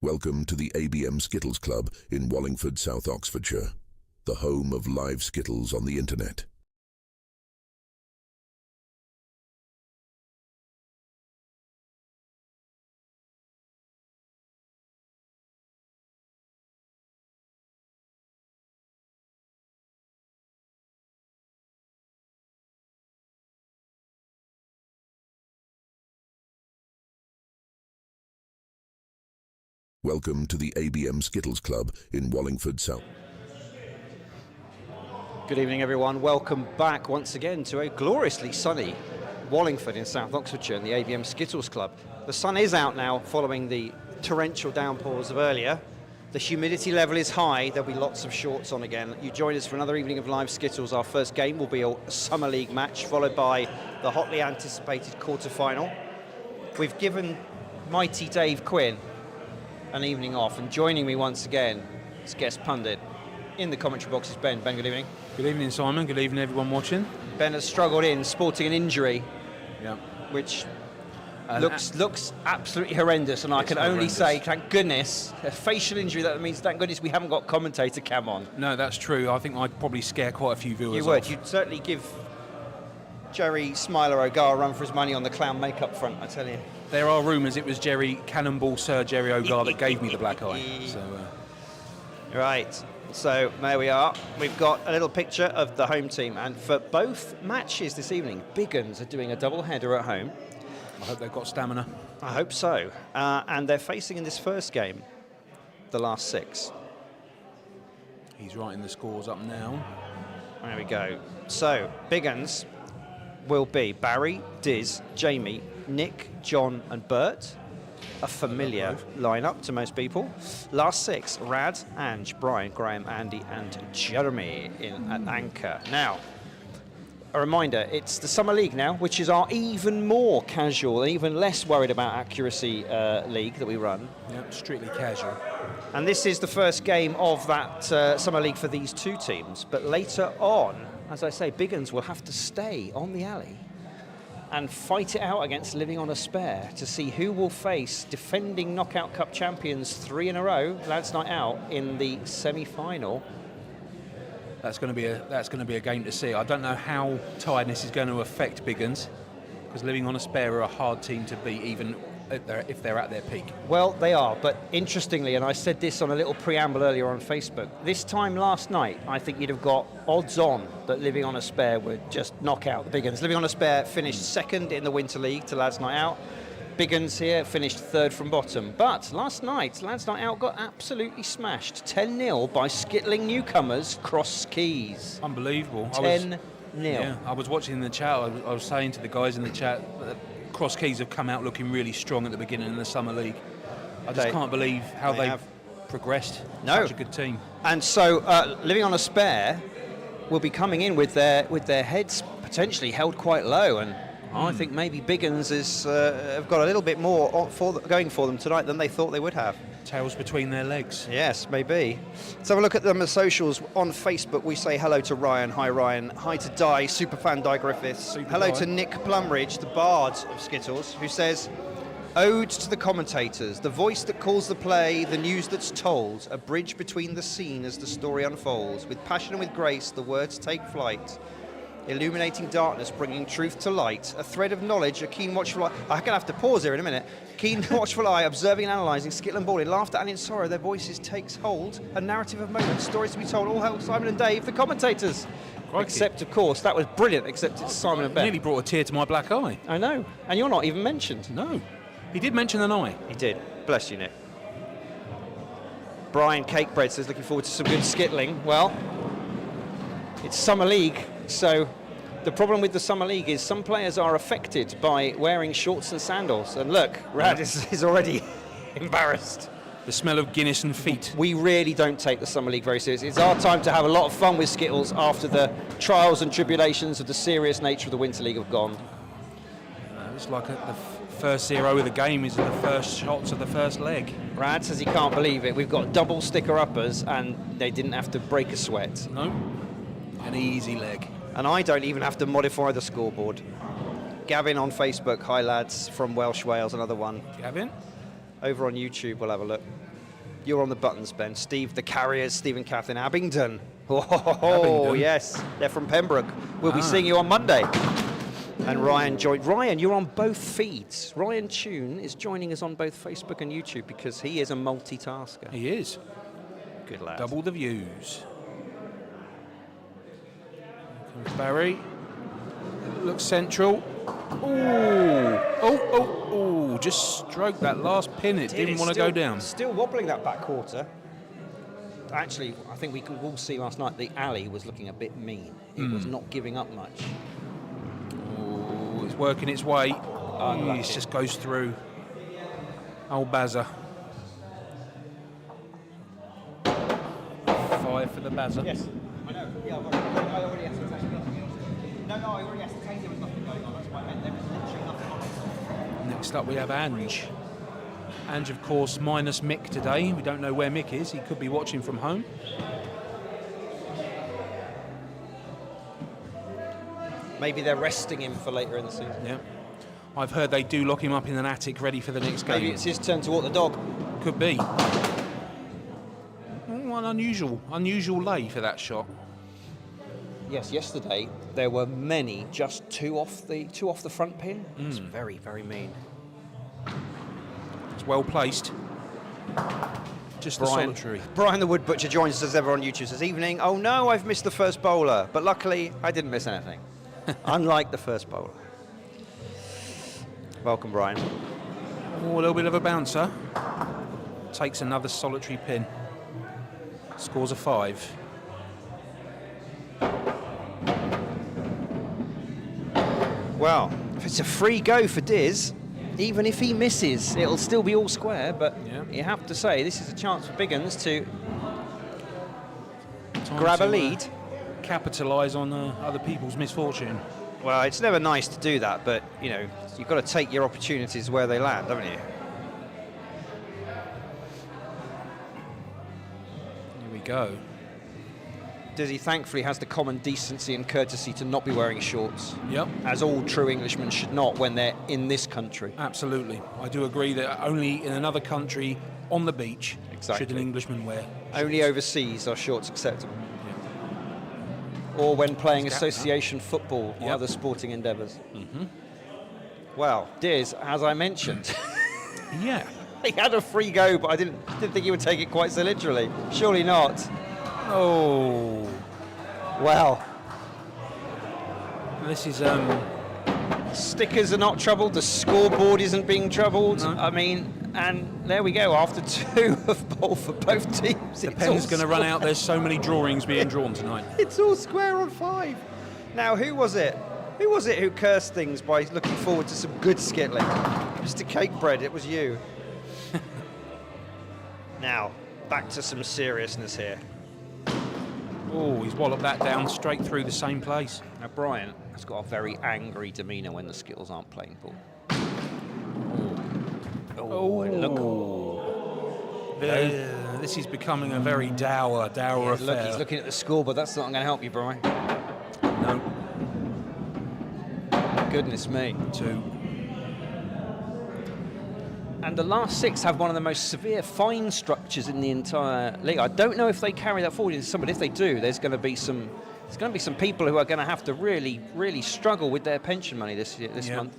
Welcome to the ABM Skittles Club in Wallingford, South Oxfordshire, the home of live Skittles on the internet. Welcome to the ABM Skittles Club in Wallingford, South. Good evening, everyone. Welcome back once again to a gloriously sunny Wallingford in South Oxfordshire in the ABM Skittles Club. The sun is out now following the torrential downpours of earlier. The humidity level is high. There'll be lots of shorts on again. You join us for another evening of live Skittles. Our first game will be a Summer League match, followed by the hotly anticipated quarter-final. We've given mighty Dave Quinn an evening off, and joining me once again as guest pundit in the commentary box is Ben. Ben, good evening. Good evening, Simon. Good evening, everyone watching. Ben has struggled in, sporting an injury, Yeah. which looks absolutely horrendous, and I can only say, thank goodness, a facial injury. That means, thank goodness, we haven't got commentator cam on. No, that's true. I think I'd probably scare quite a few viewers. You would. off. You'd certainly give Jerry Smiler O'Gar a run for his money on the clown makeup front, I tell you. There are rumours it was Cannonball Sir Jerry O'Gar that gave me the black eye. So, Right, so there we are. We've got a little picture of the home team, and for both matches this evening, Big Uns are doing a double header at home. I hope they've got stamina. I hope so. And they're facing in this first game the last six. He's writing the scores up now. There we go. So, Big Uns will be Barry, Diz, Jamie, Nick, John and Bert. A familiar lineup to most people. Last six, Rad, Ange, Brian, Graham, Andy and Jeremy in at anchor. Now, a reminder, it's the Summer League now, which is our even more casual and even less worried about accuracy league that we run. Yeah, strictly casual. And this is the first game of that Summer League for these two teams. But later on, as I say, Big Uns will have to stay on the alley and fight it out against Living on a Spare to see who will face defending Knockout Cup champions 3 in a row, Lads Night Out, in the semi-final. That's going to be a game to see. I don't know how tiredness is going to affect Big Uns, because Living on a Spare are a hard team to beat, even if they're at their peak. Well, they are, but interestingly, and I said this on a little preamble earlier on Facebook, this time last night, I think you'd have got odds on that Living on a Spare would just knock out the Big Uns. Living on a Spare finished second in the Winter League to Lads Night Out. Big Uns here finished third from bottom. But last night, Lads Night Out got absolutely smashed 10-0 by skittling newcomers Cross Keys. Unbelievable. 10-0. Yeah, I was watching the chat. I was saying to the guys in the chat that Cross Keys have come out looking really strong at the beginning of the Summer League. I just can't believe how they've progressed. No. Such a good team. And so Living on a Spare will be coming in with their heads potentially held quite low, and I think maybe Big Uns have got a little bit more going for them tonight than they thought they would have. Tails between their legs. Yes, maybe. Let's have a look at them as socials. On Facebook, we say hello to Ryan. Hi, Ryan. Hi to Di, superfan Di Griffiths. Hello to Nick Plumridge, the bard of Skittles, who says, "Ode to the commentators, the voice that calls the play, the news that's told, a bridge between the scene as the story unfolds. With passion and with grace, the words take flight. Illuminating darkness, bringing truth to light. A thread of knowledge, a keen watchful eye." I'm going to have to pause here in a minute. Keen watchful eye, observing and analysing, skittle and ball. In laughter and in sorrow, their voices takes hold. A narrative of moments, stories to be told. All hail Simon and Dave, the commentators. Crikey. Except, of course, that was brilliant, except it's Simon and Ben. Nearly brought a tear to my black eye. I know. And you're not even mentioned. No. He did mention an eye. He did. Bless you, Nick. Brian Cakebread says, looking forward to some good skittling. Well, it's Summer League, so the problem with the Summer League is some players are affected by wearing shorts and sandals. And look, Rad is already embarrassed. The smell of Guinness and feet. We really don't take the Summer League very seriously. It's our time to have a lot of fun with Skittles after the trials and tribulations of the serious nature of the Winter League have gone. It's like the first 0 of the game is the first shots of the first leg. Rad says he can't believe it. We've got double sticker uppers and they didn't have to break a sweat. No. An easy leg. And I don't even have to modify the scoreboard. Gavin on Facebook, hi lads, from Welsh Wales, another one. Gavin? Over on YouTube, we'll have a look. You're on the buttons, Ben. Steve, the Carriers, Steve and Kathleen Abingdon. Oh, Abingdon. yes. They're from Pembroke. We'll be seeing you on Monday. And Ryan joined. Ryan, you're on both feeds. Ryan Tune is joining us on both Facebook and YouTube because he is a multitasker. He is. Good lad. Double the views. Here comes Barry. Looks central. Oh, just stroked that last pin. It didn't want to go down. Still wobbling that back quarter. Actually, I think we could all see last night the alley was looking a bit mean. It was not giving up much. Oh, it's working its way. It just goes through. Old Bazza. 5 for the Bazza. Yes, I know. Yeah, I already ascertained. No, I already ascertained there was nothing going on. That's why I meant there was literally nothing on. Next up we have Ange. Ange, of course, minus Mick today. We don't know where Mick is. He could be watching from home. Maybe they're resting him for later in the season. Yeah. I've heard they do lock him up in an attic ready for the next game. Maybe it's his turn to walk the dog. Could be. An unusual lay for that shot. Yes, yesterday there were many just two off the front pin. It's very, very mean. It's well placed. Just the solitary. Brian the Wood Butcher joins us as ever on YouTube this evening. Oh no, I've missed the first bowler, but luckily I didn't miss anything. Unlike the first bowler. Welcome, Brian. Oh, a little bit of a bouncer. Takes another solitary pin. Scores a 5. Well, if it's a free go for Diz, even if he misses, it'll still be all square, but you have to say this is a chance for Big Uns to grab a lead. Capitalise on other people's misfortune. Well, it's never nice to do that, but, you know, you've got to take your opportunities where they land, haven't you? Here we go. Dizzy thankfully has the common decency and courtesy to not be wearing shorts. Yep. As all true Englishmen should not when they're in this country. Absolutely. I do agree that only in another country on the beach Exactly. should an Englishman wear shorts. Only overseas are shorts acceptable. Or when playing association football or other sporting endeavours. Well, Diz, as I mentioned, Yeah. he had a free go, but I didn't think he would take it quite so literally. Surely not. Oh. Well, This is stickers are not troubled. The scoreboard isn't being troubled. No. I mean, and there we go. After 2 of ball for both teams, the pen's going to run out. There's so many drawings being drawn tonight. It's all square on 5. Now, who was it? Who was it who cursed things by looking forward to some good skittling? Mr. Cakebread, it was you. Now, back to some seriousness here. Oh, he's walloped that down straight through the same place. Now, Brian has got a very angry demeanour when the Skittles aren't playing ball. Look. This is becoming a very dour affair. Look, he's looking at the score, but that's not going to help you, Brian. No. Goodness me. 2. And the last 6 have one of the most severe fine structures in the entire league. I don't know if they carry that forward into some, but if they do, there's going to be some people who are going to have to really, really struggle with their pension money this month.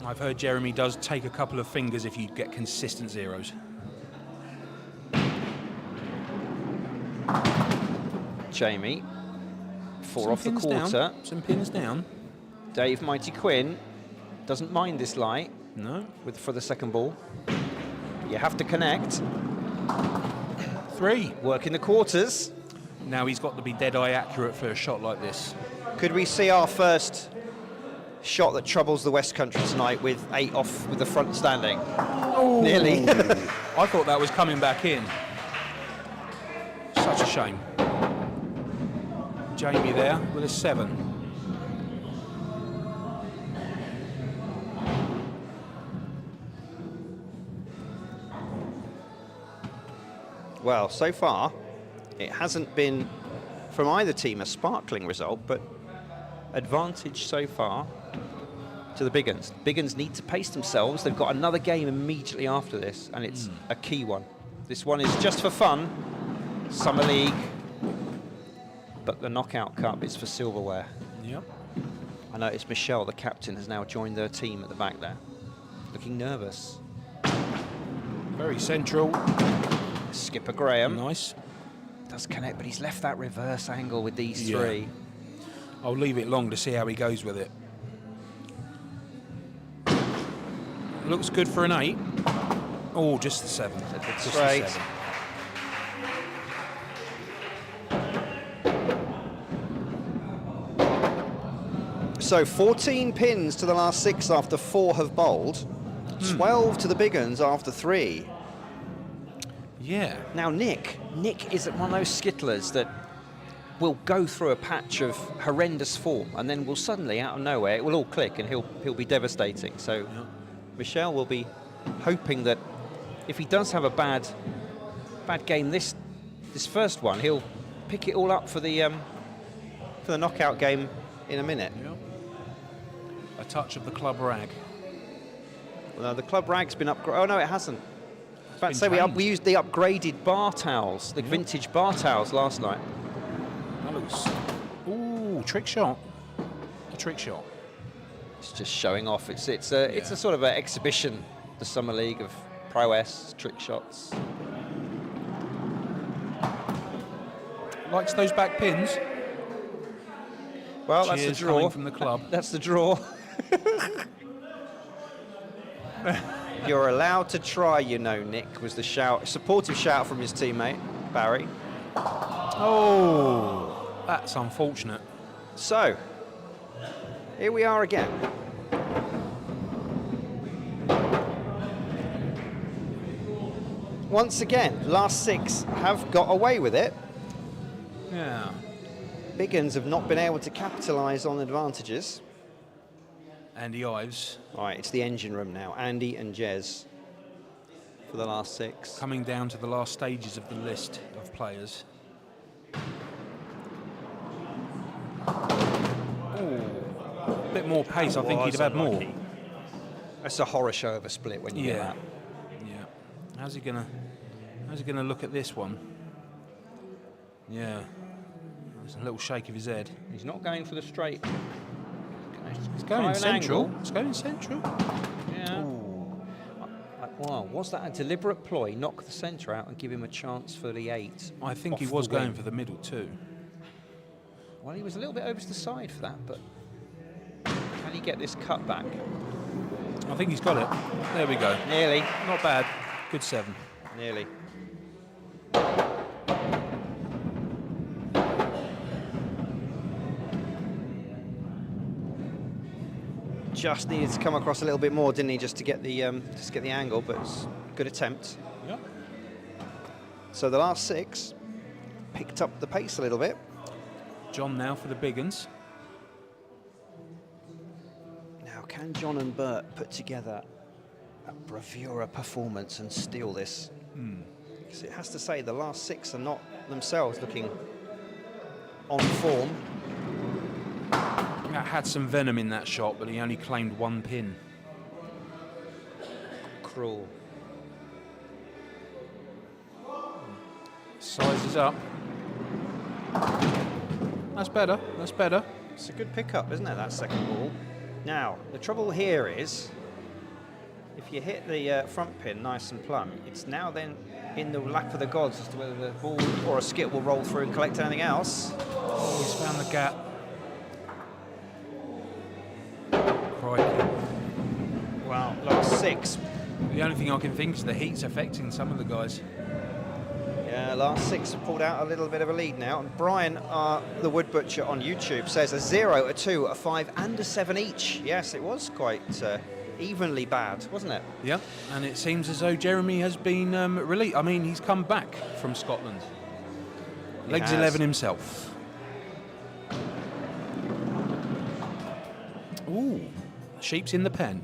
I've heard Jeremy does take a couple of fingers if you get consistent zeros. Jamie, 4 off the pins quarter. Down. Some pins down. Dave Mighty Quinn doesn't mind this lie. No. For the second ball. You have to connect. 3. Work in the quarters. Now he's got to be dead-eye accurate for a shot like this. Could we see our first shot that troubles the West Country tonight with 8 off with the front standing? Oh. Nearly. I thought that was coming back in. Such a shame. Jamie there with a 7. Well, so far, it hasn't been, from either team, a sparkling result, but advantage so far to the Big Uns. Big Uns need to pace themselves. They've got another game immediately after this, and it's a key one. This one is just for fun. Summer League. But the Knockout Cup is for silverware. Yep. I noticed Michelle, the captain, has now joined their team at the back there. Looking nervous. Very central. Skipper Graham. Nice. Does connect, but he's left that reverse angle with these Yeah. three. I'll leave it long to see how he goes with it. Looks good for an 8. Oh, just the 7. Just the straight. 7. So 14 pins to the last 6 after 4 have bowled. 12 to the Big Uns after 3. Yeah. Now Nick is one of those skittlers that will go through a patch of horrendous form and then will suddenly, out of nowhere, it will all click and he'll be devastating. So Michelle will be hoping that if he does have a bad game this first one, he'll pick it all up for the knockout game in a minute. Yeah. A touch of the club rag. Well, the club rag's been upgraded. Oh no, it hasn't. I was about to say changed. we used the upgraded bar towels, the vintage bar towels last night. That looks... Ooh, trick shot. A trick shot. It's just showing off. It's a sort of an exhibition, the Summer League of prowess, trick shots. Likes those back pins. Well, Cheers that's the coming draw. from the club. That's the draw. You're allowed to try, you know, Nick, was the shout. Supportive shout from his teammate, Barry. Oh, that's unfortunate. So, here we are again. Once again, last 6 have got away with it. Yeah. Big Uns have not been able to capitalise on advantages. Andy Ives All right, it's the engine room now. Andy and Jez for the last 6. coming down to the last stages of the list of players. A bit more pace, I think he'd have had more. That's a horror show of a split when you get Yeah. that. Yeah. How's he gonna look at this one? Yeah. There's a little shake of his head. He's not going for the straight. It's going Try an central. angle. It's going central. Yeah. Wow, was that a deliberate ploy? Knock the centre out and give him a chance for the 8. I think he off was the going wing. for the middle too. Well, he was a little bit over to the side for that, but can he get this cut back? I think he's got it. There we go. Nearly. Not bad. Good 7. Nearly. Just needed to come across a little bit more, didn't he, just to get the angle, but it's a good attempt. Yeah. So the last 6 picked up the pace a little bit. John now for the Big Uns. Now, can John and Bert put together a bravura performance and steal this? Because it has to say the last 6 are not themselves looking on form. That had some venom in that shot, but he only claimed 1 pin. Cruel. Sizes up. That's better. That's better. It's a good pickup, isn't it, that second ball? Now, the trouble here is, if you hit the front pin nice and plumb, it's now then in the lap of the gods as to whether the ball or a skit will roll through and collect anything else. Oh, he's found the gap. Crikey. Well, last 6. The only thing I can think is the heat's affecting some of the guys. Yeah, last 6 have pulled out a little bit of a lead now. And Brian, the Wood Butcher on YouTube, says a 0, a 2, a 5 and a 7 each. Yes, it was quite evenly bad, wasn't it? Yeah, and it seems as though Jeremy has been released. I mean, he's come back from Scotland. Legs has. 11 himself. Ooh, sheep's in the pen.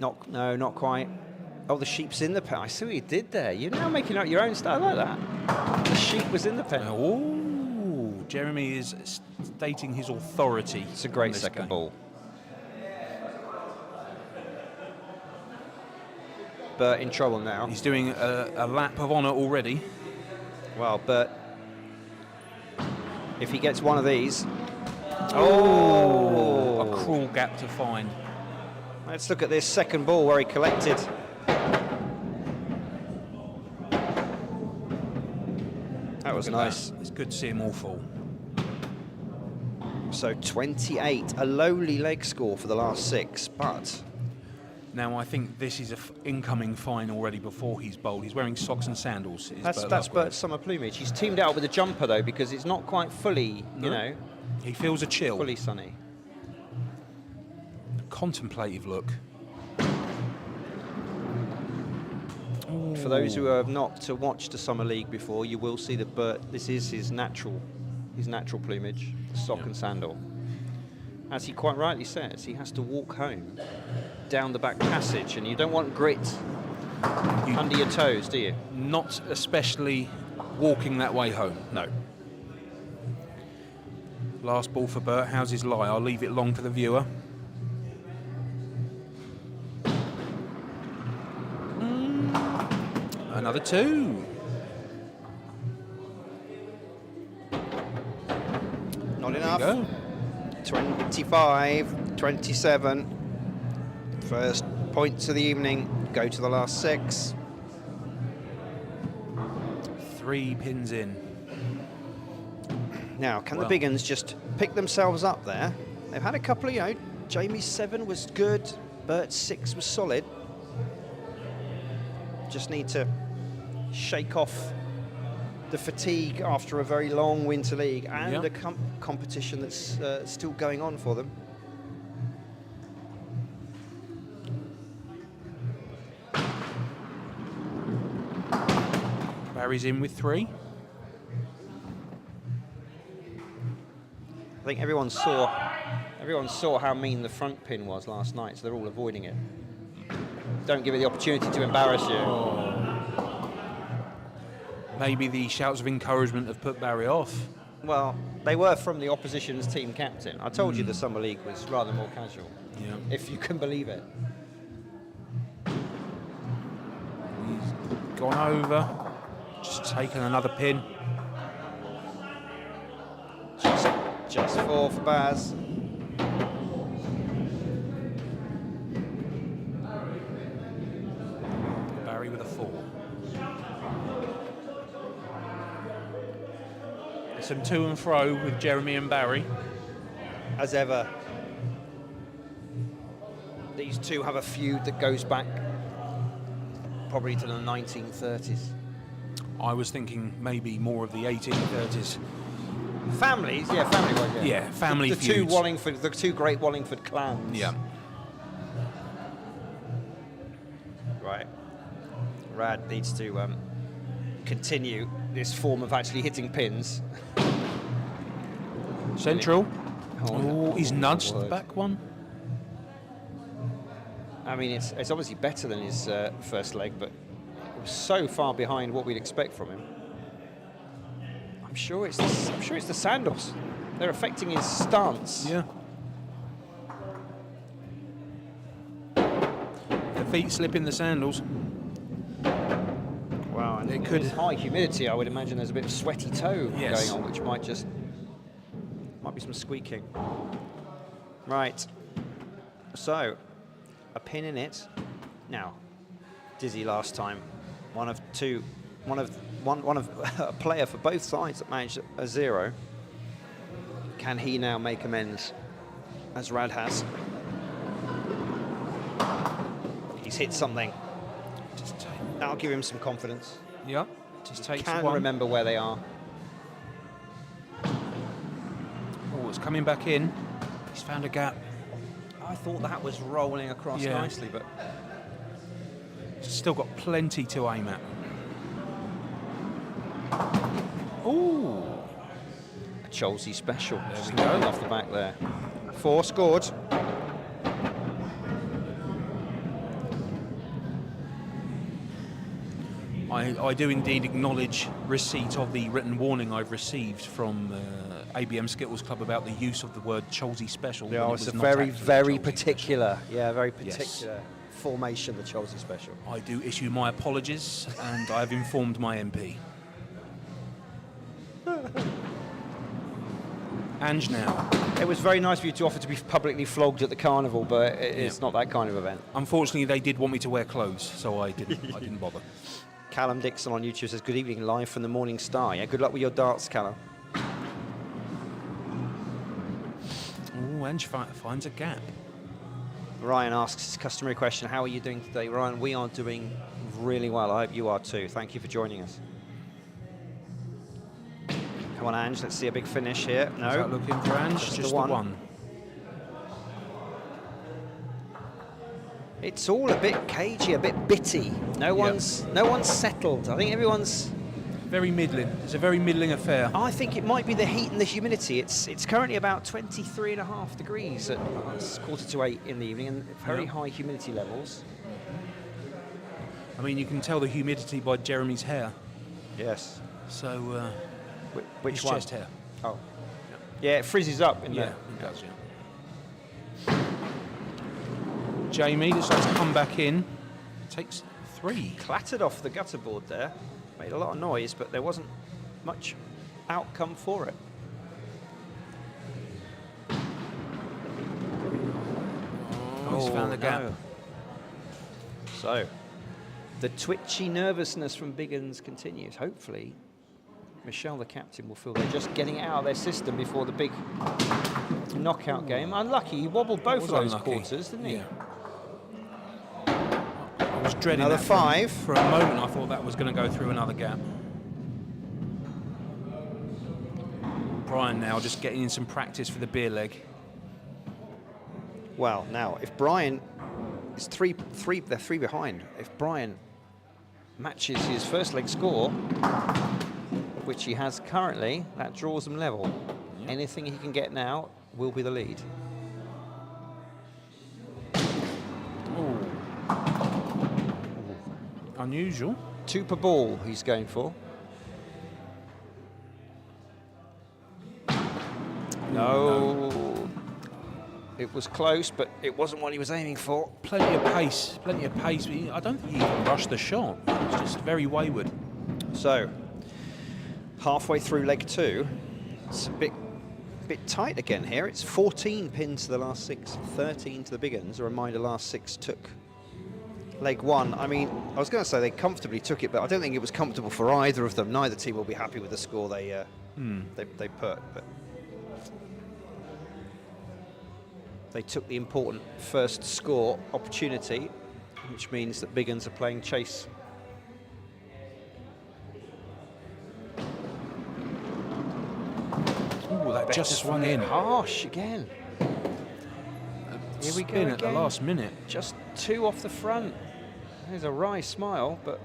No, not quite. Oh, the sheep's in the pen. I see what you did there. You're now making up your own style. I like that. The sheep was in the pen. Oh, Jeremy is stating his authority. It's a great on this second game. ball. Bert in trouble now. He's doing a lap of honour already. Well, Bert, if he gets one of these... A cruel gap to find. Let's look at this second ball where he collected. That was nice. It's good to see them all fall. So 28, a lowly leg score for the last 6, but... Now I think this is an incoming fine already before he's bowled. He's wearing socks and sandals. That's Bert's summer plumage. He's teamed out with a jumper though, because it's not quite fully, you know... He feels a chill. Fully sunny. A contemplative look. For those who have not watched the Summer League before, you will see that Bert, this is his natural plumage, sock and sandal. As he quite rightly says, he has to walk home down the back passage, and you don't want grit under your toes, do you? Not especially walking that way home, no. Last ball for Bert. How's his lie? I'll leave it long for the viewer. Another 2. Not enough. 25, 27. First points of the evening go to the last 6. 3 pins in. Now, can the Big Uns just pick themselves up there? They've had a couple of, Jamie's 7 was good, Bert's 6 was solid. Just need to shake off the fatigue after a very long winter league and a competition that's still going on for them. Barry's in with 3. I think everyone saw how mean the front pin was last night, so they're all avoiding it. Don't give it the opportunity to embarrass you. Maybe the shouts of encouragement have put Barry off. Well, they were from the opposition's team captain. I told you the Summer League was rather more casual, if you can believe it. He's gone over, just taken another pin. Just 4 for Baz. Barry with a 4. There's some to and fro with Jeremy and Barry. As ever, these two have a feud that goes back probably to the 1930s. I was thinking maybe more of the 1830s. Families, family-wise, Yeah, family the feuds. The two great Wallingford clans. Yeah. Right. Rad needs to continue this form of actually hitting pins. Central. Oh, He's nudged the back one. I mean, it's obviously better than his first leg, but it was so far behind what we'd expect from him. I'm sure it's the sandals. They're affecting his stance. Yeah. The feet slip in the sandals. Wow, and it could. With high humidity, I would imagine there's a bit of sweaty toe going on, which might be some squeaking. Right. So, a pin in it. Now, Dizzy last time, one of a player for both sides that managed a 0. Can he now make amends, as Rad has? He's hit something. That'll give him some confidence. Yeah. Just takes Can one. remember where they are. Oh, it's coming back in. He's found a gap. I thought that was rolling across nicely, but still got plenty to aim at. Ooh. a Chelsea special. There we Sniping go. off the back there. 4 scored. I do indeed acknowledge receipt of the written warning I've received from ABM Skittles Club about the use of the word Chelsea special. Yeah, when it's it was a not very, actually very Chelsea particular. special. Yeah, very particular formation, the Chelsea special. I do issue my apologies, and I've informed my MP. Ange now. It was very nice of you to offer to be publicly flogged at the carnival, but it's not that kind of event. Unfortunately, they did want me to wear clothes, so I didn't bother. Callum Dixon on YouTube says, good evening, live from the Morning Star. Yeah, good luck with your darts, Callum. Oh, Ange finds a gap. Ryan asks his customary question, how are you doing today? Ryan, we are doing really well. I hope you are too. Thank you for joining us. Come on, Ange, let's see a big finish here. No. Is that looking for Ange? Just the one. It's all a bit cagey, a bit bitty. No one's settled. I think everyone's very middling. It's a very middling affair. I think it might be the heat and the humidity. It's currently about 23.5 degrees at 7:45 in the evening, and very high humidity levels. I mean, you can tell the humidity by Jeremy's hair. Yes. So, which his one? chest hair. Oh. Yeah, it frizzes up in there. Yeah, it does, yeah. Jamie decides to come back in. Takes 3. Clattered off the gutter board there. Made a lot of noise, but there wasn't much outcome for it. Oh, he's found the gap. No. So, the twitchy nervousness from Big Uns continues. Hopefully, Michelle, the captain, will feel they're just getting it out of their system before the big knockout game. Unlucky, he wobbled both of those quarters, didn't he? Yeah. I was dreading another that 5. For a moment, I thought that was going to go through another gap. Brian now just getting in some practice for the beer leg. Well, now, if Brian is they're 3 behind. If Brian matches his first leg score, which he has currently, that draws them level. Yep. Anything he can get now will be the lead. Ooh. Unusual. 2 per ball he's going for. No. It was close, but it wasn't what he was aiming for. Plenty of pace. But I don't think he even rushed the shot. It's just very wayward. So, halfway through leg 2, it's a bit tight again here. It's 14 pins to the last 6, 13 to the Big Uns. A reminder, last 6 took leg 1. I mean, I was going to say they comfortably took it, but I don't think it was comfortable for either of them. Neither team will be happy with the score they put, but they took the important first score opportunity, which means that Big Uns are playing chase. Oh, that just swung in. Harsh again. Here we go at the last minute. Just 2 off the front. There's a wry smile, but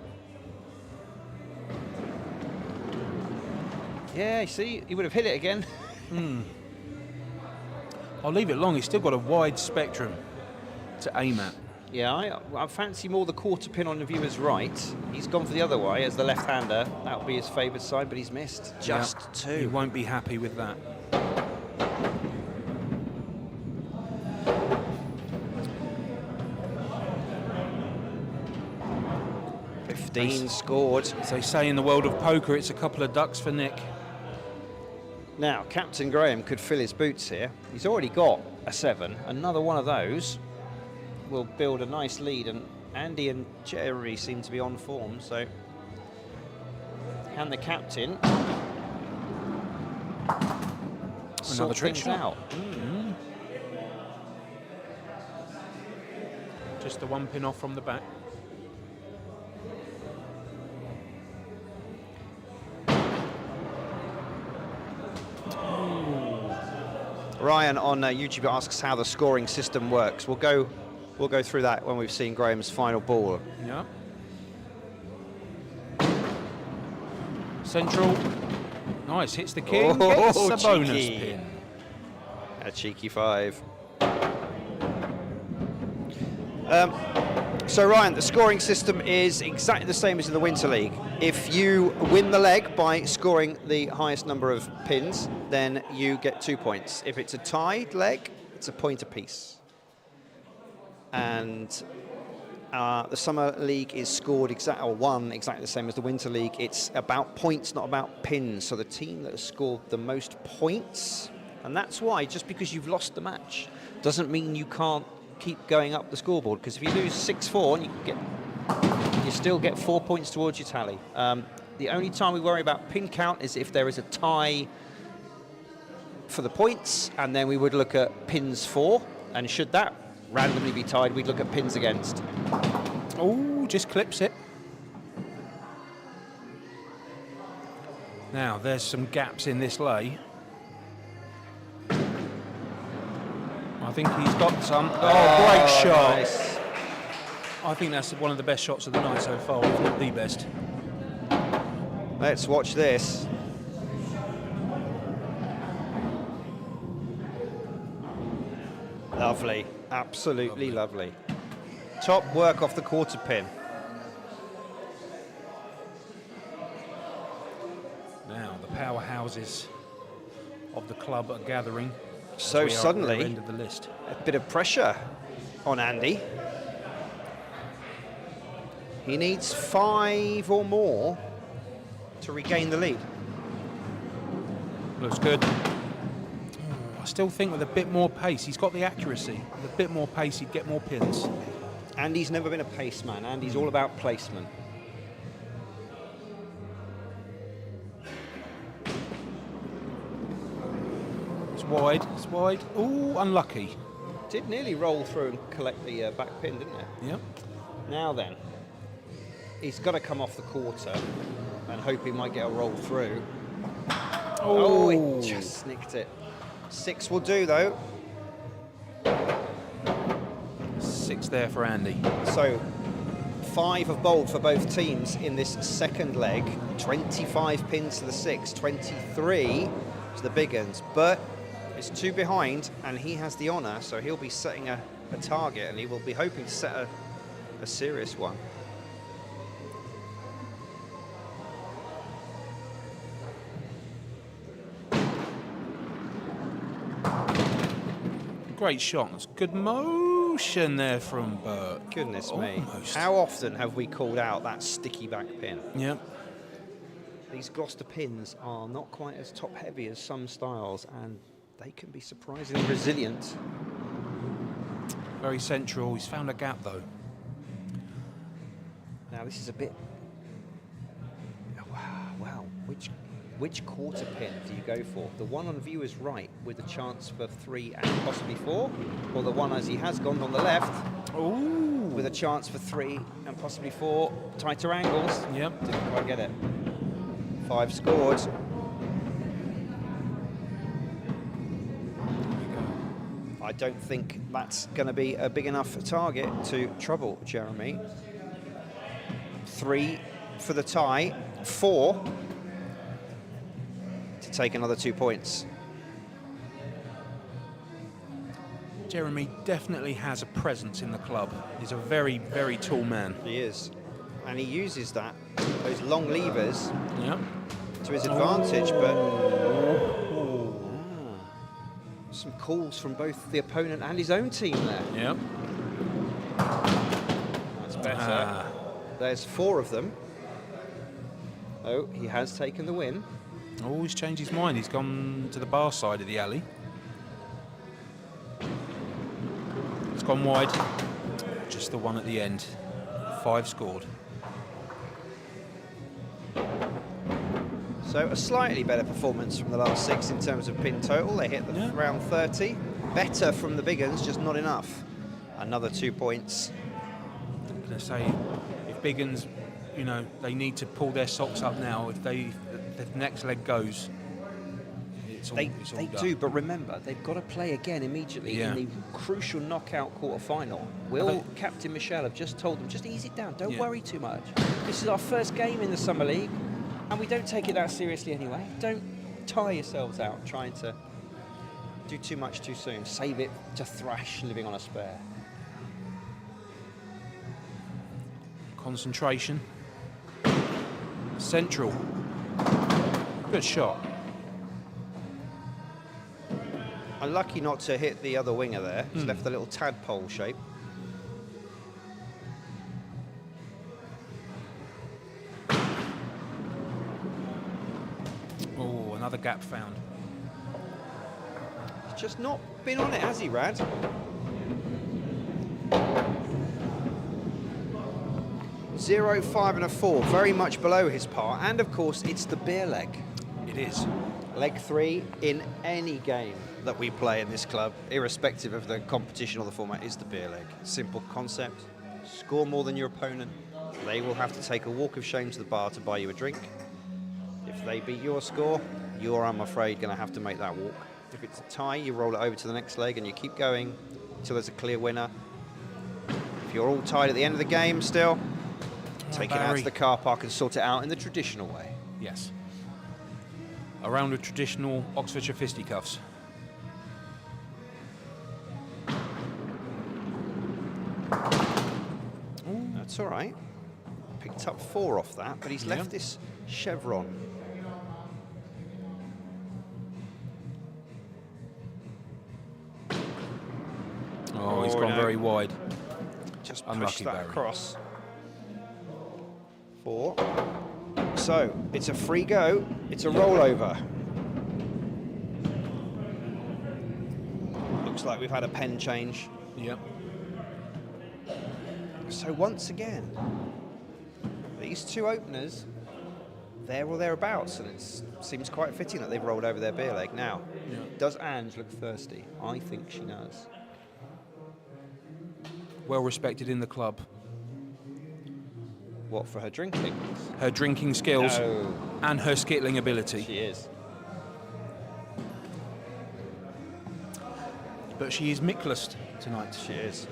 yeah, you see, he would have hit it again. I'll leave it long. He's still got a wide spectrum to aim at. Yeah, I fancy more the quarter pin on the viewer's right. He's gone for the other way as the left-hander. That will be his favoured side, but he's missed. Just 2. He won't be happy with that. Scored. As they say in the world of poker, it's a couple of ducks for Nick. Now, Captain Graham could fill his boots here. He's already got a 7. Another one of those will build a nice lead, and Andy and Jerry seem to be on form, so can the captain sort trick things shot out? Just the 1 pin off from the back. Ryan on YouTube asks how the scoring system works. We'll go through that when we've seen Graham's final ball. Yeah. Central. Nice, hits the king, gets a bonus pin. A cheeky 5. So Ryan, the scoring system is exactly the same as in the Winter League. If you win the leg by scoring the highest number of pins, then you get 2 points. If it's a tied leg, it's a point apiece. And The Summer League is scored exactly the same as the Winter League. It's about points, not about pins. So the team that has scored the most points, and that's why, just because you've lost the match doesn't mean you can't keep going up the scoreboard, because if you lose 6-4, you still get 4 points towards your tally. The only time we worry about pin count is if there is a tie for the points, and then we would look at pins for, and should that randomly be tied, we'd look at pins against. Oh, just clips it. Now, there's some gaps in this lay. I think he's got some. Oh, great shot. Nice. I think that's one of the best shots of the night so far, if not the best. Let's watch this. Lovely, absolutely lovely. Top work off the quarter pin. Now, the powerhouses of the club are gathering. So We are at the suddenly, end of the list. a bit of pressure on Andy. He needs 5 or more to regain the lead. Looks good. I still think with a bit more pace, he's got the accuracy. With a bit more pace, he'd get more pins. Andy's never been a pace man. Andy's all about placement. It's wide, it's wide. Ooh, unlucky. Did nearly roll through and collect the back pin, didn't it? Yep. Now then, he's got to come off the quarter and hope he might get a roll through. Oh, he just snicked it. 6 will do, though. 6 there for Andy. So 5 have bowled for both teams in this second leg. 25 pins to the 6, 23 to the Big Uns. But it's 2 behind, and he has the honour, so he'll be setting a target, and he will be hoping to set a serious one. Great shot. That's good motion there from Burke. Goodness me. Almost. How often have we called out that sticky back pin? Yep. These Gloucester pins are not quite as top heavy as some styles, and they can be surprisingly resilient. Very central. He's found a gap though. Now this is a bit... Wow. Which quarter pin do you go for? The one on viewer's right with a chance for 3 and possibly 4? Or the one, as he has gone, on the left Ooh. with a chance for 3 and possibly 4, tighter angles? Yep. Didn't quite get it. 5 scored. I don't think that's going to be a big enough target to trouble Jeremy. 3 for the tie, 4 to take another 2 points. Jeremy definitely has a presence in the club. He's a very, very tall man. He is. And he uses those long levers Yep. to his advantage, but some calls from both the opponent and his own team there. Yep. That's better. There's 4 of them. Oh, he has taken the win. Oh, he's changed his mind. He's gone to the bar side of the alley. It's gone wide. Just the one at the end. 5 scored. So a slightly better performance from the last 6 in terms of pin total. They hit the round 30. Better from the Big Uns, just not enough. Another 2 points. I'm going to say, if Big Uns, you know, they need to pull their socks up now. If the next leg goes, it's all They done. do, but remember, they've got to play again immediately in the crucial knockout quarter-final. Will, Captain Michelle, have just told them, just ease it down, don't worry too much. This is our first game in the Summer League, and we don't take it that seriously anyway. Don't tire yourselves out trying to do too much too soon. Save it to thrash living on a spare. Concentration. Central. Good shot. Unlucky not to hit the other winger there. He's left a little tadpole shape. Another gap found. He's just not been on it, has he, Rad? Zero, 5 and a 4, very much below his par. And of course, it's the beer leg. It is. Leg 3 in any game that we play in this club, irrespective of the competition or the format, is the beer leg. Simple concept. Score more than your opponent. They will have to take a walk of shame to the bar to buy you a drink. If they beat your score, you're, I'm afraid, going to have to make that walk. If it's a tie, you roll it over to the next leg and you keep going until there's a clear winner. If you're all tied at the end of the game still, take it out to the car park and sort it out in the traditional way. Yes. Around with traditional Oxfordshire fisticuffs. That's all right. Picked up 4 off that, but he's left this chevron. Oh, he's gone very wide. Just Unlucky pushed that Barry. across. 4. So, it's a free go. It's a rollover. Looks like we've had a pen change. Yep. So once again, these two openers, there or thereabouts, and it seems quite fitting that they've rolled over their beer leg. Now, does Ange look thirsty? I think she does. Well respected in the club. What, for her drinking? Her drinking skills No. and her skittling ability. She is. But she is Mickless tonight. She is.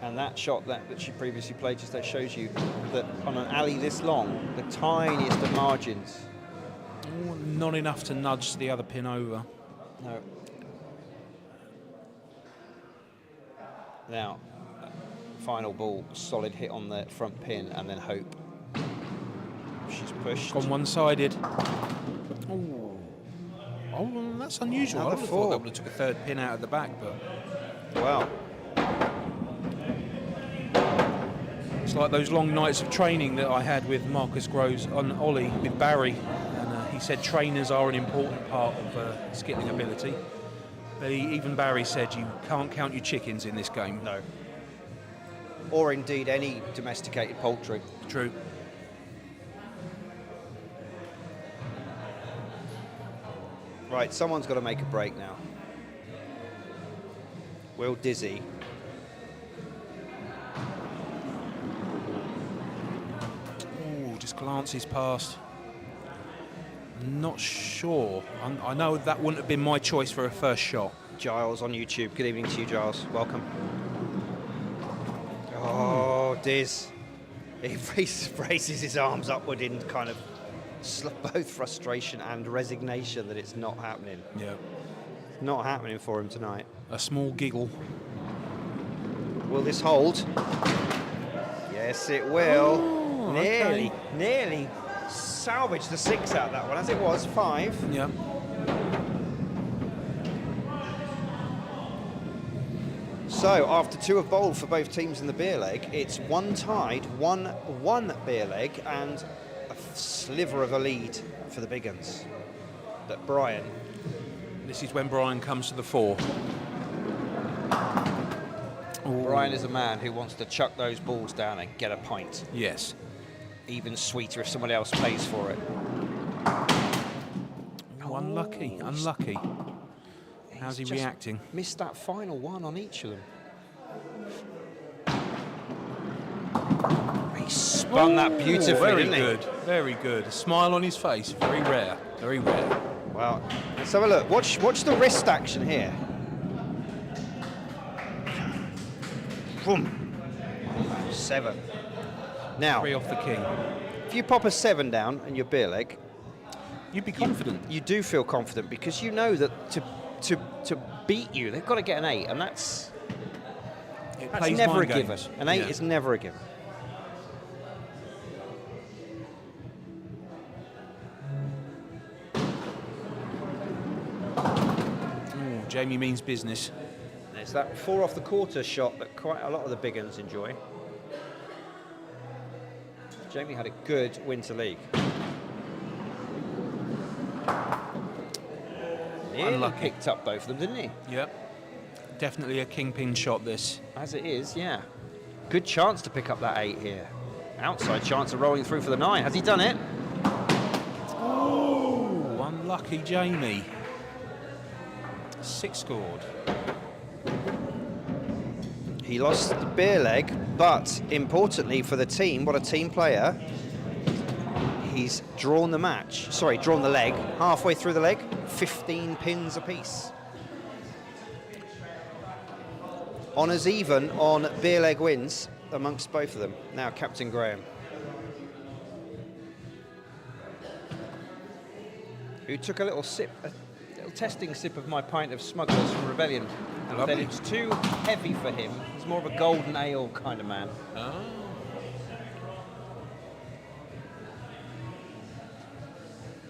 And that shot that she previously played just that shows you that on an alley this long, the tiniest of margins. Oh, not enough to nudge the other pin over. No. Now, final ball, solid hit on the front pin, and then hope. She's pushed. Gone one-sided. Oh, that's unusual. Another I would have 4. thought they would have took a third pin out of the back, but Wow. it's like those long nights of training that I had with Marcus Groves on Ollie with Barry, and he said trainers are an important part of skittling ability. But even Barry said you can't count your chickens in this game. No. Or indeed any domesticated poultry. True. Right, someone's got to make a break now. Will Dizzy. Oh, just glances past. Not sure. I know that wouldn't have been my choice for a first shot. Giles on YouTube. Good evening to you, Giles. Welcome. Oh, Diz. He raises his arms upward in kind of both frustration and resignation that it's not happening. Yeah. Not happening for him tonight. A small giggle. Will this hold? Yes, it will. Oh, nearly, okay. nearly salvaged the 6 out of that one, as it was 5. Yeah. So, after 2 have bowled for both teams in the beer leg, it's 1 tied, 1 beer leg, and a sliver of a lead for the Big Uns. But Brian. This is when Brian comes to the fore. Brian is a man who wants to chuck those balls down and get a pint. Yes. Even sweeter if someone else pays for it. Oh, unlucky, unlucky. How's he Just reacting? Missed that final 1 on each of them. He spun that beautifully, very didn't he? good, very good. A smile on his face, very rare, very rare. Well, let's have a look. Watch the wrist action here. Boom. 7. Now, 3 off the king. if you pop a 7 down in your beer leg, You'd be confident. you do feel confident because you know that to beat you, they've got to get an 8, and that's plays never a mind given. games. An 8 Yeah. is never a given. Ooh, Jamie means business. There's that 4 off the quarter shot that quite a lot of the Big Uns enjoy. Jamie had a good winter league. Nearly Unlucky. picked up both of them, didn't he? Yep. Definitely a kingpin shot, this. As it is, yeah. Good chance to pick up that 8 here. Outside chance of rolling through for the 9. Has he done it? Oh, unlucky Jamie. 6 scored. He lost the beer leg, but importantly for the team, what a team player, he's drawn the match, sorry, drawn the leg, halfway through the leg, 15 pins apiece. Honours even on beer leg wins amongst both of them. Now Captain Graham, who took a little testing sip of my pint of Smugglers from Rebellion. And Lovely. said it's too heavy for him. He's more of a golden ale kind of man. Oh.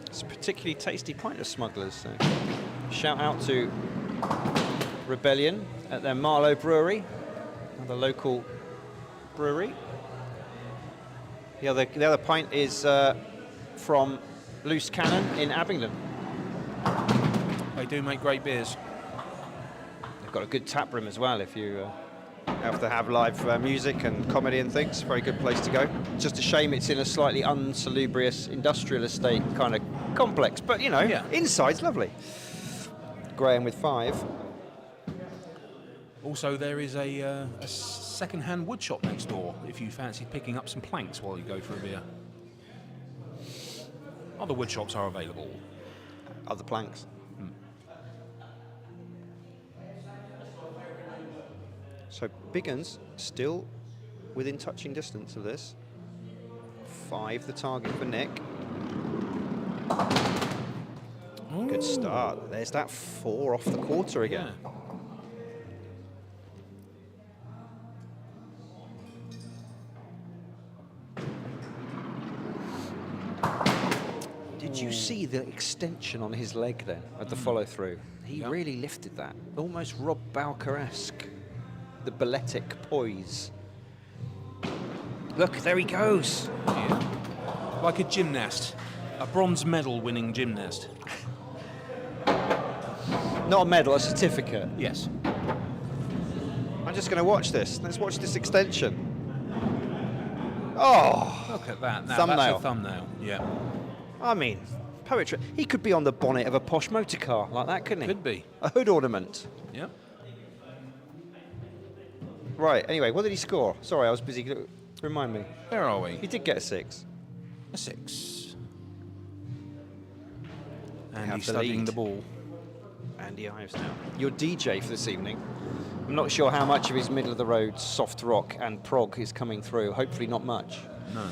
It's a particularly tasty pint of Smugglers. So shout out to Rebellion at their Marlow Brewery, another local brewery. The other pint is from Loose Cannon in Abingdon. They do make great beers. They've got a good tap room as well if you have to have live music and comedy and things. Very good place to go. Just a shame it's in a slightly unsalubrious industrial estate kind of complex, but you know, Yeah. Inside's lovely. Graham with 5. Also, there is a second-hand wood shop next door if you fancy picking up some planks while you go for a beer. Other wood shops are available. Other planks. So Big Uns still within touching distance of this. 5 the target for Nick. Good start. There's that 4 off the quarter again. Yeah. Did you see the extension on his leg then at the follow through? He Yep. really lifted that. Almost Rob Bowker-esque. The balletic poise. Look, there he goes. Yeah. Like a gymnast. A bronze medal winning gymnast. Not a medal, a certificate. Yes. I'm just going to watch this. Let's watch this extension. Oh, Look at that. Now, Thumbnail. That's a thumbnail. Yeah. I mean, poetry. He could be on the bonnet of a posh motor car like that, couldn't he? Could be. A hood ornament. Yeah. Right, anyway, what did he score? Sorry, I was busy. Remind me. Where are we? He did get a 6. A 6. have And he's the studying lead. the ball. Andy Ives now. Your DJ for this evening. I'm not sure how much of his middle of the road soft rock and prog is coming through. Hopefully not much. No.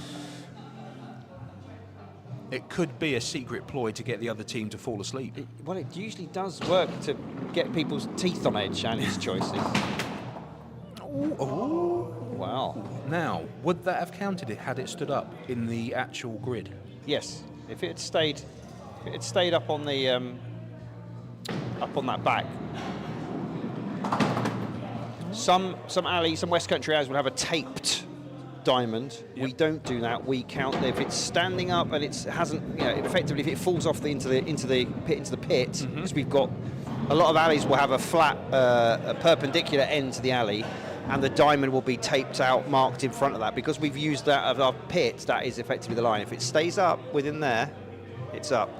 It could be a secret ploy to get the other team to fall asleep. Well, it usually does work to get people's teeth on edge, Andy's choices. Oh. Wow. Now, would that have counted it had it stood up in the actual grid? Yes, if it had stayed up on the up on that back. Some West Country alleys will have a taped diamond. Yep. We don't do that. We count if it's standing up and it hasn't, you know, effectively if it falls off into the pit, because we've got a lot of alleys will have a flat, a perpendicular end to the alley, and the diamond will be taped out, marked in front of that. Because we've used that of our pit, that is effectively the line. If it stays up within there, it's up.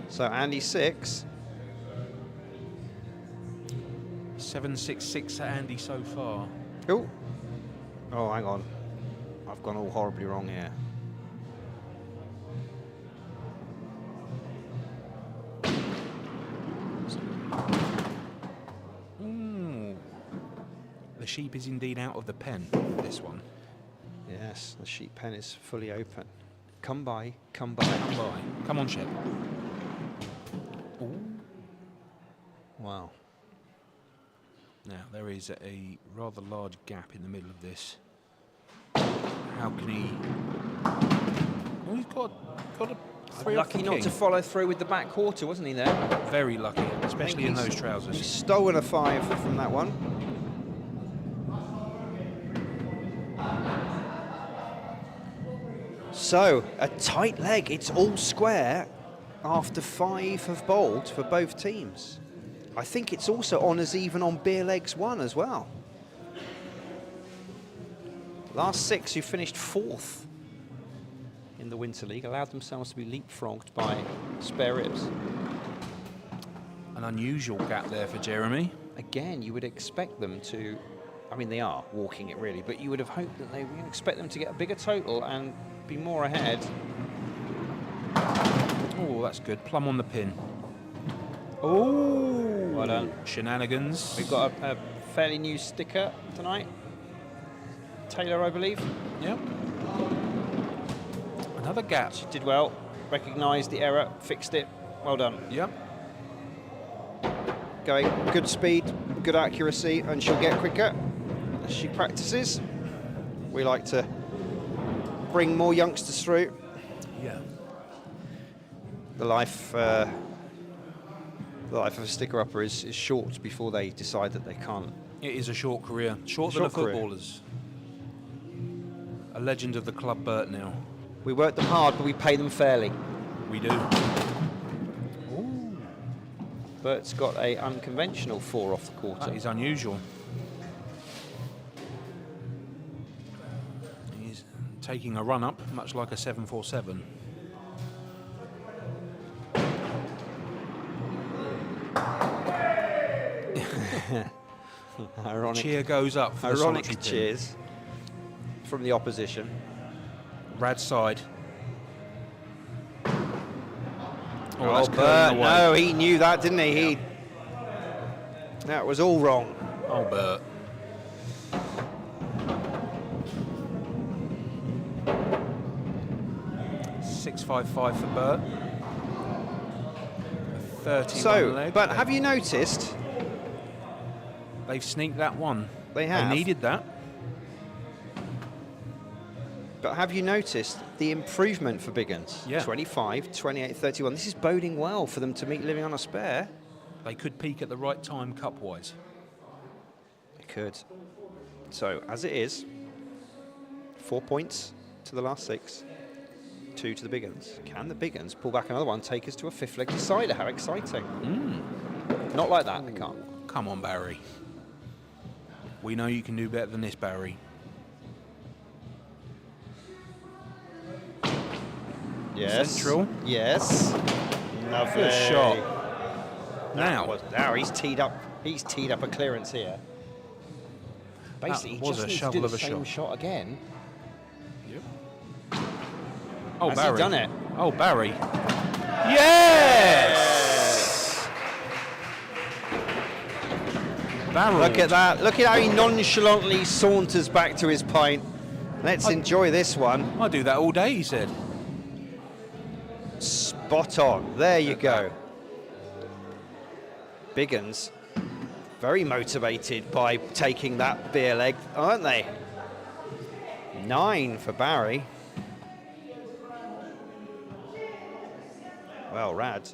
So Andy 6. 766 at Andy so far. Oh, hang on. I've gone all horribly wrong here. Ooh. The sheep is indeed out of the pen, this one. Yes, the sheep pen is fully open. Come by, come by. Come by. Come on, Shep. Ooh. Wow. Now, there is a rather large gap in the middle of this. How can he... Oh, he's got a 3 off the Lucky not king. to follow through with the back quarter, wasn't he there? Very lucky, especially in those He's trousers. stolen a 5 from that one. So, a tight leg. It's all square after 5 have bowled for both teams. I think it's also honours even on beer legs 1 as well. Last 6 who finished 4th in the Winter League allowed themselves to be leapfrogged by spare ribs. An unusual gap there for Jeremy. Again, you would expect them to, I mean, they are walking it really, but you would have hoped that they would expect them to get a bigger total and be more ahead. Oh, that's good. Plumb on the pin. Oh, well done. Shenanigans. We've got a fairly new sticker tonight. Taylor, I believe. Yep. Another gap. She did well, recognised the error, fixed it. Well done. Yep. Going good speed, good accuracy, and she'll get quicker as she practices. We like to bring more youngsters through. Yeah. The life of a sticker-upper is short before they decide that they can't. It is a short career. Shorter than the footballers. A legend of the club, Bert, now. We work them hard, but we pay them fairly. We do. Ooh. Bert's got a unconventional 4 off the quarter. That is unusual. He's taking a run up, much like a 747. Ironic. Cheer goes up for the Ironic solitary cheers from the opposition. Rad side. Oh, that's Bert, curling away. no, he knew that, didn't he? That was all wrong. Oh, Bert. .655 for Bert. 31 So, leg. but have you noticed? They've sneaked that one. They have. They needed that. But have you noticed the improvement for Big Uns? Yeah. 25, 28, 31. This is boding well for them to meet living on a spare. They could peak at the right time cup-wise. They could. So, as it is, 4 points to the last 6, 2 to the Big Uns. Can the Big Uns pull back another one, take us to a 5th leg decider? How exciting. Not like that, they can't. Come on, Barry. We know you can do better than this, Barry. Yes. Central. Yes. Lovely. Good shot. Now he's teed up. He's teed up a clearance here. Basically, he was just a needs to shovel do of the a same shot. shot again. Yep. Oh, Has Barry. he done it? Oh, Barry. Yes! Barrel. Look at that. Look at how he nonchalantly saunters back to his pint. Let's enjoy this one. I do that all day, he said. Spot on. There you go. Big Uns, very motivated by taking that beer leg, aren't they? 9 for Barry. Well, Rad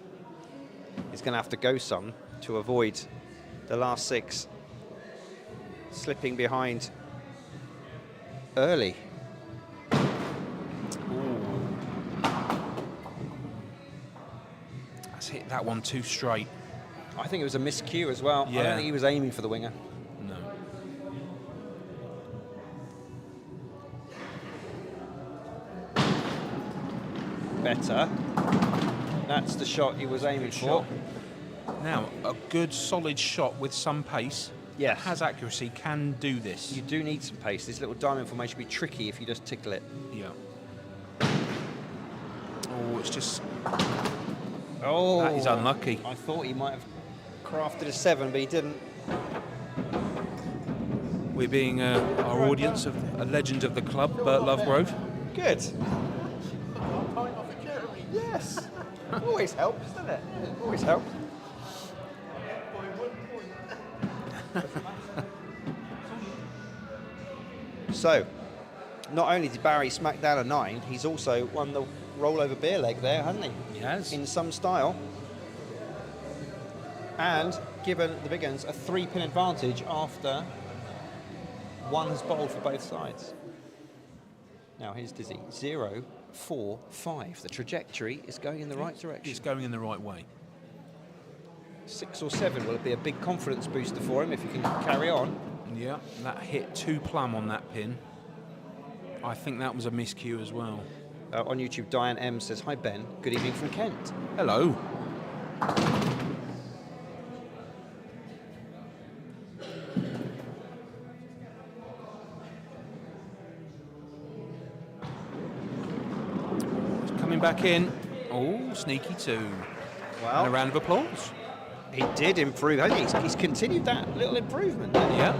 is going to have to go some to avoid the last 6 slipping behind early. That's hit that one too straight. I think it was a miscue as well. I Yeah. don't think he was aiming for the winger. No. Better. That's the shot he was aiming for. Now, a good solid shot with some pace. Yes. Has accuracy, can do this. You do need some pace. This little diamond formation will be tricky if you just tickle it. Yeah. Oh, it's just... Oh, That is unlucky. I thought he might have crafted a 7, but he didn't. We're being our audience of a legend of the club, Bert Lovegrove. Good. Yes. Always helps, doesn't it? Always helps. So, not only did Barry smack down a 9, he's also won the rollover beer leg there, hasn't he? He has. In some style. And given the Big Uns a 3-pin advantage after one has bowled for both sides. Now here's Dizzy. 0 4-5. The trajectory is going in the right direction. It's going in the right way. 6 or 7 will be a big confidence booster for him if he can carry on. Yeah, that hit too plumb on that pin. I think that was a miscue as well. On YouTube, Diane M says, "Hi Ben, good evening from Kent." Hello. It's coming back in. Oh, sneaky 2. Well, And a round of applause. he did improve. I think he's continued that little improvement there. Yeah.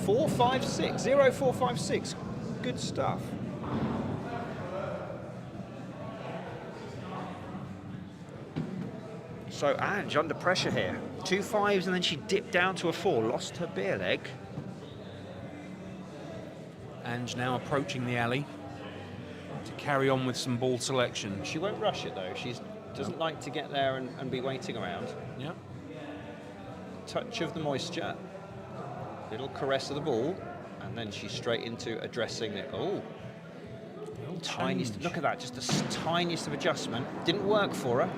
4-5-6, 0-4-5-6. Good stuff. So Ange under pressure here. 2 5s and then she dipped down to a 4, lost her beer leg. Ange now approaching the alley to carry on with some ball selection. She won't rush it though. She doesn't like to get there and be waiting around. Yeah. Touch of the moisture, little caress of the ball, and then she's straight into addressing it. Oh, tiniest. Look at that, just the tiniest of adjustment. Didn't work for her.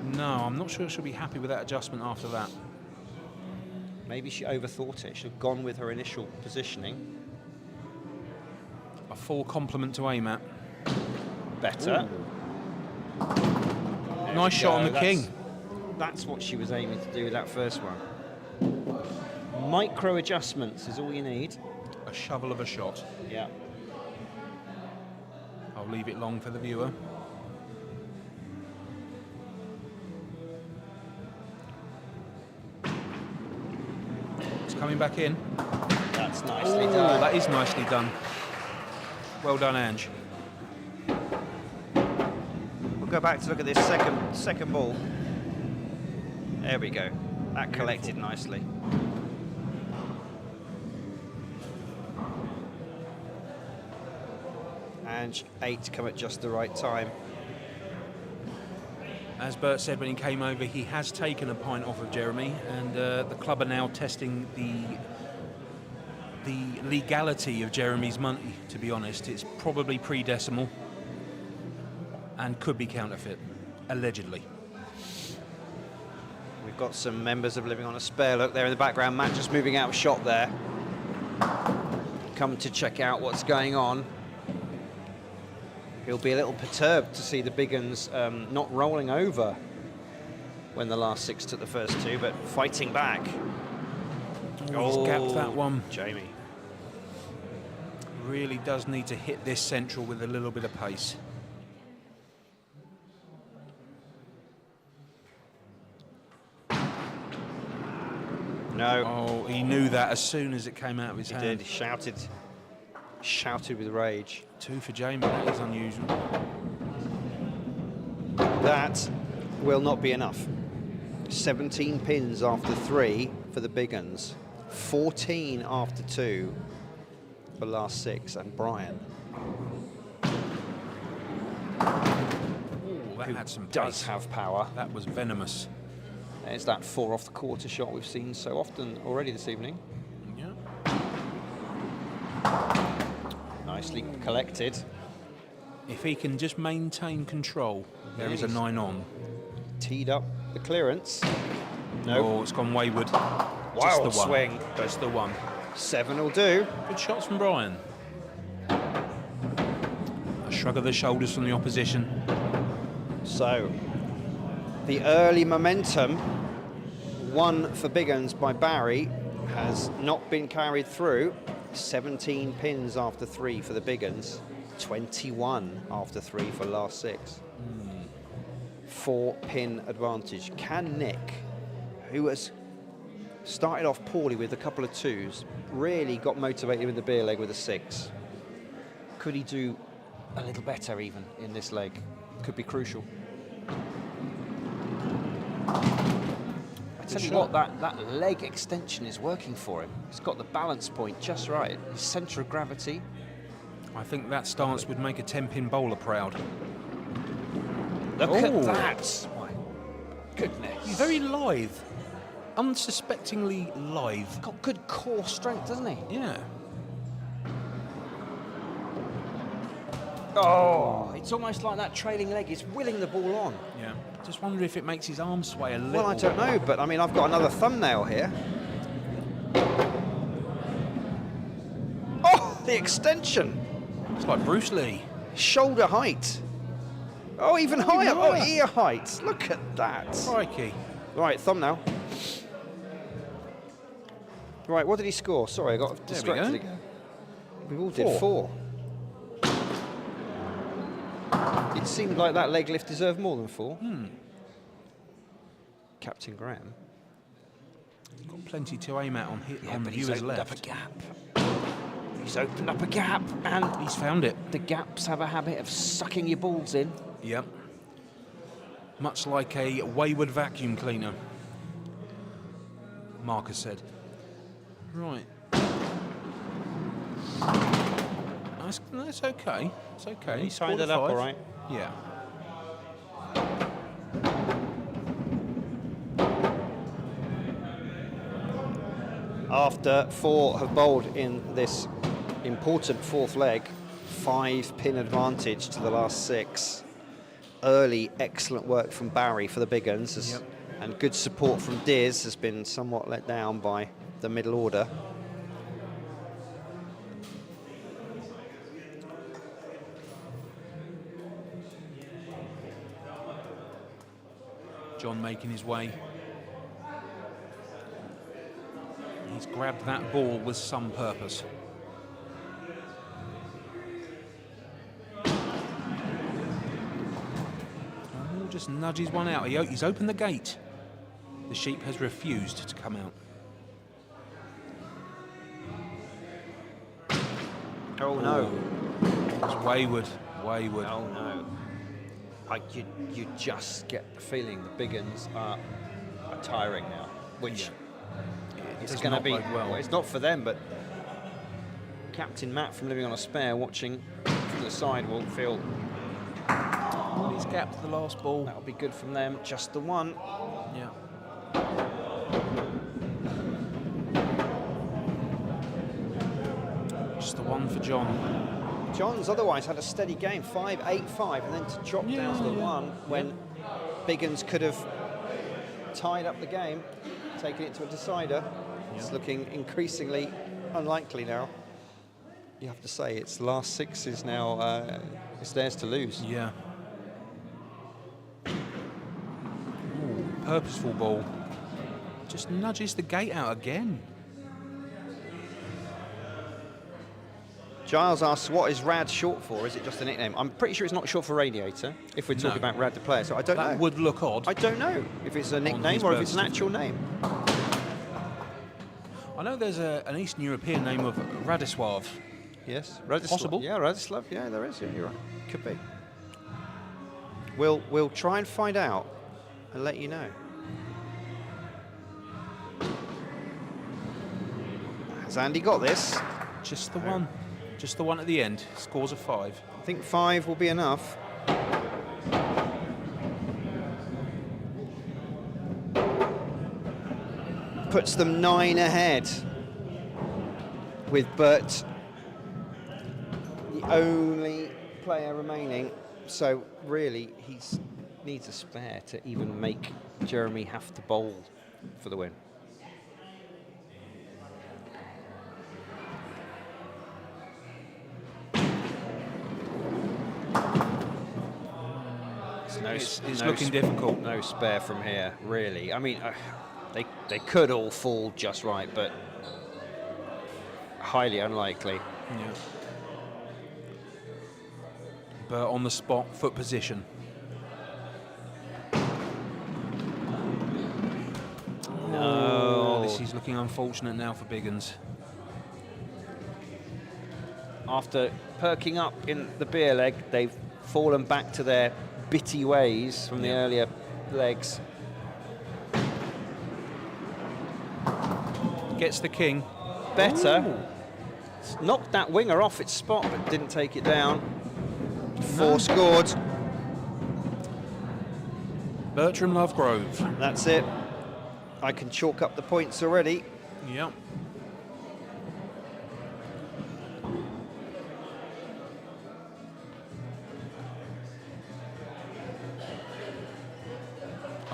No, I'm not sure she'll be happy with that adjustment after that. Maybe she overthought it. She'd have gone with her initial positioning. A full compliment to aim at. Better. Nice shot on the king. That's what she was aiming to do with that first one. Micro adjustments is all you need. A shovel of a shot. Yeah. I'll leave it long for the viewer. It's coming back in. That's nicely Oh, done. that is nicely done. Well done, Ange. We'll go back to look at this second ball. There we go. That collected nicely. And 8 come at just the right time. As Bert said when he came over, he has taken a pint off of Jeremy, and the club are now testing the legality of Jeremy's money, to be honest. It's probably pre-decimal and could be counterfeit, allegedly. We've got some members of Living on a Spare Look there in the background. Matt just moving out of shot there. Come to check out what's going on. He'll be a little perturbed to see the Big Uns not rolling over when the last 6 took the first 2, but fighting back. Oh, he's gapped that one. Jamie. Really does need to hit this central with a little bit of pace. No. Oh, he knew that as soon as it came out of his hand. He did. He shouted with rage. 2 for Jamie, that is unusual. That will not be enough. 17 pins after 3 for the Big Uns. 14 after 2 for last 6, and Brian. Ooh, that had some Does pace. have power. That was venomous. There's that 4 off the quarter shot we've seen so often already this evening. Yeah. Nicely collected. If he can just maintain control, there is a 9 on. Teed up the clearance. No. Oh, it's gone wayward. Wild Just the one. swing. Just the one. 7 will do. Good shots from Brian. A shrug of the shoulders from the opposition. So, the early momentum, 1 for Big Uns by Barry, has not been carried through. 17 pins after 3 for the Big Uns. 21 after 3 for last 6. 4 pin advantage. Can Nick, who has started off poorly with a couple of 2s, really got motivated with the beer leg with a 6? Could he do a little better even in this leg? Could be crucial. I tell you what, that leg extension is working for him. He's got the balance point just right. His centre of gravity. I think that stance would make a 10-pin bowler proud. Look Oh. at that. My goodness. He's very lithe. Unsuspectingly lithe. Got good core strength, doesn't he? Yeah. Oh, it's almost like that trailing leg is willing the ball on. Yeah. Just wonder if it makes his arm sway a little. Well, I don't know, but I mean, I've got another thumbnail here. Oh, the extension. It's like Bruce Lee. Shoulder height. Oh, even higher. Oh, ear height. Look at that. Crikey. Right, thumbnail. Right, what did he score? Sorry, I got distracted again. We all did 4. It seemed like that leg lift deserved more than 4. Captain Graham. He's got plenty to aim at on But the he's viewer's opened left. up a gap. He's opened up a gap, and He's found it. the gaps have a habit of sucking your balls in. Yep. Much like a wayward vacuum cleaner, Marcus said. Right. That's okay. It's okay. He signed it up all right. Yeah. After 4 have bowled in this important 4th leg, 5-pin advantage to the last 6. Early, excellent work from Barry for the Big Uns, and good support from Diz has been somewhat let down by the middle order. John making his way. He's grabbed that ball with some purpose. Just nudges one out. He's opened the gate. The sheep has refused to come out. Oh no. It's wayward. Wayward. Oh no. You just get the feeling the Big Uns are tiring now, which it's going to be, well, it's not for them, but Captain Matt from Living on a Spare watching from the side will feel He's gapped the last ball. that'll be good from them. Just the one. Yeah. Just the one for John. John's otherwise had a steady game, 5-8-5, and then to drop down to the 1 when Big Uns could have tied up the game, taken it to a decider. It's looking increasingly unlikely now. You have to say, it's last 6s now, it's theirs to lose. Yeah. Ooh, purposeful ball. Just nudges the gate out again. Giles asks, what is RAD short for? Is it just a nickname? I'm pretty sure it's not short for radiator, if we're talking about RAD the player, so I don't know. That would look odd. I don't know if it's a nickname or if it's an actual name. I know there's an Eastern European name of Radislav. Yes, Radislav. Possible. Yeah, Radislav. Yeah, there is. Yeah, you're right. Could be. We'll try and find out and let you know. Has Andy got this? Just the one. Just the one at the end. Scores of 5. I think 5 will be enough. Puts them 9 ahead, with Bert the only player remaining. So really, he needs a spare to even make Jeremy have to bowl for the win. It's looking difficult. No spare from here, really. I mean, they could all fall just right, but highly unlikely. Yeah. Bert on the spot, foot position. No. Oh, this is looking unfortunate now for Big Uns. After perking up in the beer leg, they've fallen back to their bitty ways from the earlier legs. Gets the king. Better. Ooh. Knocked that winger off its spot, but didn't take it down. 4 scored. Bertram Lovegrove. That's it. I can chalk up the points already. Yep.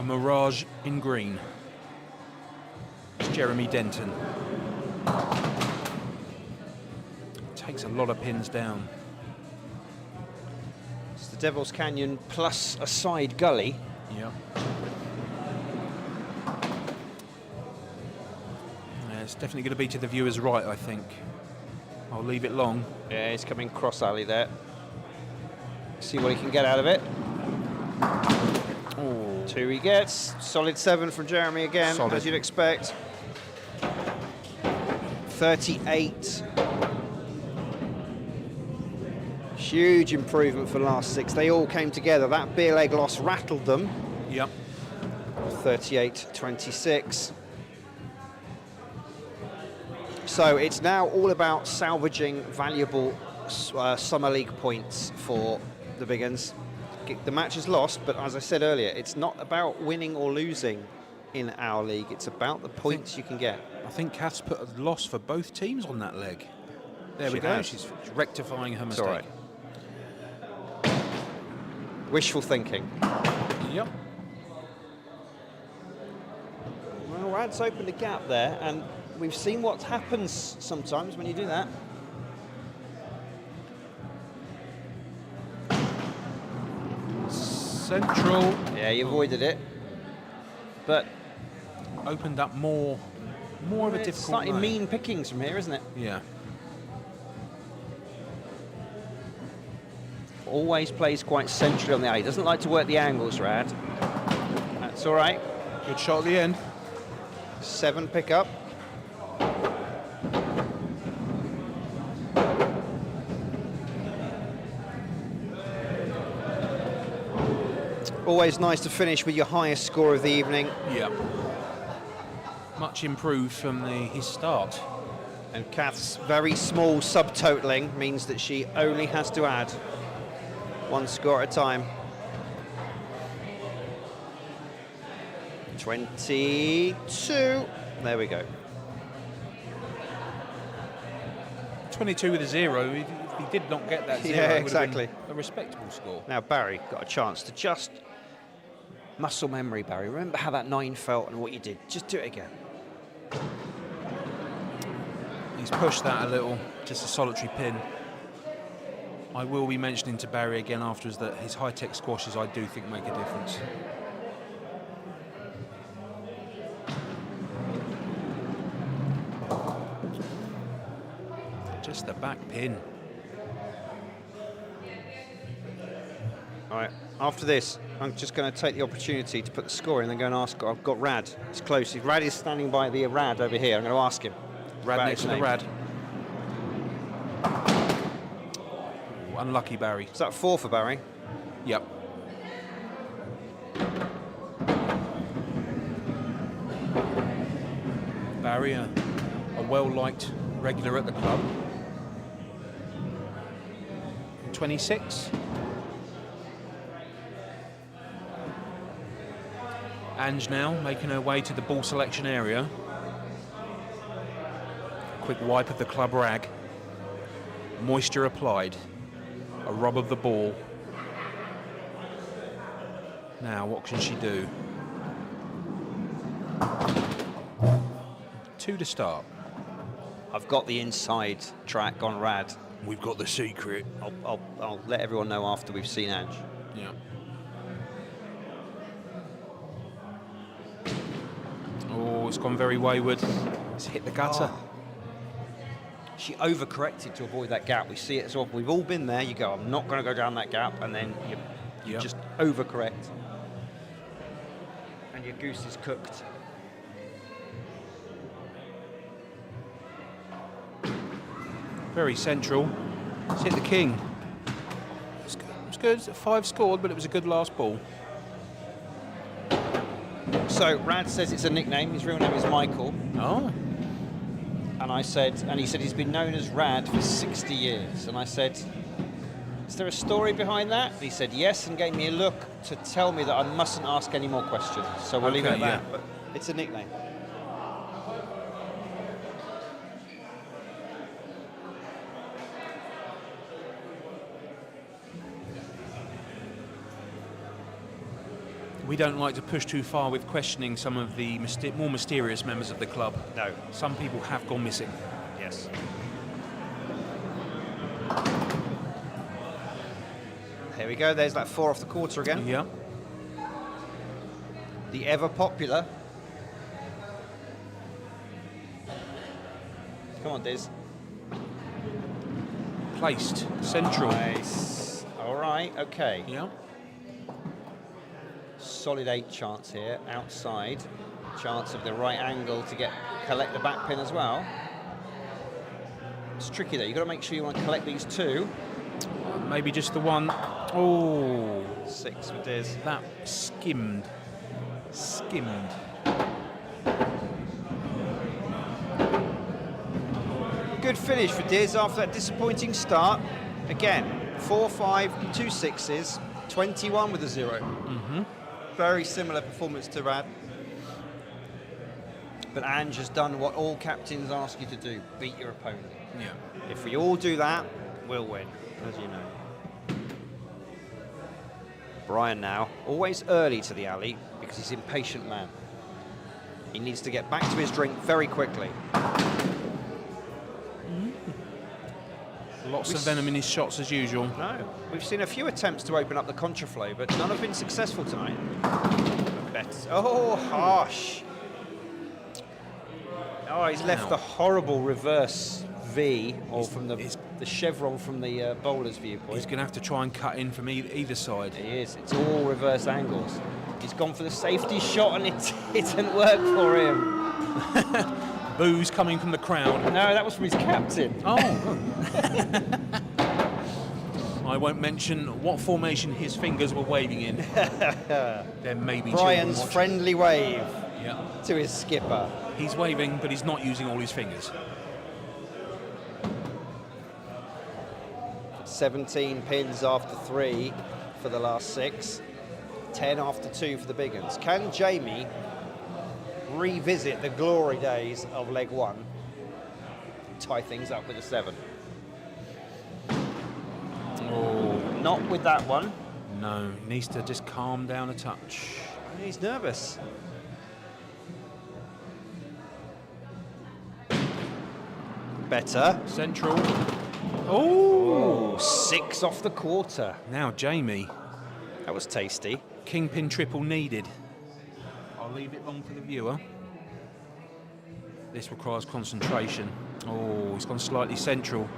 mirage in green. It's Jeremy Denton. Takes a lot of pins down. It's the Devil's Canyon plus a side gully. Yeah. It's definitely going to be to the viewer's right, I think. I'll leave it long. Yeah, he's coming cross alley there. See what he can get out of it. Oh. 2 he gets. Solid 7 from Jeremy again, Solid. as you'd expect. 38. Huge improvement for last 6. They all came together. That beer leg loss rattled them. Yep. 38-26. So it's now all about salvaging valuable summer league points for the Big Uns. The match is lost, but as I said earlier, it's not about winning or losing in our league. It's about the points you can get. I think Kath's put a loss for both teams on that leg. There we She go. has. She's rectifying her It's mistake. all right. Wishful thinking. Yep. Well, Rad's opened a gap there, and we've seen what happens sometimes when you do that. Central Yeah, he avoided it, but opened up more of a it's difficult slightly lane. mean pickings from here, isn't it? Yeah. Always plays quite centrally on the alley. Doesn't like to work the angles, Rad. That's all right. Good shot at the end. 7 pickup. Always nice to finish with your highest score of the evening. Yeah. Much improved from his start. And Kath's very small subtotaling means that she only has to add 1 score at a time. 22. There we go. 22 with a 0. If he did not get that 0, Yeah, it would have exactly. been a respectable score. Now Barry got a chance to just muscle memory, Barry. Remember how that 9 felt and what you did. Just do it again. He's pushed that a little, just a solitary pin. I will be mentioning to Barry again afterwards that his high-tech squashes, I do think, make a difference. Just the back pin. All right, after this, I'm just going to take the opportunity to put the score in and go and ask. I've got Rad. It's close. If Rad is standing by the Rad over here, I'm going to ask him. Rad about next his to the name. Rad. Ooh, unlucky Barry. Is that 4 for Barry? Yep. Barry, a well-liked regular at the club. 26. Ange now making her way to the ball selection area. Quick wipe of the club rag. Moisture applied. A rub of the ball. Now, what can she do? 2 to start. I've got the inside track on Rad. We've got the secret. I'll let everyone know after we've seen Ange. Yeah. Oh, it's gone very wayward. It's hit the gutter. She overcorrected to avoid that gap. We see it so often. We've all been there. You go, I'm not going to go down that gap, and then you Yep. just overcorrect. And your goose is cooked. Very central. It's hit the king. It's good. It's good. 5 scored, but it was a good last ball. So Rad says it's a nickname. His real name is Michael. Oh. And he said he's been known as Rad for 60 years. And I said, is there a story behind that? And he said yes, and gave me a look to tell me that I mustn't ask any more questions. So we'll leave it at Okay, that. yeah. But it's a nickname. We don't like to push too far with questioning some of the more mysterious members of the club. No. Some people have gone missing. Yes. Here we go. There's that 4 off the quarter again. Yeah. The ever popular. Come on, Diz. Placed. Central. Nice. All right. Okay. Yeah. Solid 8 chance here. Outside. Chance of the right angle to collect the back pin as well. It's tricky though. You've got to make sure you want to collect these 2. Maybe just the one. Oh. 6 for Diz. That skimmed. Skimmed. Good finish for Diz after that disappointing start. Again, 4, 5, 2 6s, 21 with a 0. Mm-hmm. Very similar performance to Rad. But Ange has done what all captains ask you to do, beat your opponent. Yeah. If we all do that, we'll win, as you know. Brian now, always early to the alley because he's an impatient man. He needs to get back to his drink very quickly. Lots of venom in his shots as usual. No, we've seen a few attempts to open up the contraflow, but none have been successful tonight. Oh, harsh. Oh, he's left the horrible reverse V, or from the chevron from the bowler's viewpoint. He's going to have to try and cut in from either side. He is. It's all reverse angles. He's gone for the safety shot, and it didn't work for him. Boos coming from the crowd. No, that was from his captain. Oh. I won't mention what formation his fingers were waving in. There may be Brian's friendly wave yeah. to his skipper. He's waving, but he's not using all his fingers. 17 pins after 3 for the last 6. 10 after 2 for the Big Uns. Can Jamie revisit the glory days of leg 1? Tie things up with a 7. Oh. Not with that one. No, needs to just calm down a touch. He's nervous. Better. Central. Oh! 6 off the quarter. Now Jamie. That was tasty. Kingpin triple needed. I'll leave it long for the viewer. This requires concentration. Oh, he's gone slightly central.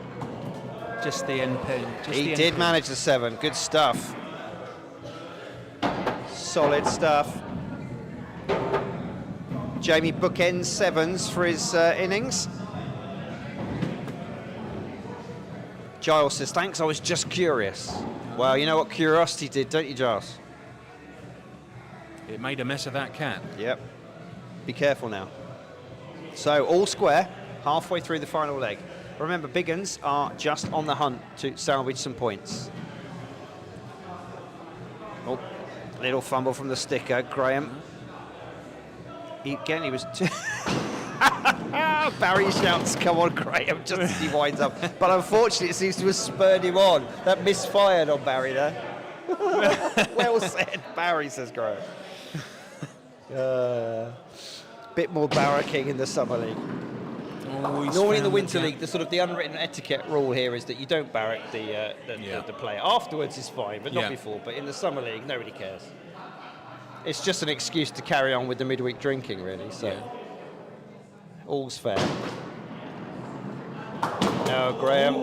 Just the end pin. He did manage the 7. Good stuff. Solid stuff. Jamie bookends 7s for his innings. Giles says, thanks, I was just curious. Well, you know what curiosity did, don't you, Giles? It made a mess of that cat. Yep. Be careful now. So, all square, halfway through the final leg. Remember, Big Uns are just on the hunt to salvage some points. Oh, little fumble from the sticker, Graham. He was... Barry shouts, come on, Graham, just as he winds up. But unfortunately, it seems to have spurred him on. That misfired on Barry there. Well said, Barry, says Graham. Bit more barracking in the Summer League. Oh, normally in the Winter League, the unwritten etiquette rule here is that you don't barrack the player. Afterwards is fine, but not before. But in the Summer League, nobody cares. It's just an excuse to carry on with the midweek drinking, really. So all's fair. Now, Graham.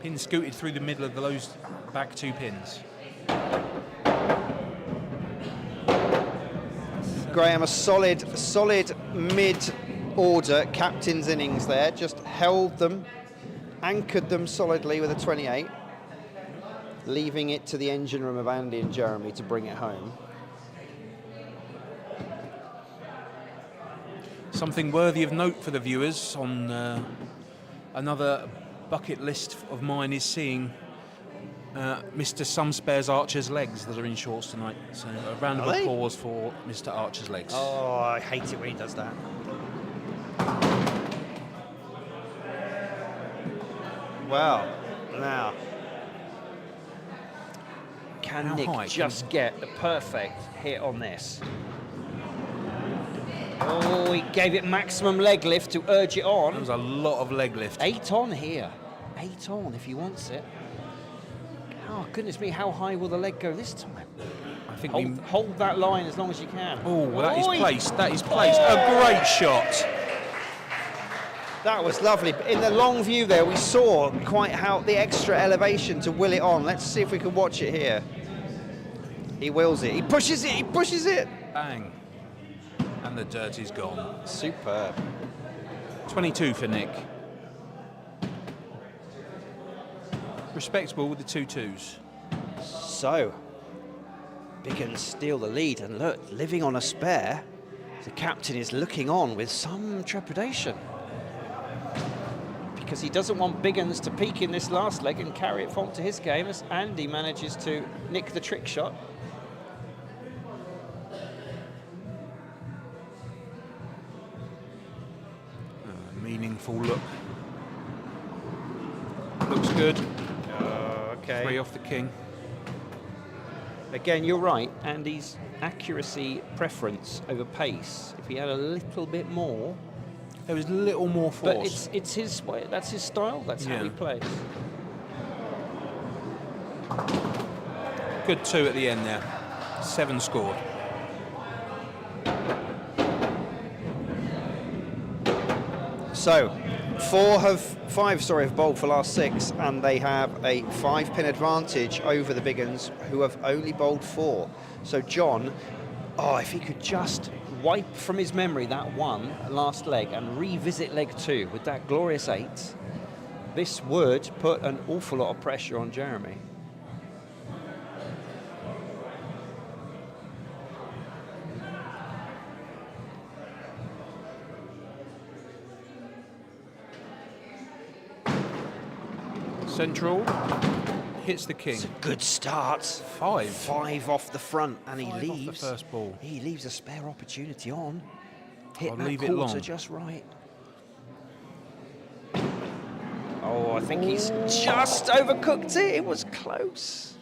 Pin scooted through the middle of those back 2 pins. Graham, a solid mid-order captain's innings there. Just held them, anchored them solidly with a 28, leaving it to the engine room of Andy and Jeremy to bring it home. Something worthy of note for the viewers on another bucket list of mine is seeing Mr. Sumspares Archer's legs that are in shorts tonight. So a round of applause for Mr. Archer's legs. Oh, I hate it when he does that. Well, now, Can How Nick high? just get the perfect hit on this? Oh, he gave it maximum leg lift to urge it That on. was a lot of leg lift. 8 on here. 8 on if he wants it. Oh, goodness me, how high will the leg go this time? I think Hold that line as long as you can. Oh, that is Oi! placed. That is placed. A great shot. That was lovely. In the long view there, we saw quite how the extra elevation to will it on. Let's see if we can watch it here. He wills it. He pushes it. He pushes it. Bang. And the dirt is gone. Superb. 22 for Nick. Respectable with the 2-2s. So, Big Uns steal the lead, and look, living on a spare, the captain is looking on with some trepidation. Because he doesn't want Big Uns to peak in this last leg and carry it forward to his game as Andy manages to nick the trick shot. Meaningful look. Looks good. Okay. 3 off the king. Again, you're right. Andy's accuracy preference over pace. If he had a little bit more, There was a little more but force. it's his way. That's his style. That's how he plays. Good 2 at the end there. 7 scored. So, 5 have bowled for last 6, and they have a 5-pin advantage over the Big Uns, who have only bowled 4. So John, if he could just wipe from his memory that one last leg and revisit leg 2 with that glorious 8, this would put an awful lot of pressure on Jeremy. Central. Hits the king. It's a good start. 5. 5 off the front, and he 5 off leaves. the first ball. He leaves a spare opportunity on. Hit I'll that leave it quarter long. just right. Oh, I think he's just overcooked it. It was close.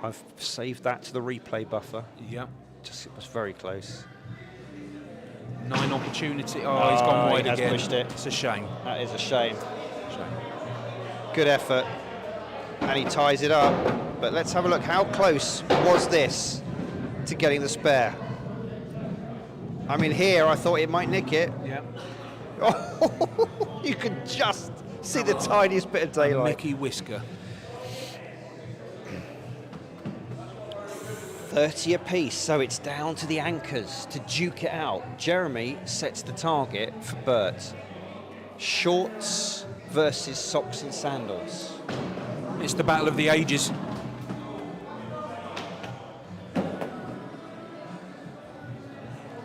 I've saved that to the replay buffer. Yep. Just, it was very close. 9 opportunity. Oh, he's gone wide he has again. pushed it. It's a shame. That is a shame. Good effort. And he ties it up. But let's have a look. How close was this to getting the spare? I mean, here I thought it might nick it. Yep. Oh, you could just see the tiniest bit of daylight. Mickey Whisker. 30 apiece, so it's down to the anchors to duke it out. Jeremy sets the target for Bert. Shorts versus socks and sandals. It's the battle of the ages.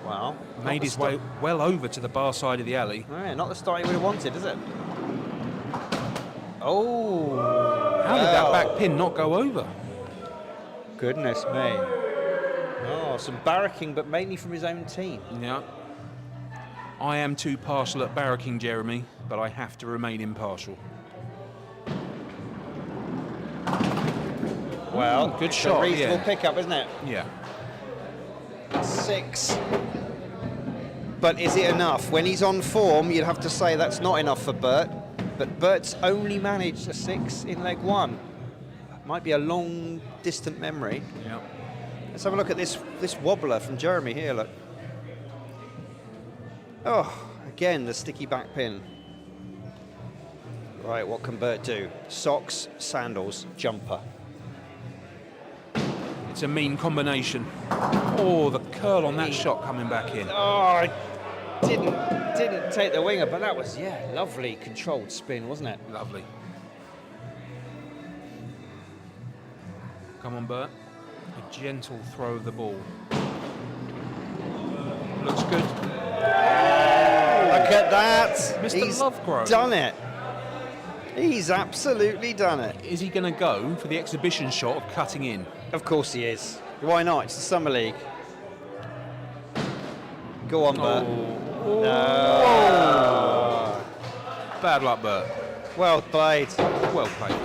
Wow. Made his way well over to the bar side of the alley. Oh, yeah, not the start he would have wanted, is it? Oh. How did that back pin not go over? Goodness me. Oh, some barracking, but mainly from his own team. Yeah. I am too partial at barracking, Jeremy, but I have to remain impartial. Well, good it's shot, a reasonable yeah. pickup, isn't it? Yeah. 6. But is it enough? When he's on form, you'd have to say that's not enough for Bert. But Bert's only managed a 6 in leg 1. Might be a long, distant memory. Yeah. Let's have a look at this wobbler from Jeremy here, look. Oh, again, the sticky back pin. Right, what can Bert do? Socks, sandals, jumper. It's a mean combination. Oh, the curl on that shot coming back in. Oh, I didn't take the winger, but that was, lovely controlled spin, wasn't it? Lovely. Come on, Bert. A gentle throw of the ball. Looks good. Look at that. Mr. He's Lovegrove. done it. He's absolutely done it. Is he going to go for the exhibition shot of cutting in? Of course he is. Why not? It's the Summer League. Go on, Bert. Oh. No. Bad luck, Bert. Well played. Well played.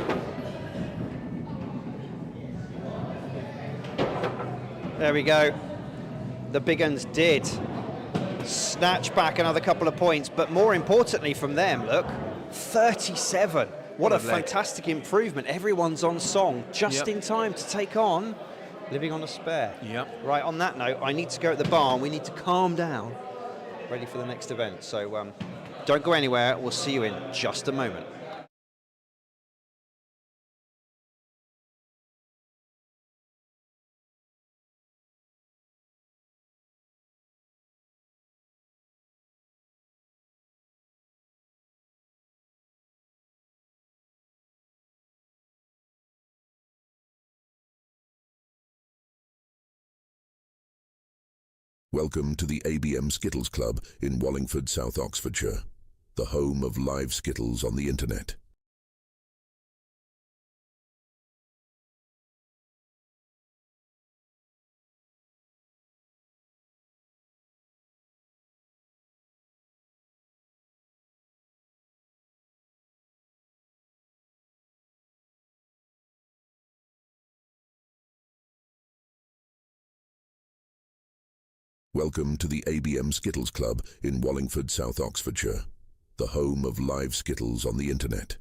There we go. The Big Uns did snatch back another couple of points, but more importantly from them, look, 37. What a fantastic improvement. Everyone's on song just in time to take on Living on a Spare. Yep. Right, on that note, I need to go at the bar. We need to calm down, ready for the next event. So don't go anywhere. We'll see you in just a moment. Welcome to the ABM Skittles Club in Wallingford, South Oxfordshire, the home of live Skittles on the internet. Welcome to the ABM Skittles Club in Wallingford, South Oxfordshire, the home of live Skittles on the internet.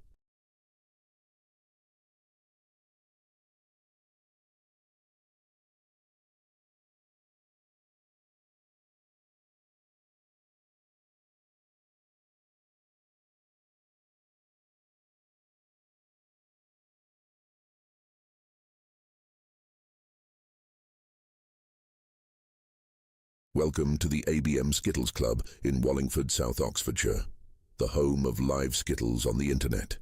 Welcome to the ABM Skittles Club in Wallingford, South Oxfordshire, the home of live Skittles on the internet.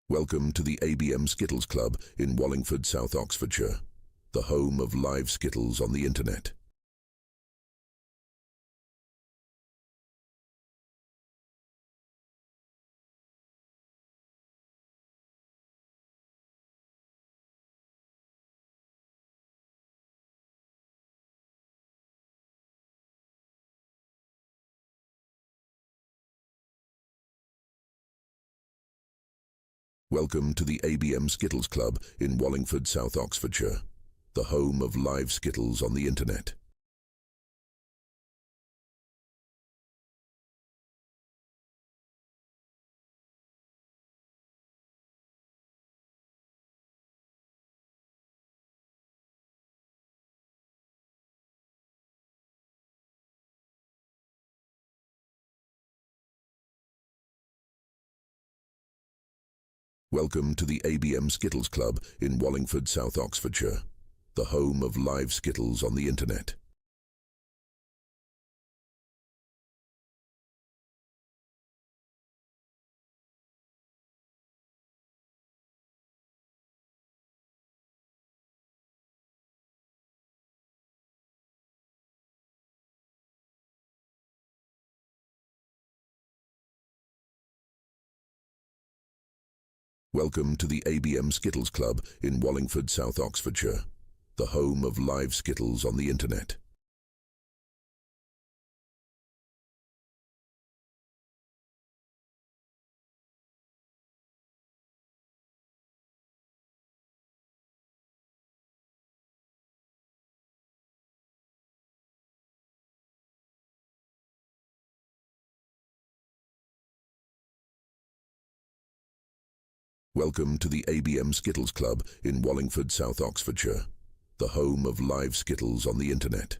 Welcome to the ABM Skittles Club in Wallingford, South Oxfordshire, the home of live Skittles on the internet. Welcome to the ABM Skittles Club in Wallingford, South Oxfordshire, the home of live Skittles on the internet. Welcome to the ABM Skittles Club in Wallingford, South Oxfordshire, the home of live Skittles on the internet. Welcome to the ABM Skittles Club in Wallingford, South Oxfordshire, the home of live Skittles on the internet. Welcome to the ABM Skittles Club in Wallingford, South Oxfordshire, the home of live Skittles on the internet.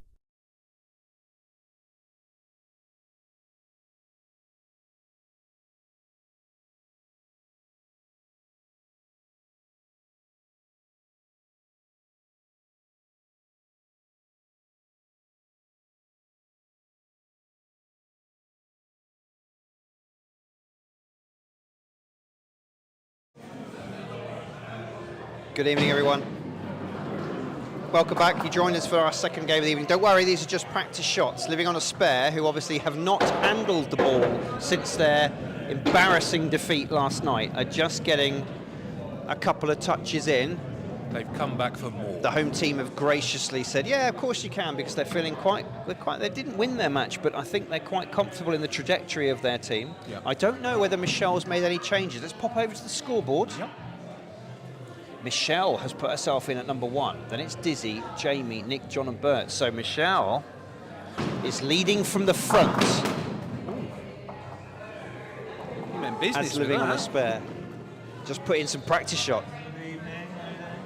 Good evening, everyone. welcome back. You joined us for our second game of the evening. Don't worry, these are just practice shots. Living on a Spare, who obviously have not handled the ball since their embarrassing defeat last night, are just getting a couple of touches in. They've come back for more. The home team have graciously said, yeah, of course you can, because they're feeling they didn't win their match, but I think they're quite comfortable in the trajectory of their team. Yep. I don't know whether Michelle's made any changes. Let's pop over to the scoreboard. Yep. Michelle has put herself in at number 1. Then it's Dizzy, Jamie, Nick, John and Bert. So Michelle is leading from the front. You meant business As with Living on a that. Spare. Just put in some practice shot.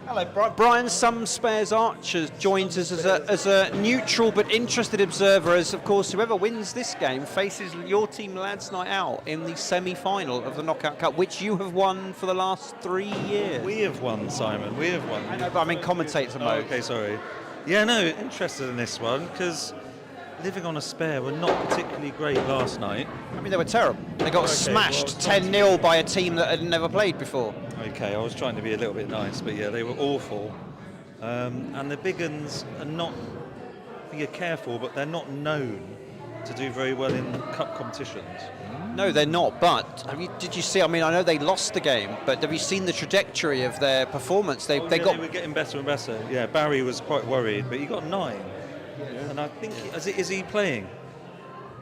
Hello, Brian. Some Spares Archers joins us as a neutral but interested observer, as of course whoever wins this game faces your team Lads Night Out in the semi-final of the Knockout Cup, which you have won for the last 3 years. We have won, Simon. We have won. I know, but I'm in commentator mode. Okay, sorry. Yeah, no, interested in this one because Living on a Spare were not particularly great last night. I mean, they were terrible. They got Okay, smashed well, 10-0 by a team that had never played before. Okay, I was trying to be a little bit nice, but yeah, they were awful. And the Big Uns are not, be careful, but they're not known to do very well in cup competitions. No, they're not, but did you see, I mean, I know they lost the game, but have you seen the trajectory of their performance? They They got... were getting better and better. Yeah, Barry was quite worried, but he got 9. And I think, is he playing?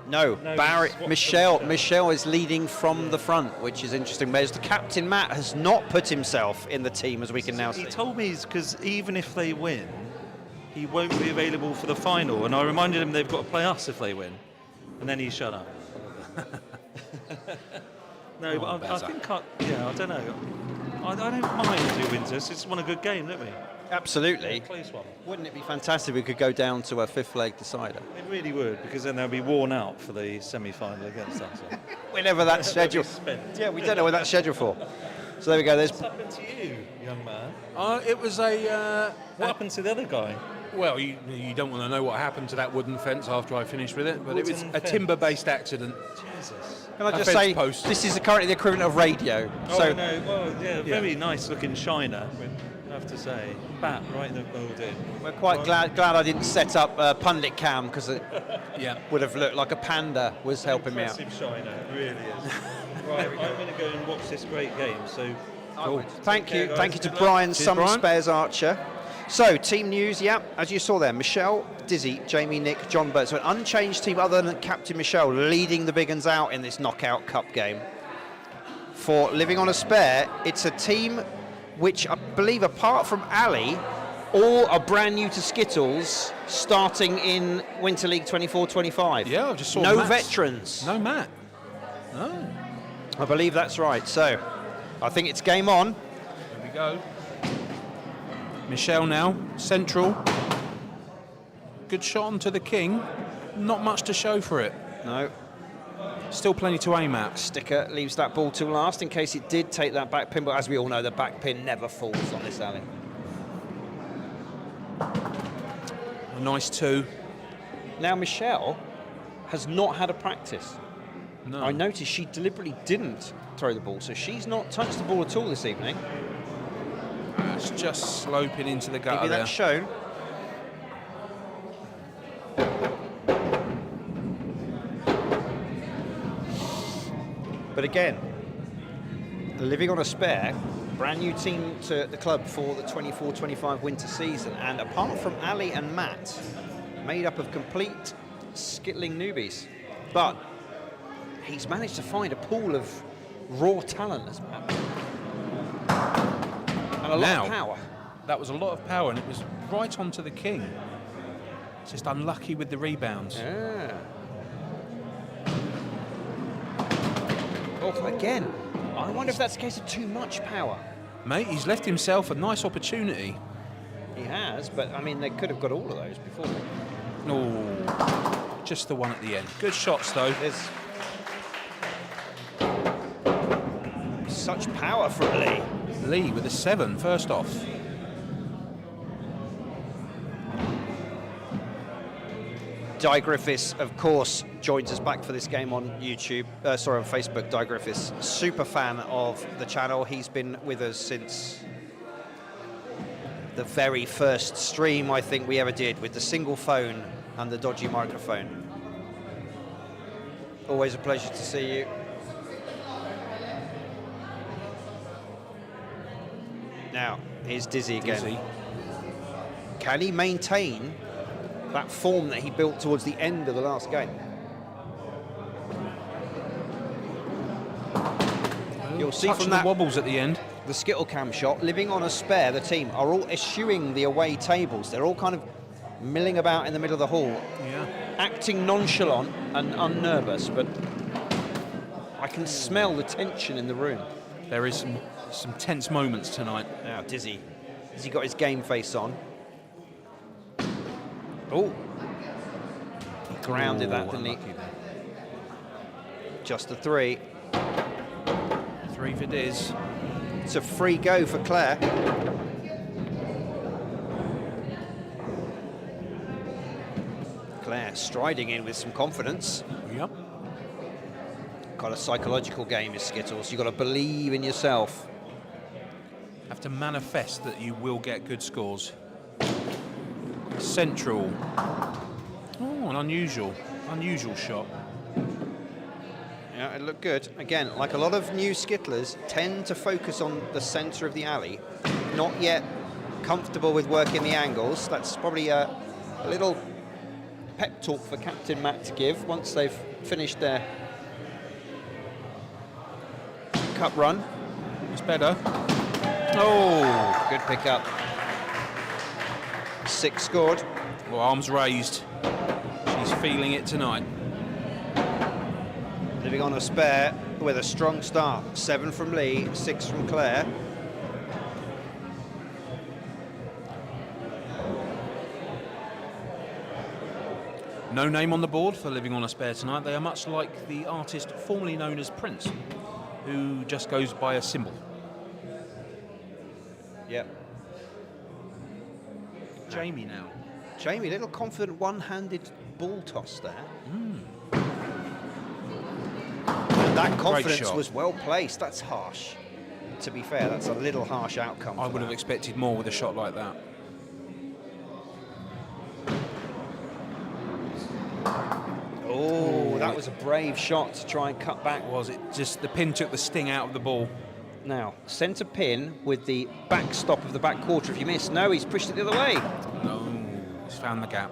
No, Barry, what's Michelle is leading from the front, which is interesting. Whereas the captain, Matt, has not put himself in the team, as we can now see. He told me because even if they win, he won't be available for the final. And I reminded him they've got to play us if they win. And then he shut up. No, but I think, I don't know. I don't mind if we win this. It's won a good game, don't we? Absolutely. Close one. Wouldn't it be fantastic if we could go down to a 5th leg decider? It really would, because then they'll be worn out for the semi-final against us. Whenever that's scheduled. spent. Yeah, we don't know when that's scheduled for. So there we go. There's What's happened to you, young man? It was What happened to the other guy? well, you don't want to know what happened to that wooden fence after I finished with it, but it was Wooden a fence. timber-based accident. Jesus. Can I A just fence say, post. this is currently the equivalent of radio. Oh, no, well, yeah, very nice looking shiner, I have to say. Bat right in the building. We're quite glad I didn't set up pundit cam, because it Yeah. would have looked like a panda was helping me out. Impressive shiner, it really is. Right, I'm going to go and watch this great game, so... Cool. Thank you. Take care, Thank you guys. to Good Brian, Cheers, some Brian. Spares Archer. So, team news, yeah, as you saw there, Michelle, Dizzy, Jamie, Nick, John Burt. So an unchanged team other than Captain Michelle leading the Big Uns out in this knockout cup game. For Living on a Spare, it's a team which I believe, apart from Ali, all are brand new to Skittles, starting in Winter League 24-25. Yeah, I just saw no Matt's. veterans. No Matt. No. I believe that's right. So, I think it's game on. Here we go. Michelle now, central. Good shot onto the king. Not much to show for it. No. Still plenty to aim at. Sticker leaves that ball till last in case it did take that back pin, but as we all know, the back pin never falls on this alley. A nice 2. Now, Michelle has not had a practice. No. I noticed she deliberately didn't throw the ball, so she's not touched the ball at all this evening. It's just sloping into the gutter Maybe there. that's shown. But again, Living on a Spare, brand new team to the club for the 24-25 winter season, and apart from Ali and Matt, made up of complete skittling newbies. But he's managed to find a pool of raw talent as Matt. And a lot of power. That was a lot of power, and it was right onto the king. Just unlucky with the rebounds. Yeah. Oh, again, I wonder if that's a case of too much power. Mate, he's left himself a nice opportunity. He has, but I mean, they could have got all of those before. Oh, just the one at the end. Good shots, though. There's such power from Lee. Lee with a 7, first off. Di Griffiths, of course, joins us back for this game on YouTube. On Facebook. Di Griffiths, super fan of the channel. He's been with us since the very first stream I think we ever did with the single phone and the dodgy microphone. Always a pleasure to see you. Now, here's Dizzy again. Dizzy. Can he maintain that form that he built towards the end of the last game? You'll see Touching from the that wobbles at the end. the Skittle cam shot, living on a spare, the team are all eschewing the away tables. They're all kind of milling about in the middle of the hall, Yeah. acting nonchalant and unnervous, but I can smell the tension in the room. There is some tense moments tonight. Now, Dizzy. Has he got his game face on? Oh. He grounded that, didn't he? Unlucky there. Just a 3. 3 for Diz. It's a free go for Claire. Claire striding in with some confidence. Yep. Got a psychological game is Skittles. You've got to believe in yourself. Have to manifest that you will get good scores. Central. Oh, an unusual shot. Yeah, it looked good. Again, like a lot of new skittlers, tend to focus on the centre of the alley. Not yet comfortable with working the angles. That's probably a little pep talk for Captain Matt to give once they've finished their cup run. It's better. Oh, Good pick-up. 6 scored. well, arms raised. She's feeling it tonight. Living on a spare with a strong start. 7 from Lee, 6 from Claire. No name on the board for Living on a Spare tonight. They are much like the artist formerly known as Prince, who just goes by a symbol. Yep. Jamie now. Jamie, little confident one-handed ball toss there. And that confidence shot. was well placed. That's harsh. To be fair, that's a little harsh outcome. I for would have that. expected more with a shot like that. Oh, that was a brave shot to try and cut back. Was it just the pin took the sting out of the ball? Now, centre pin with the backstop of the back quarter. If you miss, no, he's pushed it the other way. No, he's found the gap.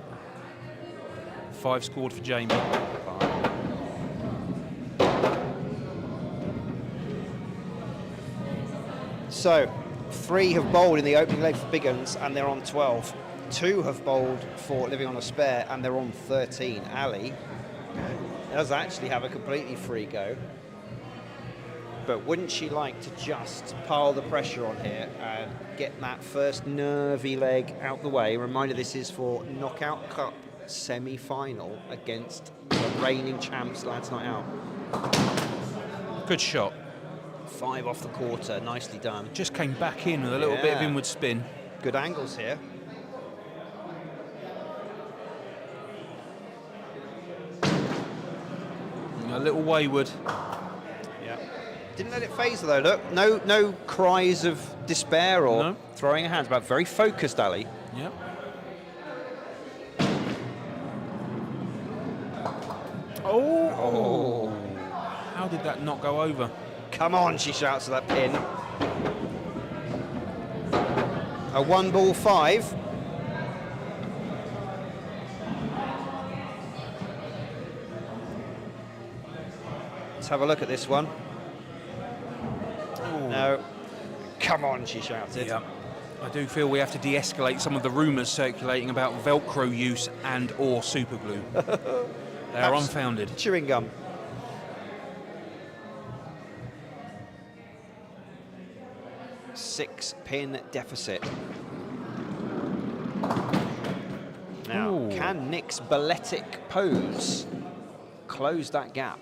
5 scored for Jamie. So, 3 have bowled in the opening leg for Big Uns, and they're on 12. 2 have bowled for Living on a Spare, and they're on 13. Ali does actually have a completely free go. But wouldn't she like to just pile the pressure on here and get that first nervy leg out the way? Reminder, this is for Knockout Cup semi-final against the reigning champs, Lads Night Out. Good shot. 5 off the quarter, nicely done. Just came back in with a little bit of Yeah. inward spin. Good angles here. A little wayward. Yeah. Didn't let it phase her though, look. No cries of despair or No. throwing her hands back. Very focused, Ali. Yep. Oh. How did that not go over? Come on, she shouts to that pin. A 1-ball 5. Let's have a look at this one. No. Come on, she shouted. Yep. I do feel we have to de-escalate some of the rumours circulating about Velcro use and or superglue. They are unfounded. Chewing gum. Six-pin deficit. Now, Ooh. can Nick's balletic pose close that gap?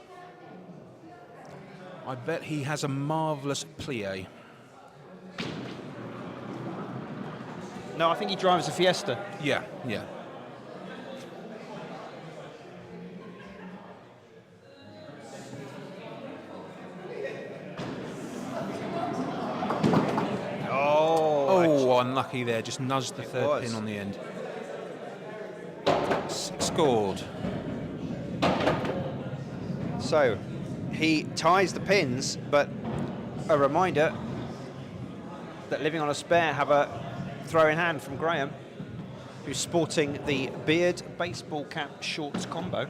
I bet he has a marvellous plie. No, I think he drives a Fiesta. Yeah, yeah. Oh, Oh, unlucky there. Just nudged the third was. pin on the end. Scored. So he ties the pins, but a reminder that Living on a Spare have a throw in hand from Graham, who's sporting the beard baseball cap shorts combo.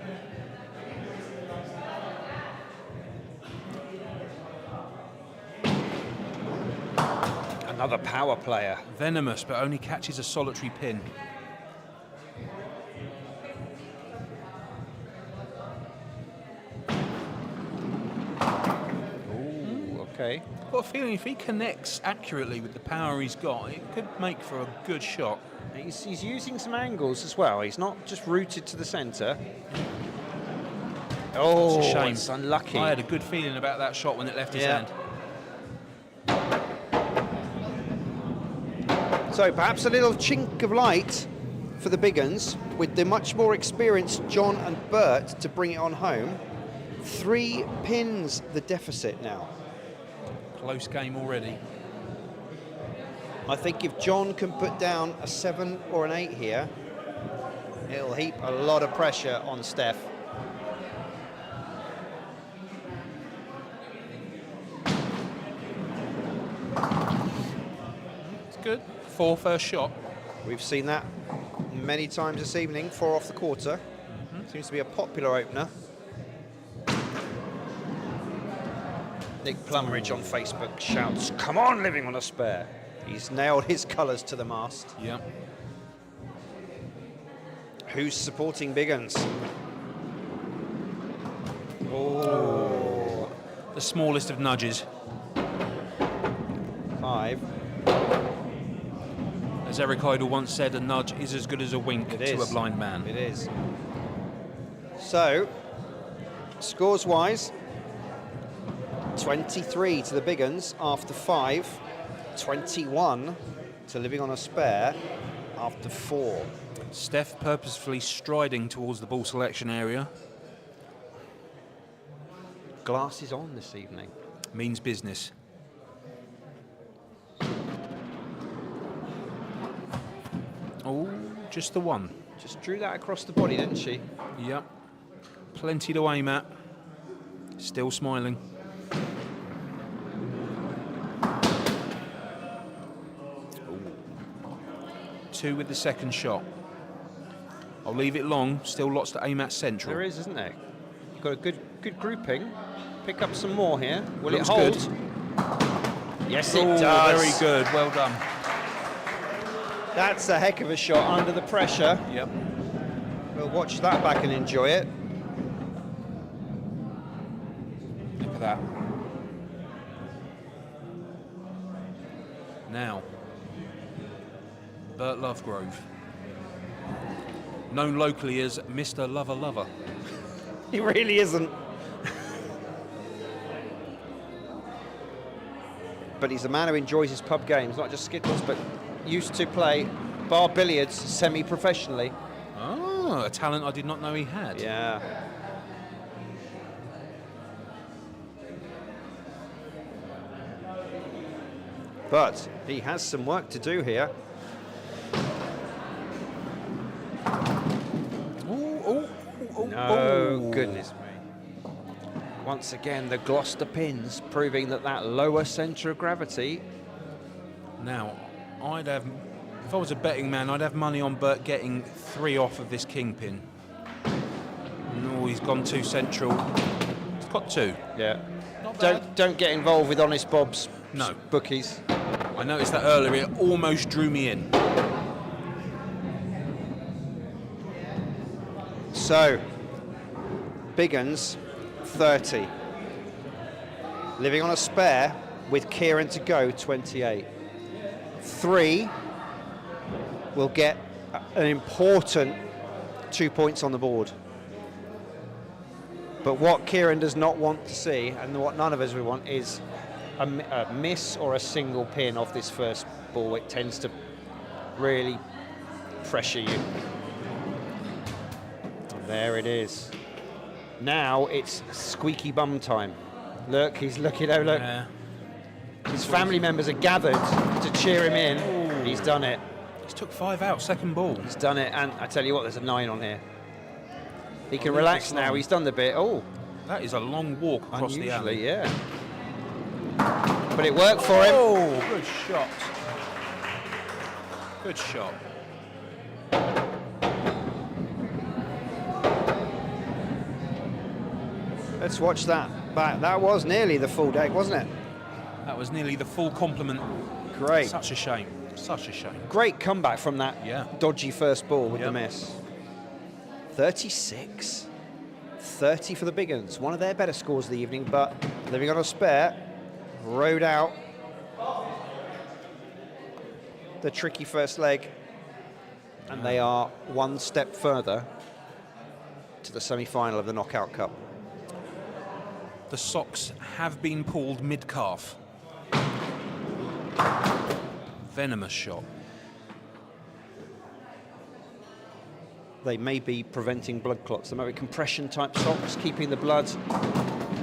Another power player. Venomous, but only catches a solitary pin. Ooh, okay. I've got a feeling if he connects accurately with the power he's got, it could make for a good shot. He's using some angles as well. He's not just rooted to the centre. Oh, It's a shame. it's unlucky. I had a good feeling about that shot when it left his Yeah. hand. So perhaps a little chink of light for the Big Uns, with the much more experienced John and Bert to bring it on home. 3 pins the deficit now. Close game already. I think if John can put down a 7 or an 8 here, it'll heap a lot of pressure on Steph. It's good. 4 first shot. We've seen that many times this evening, 4 off the quarter. Seems to be a popular opener. Nick Plumridge on Facebook shouts, "Come on, Living on a Spare." He's nailed his colours to the mast. Yeah. Who's supporting Big Uns? Oh, The smallest of nudges. 5. As Eric Idle once said, a nudge is as good as a wink It to a is. blind man. It is. So, scores-wise, 23 to the Big Uns after 5, 21 to Living on a Spare after 4. Steph purposefully striding towards the ball selection area. Glasses on this evening. Means business. Oh, just the one. Just drew that across the body, didn't she? Yep. Plenty to aim at. Still smiling. Ooh. 2 with the second shot. I'll leave it long. Still lots to aim at central. There is, isn't there? You've got a good grouping. Pick up some more here. Will Looks it hold? good. Yes, it Oh, does. very good. Well done. That's a heck of a shot under the pressure. Yep. We'll watch that back and enjoy it. Look at that. Now, Bert Lovegrove, known locally as Mr. Lover Lover. He really isn't. But he's a man who enjoys his pub games, not just Skittles, but used to play bar billiards semi-professionally. Oh, a talent I did not know he had. Yeah. But he has some work to do here. No, goodness me. Once again, the Gloucester pins proving that lower centre of gravity. Now, if I was a betting man, I'd have money on Bert getting 3 off of this kingpin. No, he's gone too central. He's got 2. Yeah. Not bad. Don't get involved with Honest Bob's No. bookies. I noticed that earlier. It almost drew me in. So, Big Uns, 30. Living on a Spare with Kieran to go, 28. 3 will get an important 2 points on the board. But what Kieran does not want to see, and what none of us would want, is a miss or a single pin off this first ball. It tends to really pressure you. And there it is. Now it's squeaky bum time. Look, he's looking. Oh, look. Yeah. His family members are gathered to cheer him in. Ooh. He's done it. He's took 5 out, second ball. He's done it, and I tell you what, there's a 9 on here. He can leave relax this now. long. He's done the bit. Oh, That is a long walk across the alley. unusually, yeah. But it worked for him. Oh, good shot. Good shot. Let's watch that back. That was nearly the full deck, wasn't it? That was nearly the full complement. Great. Such a shame. Such a shame. Great comeback from that Yeah. dodgy first ball with the Yep. miss. 36. 30 for the Big Uns. One of their better scores of the evening, but living on a spare, rode out the tricky first leg, and they are one step further to the semi-final of the Knockout Cup. The socks have been pulled mid-calf. Venomous shot. They may be preventing blood clots. They may be compression-type socks, keeping the blood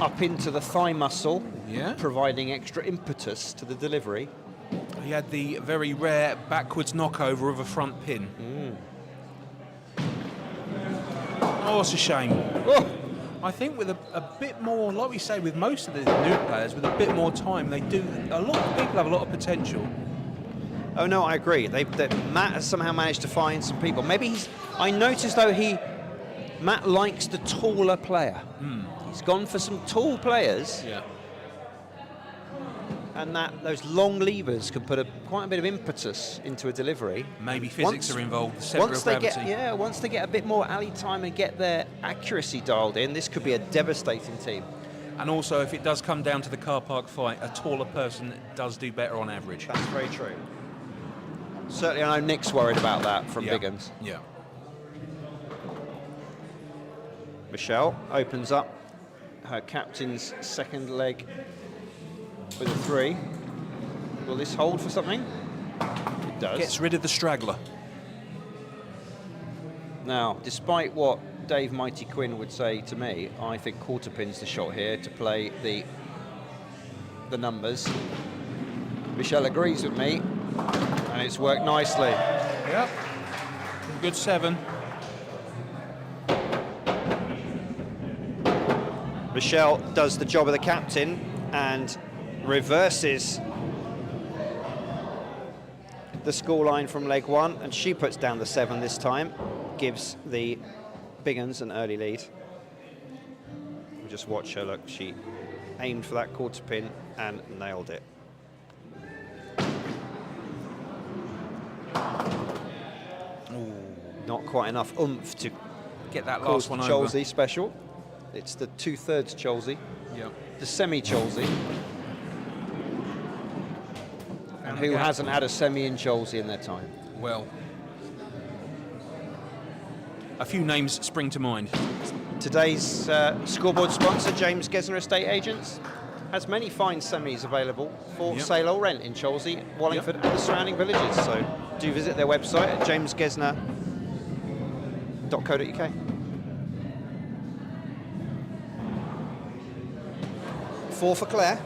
up into the thigh muscle, Yeah. providing extra impetus to the delivery. He had the very rare backwards knockover of a front pin. Oh, it's a shame. Oh, I think with a bit more, like we say, with most of the new players, with a bit more time, they do. A lot of people have a lot of potential. oh no, I agree. Matt has somehow managed to find some people. Maybe I noticed though Matt likes the taller player. He's gone for some tall players, Yeah. and those long levers can put quite a bit of impetus into a delivery. Maybe physics are involved. The centre of gravity. Once they get a bit more alley time and get their accuracy dialed in, this could be a devastating team. And also, if it does come down to the car park fight, a taller person does do better on average. That's very true. Certainly, I know Nick's worried about that from Yeah. Big Uns. Yeah. Michelle opens up her captain's second leg with a 3. Will this hold for something? It does. Gets rid of the straggler. Now, despite what Dave Mighty Quinn would say to me, I think quarter pin's the shot here to play the numbers. Michelle agrees with me, and it's worked nicely. Yep. Good 7. Michelle does the job of the captain and reverses the scoreline from leg 1, and she puts down the 7 this time, gives the Big Uns an early lead. Just watch her, look, she aimed for that quarter pin and nailed it. Ooh. Not quite enough oomph to Get that cause last one the over. Cholsey special. It's the 2/3 Cholsey, Yep. the semi-Cholsey. And who gap. hasn't had a semi in Cholsey in their time? Well, a few names spring to mind. Today's scoreboard sponsor, James Gesner Estate Agents, has many fine semis available for Yep. sale or rent in Cholsey, Wallingford and the surrounding villages. So do visit their website at jamesgesner.co.uk. 4 for Claire.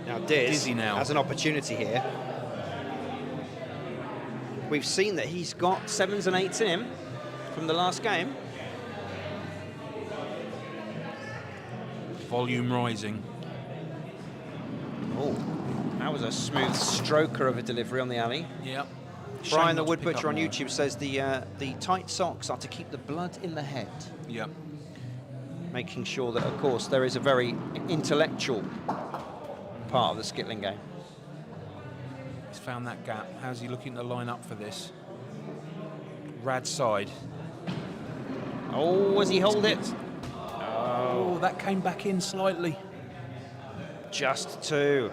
Now Diz Dizzy now. has an opportunity here. We've seen that he's got 7s and 8s in him from the last game. Volume rising. Oh, that was a smooth stroker of a delivery on the alley. Yep. Brian the Wood Butcher on YouTube says the tight socks are to keep the blood in the head, Yep. making sure that, of course, there is a very intellectual part of the skittling game. He's found that gap. How's he looking to line up for this? Rad side. Oh, as he hold it? Oh, that came back in slightly. Just 2.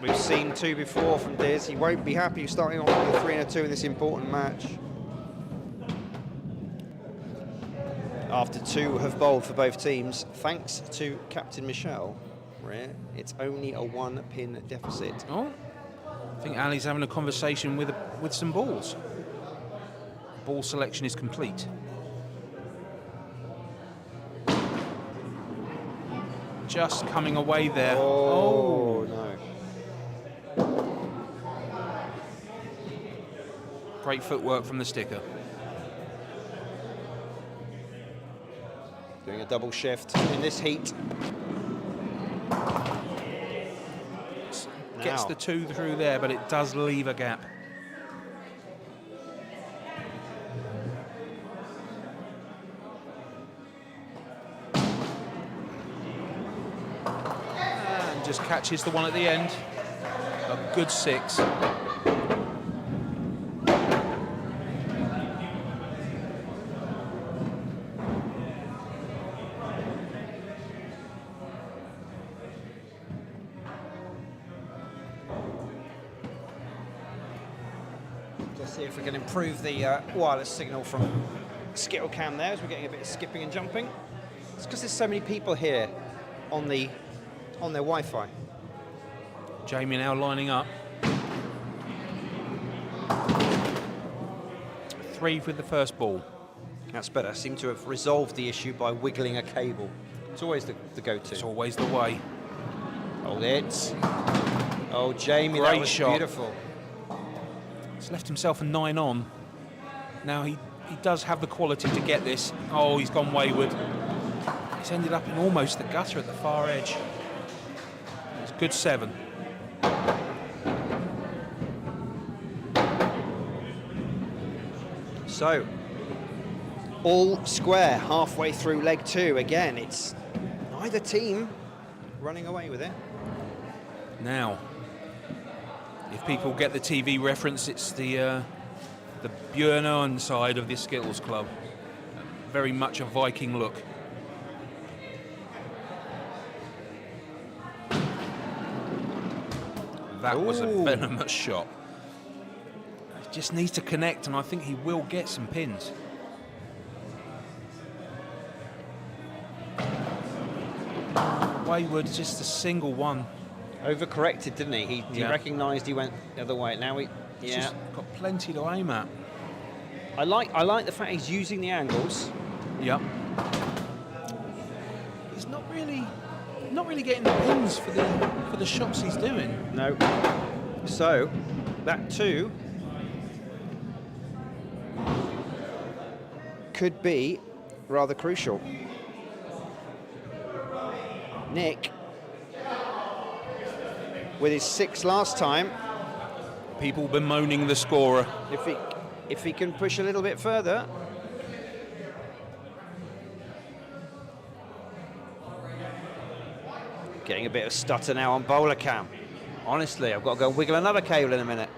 We've seen 2 before from Diz. He won't be happy starting off with a 3 and a 2 in this important match. After 2 have bowled for both teams, thanks to Captain Michelle, it's only a 1-pin deficit. Oh, I think Ali's having a conversation with some balls. Ball selection is complete. just coming away there. Oh, no. Great footwork from the sticker. Doing a double shift in this heat. Gets the 2 through there, but it does leave a gap. And just catches the one at the end. A good 6. Let's see if we can improve the wireless signal from Skittle Cam there, as we're getting a bit of skipping and jumping. It's because there's so many people here on their Wi-Fi. Jamie now lining up. 3 with the first ball. That's better. Seem to have resolved the issue by wiggling a cable. It's always the go-to. It's always the way. Hold it. Oh, Jamie, Great that was shot. beautiful. He's left himself a 9 on. Now he does have the quality to get this. Oh, he's gone wayward. He's ended up in almost the gutter at the far edge. It's a good 7. So, all square halfway through leg 2. Again, it's neither team running away with it. Now, if people get the TV reference, it's the Björn Owen side of the Skittles Club. Very much a Viking look. That was a Ooh. venomous shot. He just needs to connect, and I think he will get some pins. Wayward, just a single one. Overcorrected, didn't he? He Yeah. recognised he went the other way. Now He's just got plenty to aim at. I like the fact he's using the angles. Yep. He's not really getting the pins for the shots he's doing. No. So, that 2 could be rather crucial. Nick, with his 6 last time, People bemoaning the scorer. if he can push a little bit further. Getting a bit of stutter now on bowler cam. Honestly, I've got to go and wiggle another cable in a minute.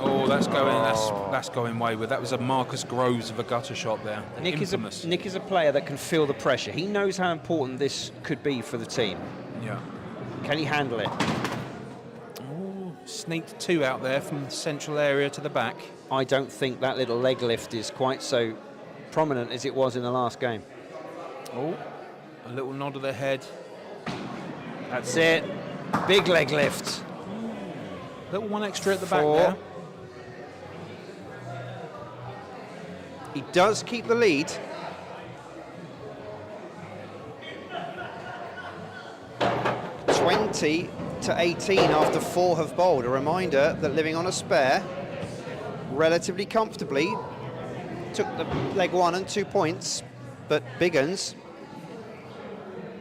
Oh, that's going wayward. That was a Marcus Groves of a gutter shot there. Nick Infamous. is a player that can feel the pressure. He knows how important this could be for the team. Yeah. Can he handle it? Oh, sneaked 2 out there from the central area to the back. I don't think that little leg lift is quite so prominent as it was in the last game. Oh, a little nod of the head. That's it. Big leg lift. Little one extra at the back 4. there. He does keep the lead. (20-18) after 4 have bowled. A reminder that living on a spare relatively comfortably took the leg 1 and 2 points, but Big Uns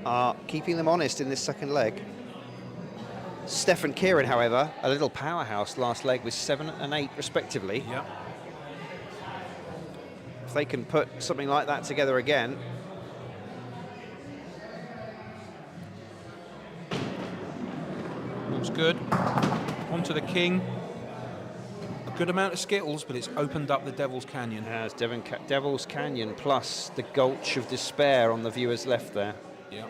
are keeping them honest in this second leg. Stefan Kieran, however, a little powerhouse last leg with 7 and 8 respectively. Yeah. If they can put something like that together again. Looks good. Onto the king. A good amount of Skittles, but it's opened up the Devil's Canyon. As Devil's Canyon plus the Gulch of Despair on the viewer's left there. Yeah.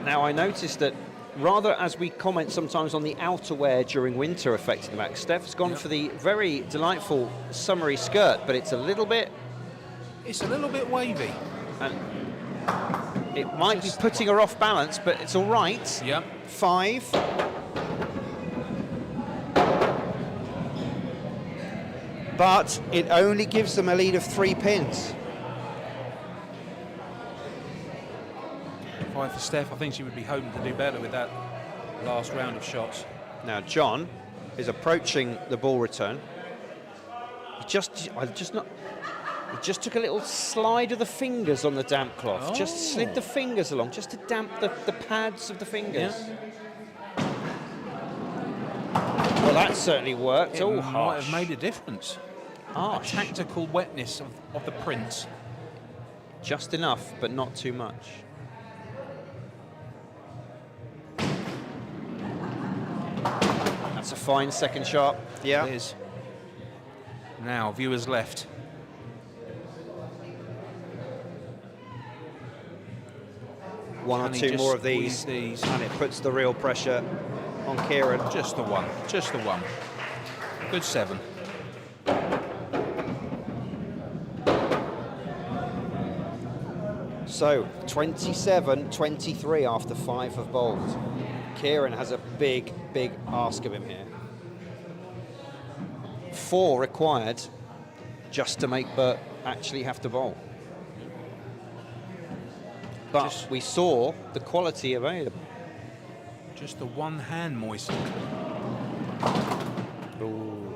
Now I noticed that rather as we comment sometimes on the outerwear during winter affecting the back, Steph's gone for the very delightful summery skirt, but it's a little bit wavy. and it might be putting her off balance, but it's all right. Yeah. 5. but it only gives them a lead of 3 pins. 5 for Steph. I think she would be hoping to do better with that last round of shots. Now John is approaching the ball return. He just took a little slide of the fingers on the damp cloth. Just slid the fingers along, just to damp the pads of the fingers. Yeah. Well, that certainly worked. It might harsh. have made a difference. Harsh. A tactical wetness of the prints. Just enough, but not too much. That's a fine second shot. Yeah. It is. Now, viewers left. One or Can he two just more of these, squeeze these? and it puts the real pressure on Kieran. Just the one. Just the one. Good 7. So, 27-23 after 5 have bowled. Kieran has a big, big ask of him here. 4 required just to make Bert actually have to bowl. But we saw the quality available. Just the one hand moistened.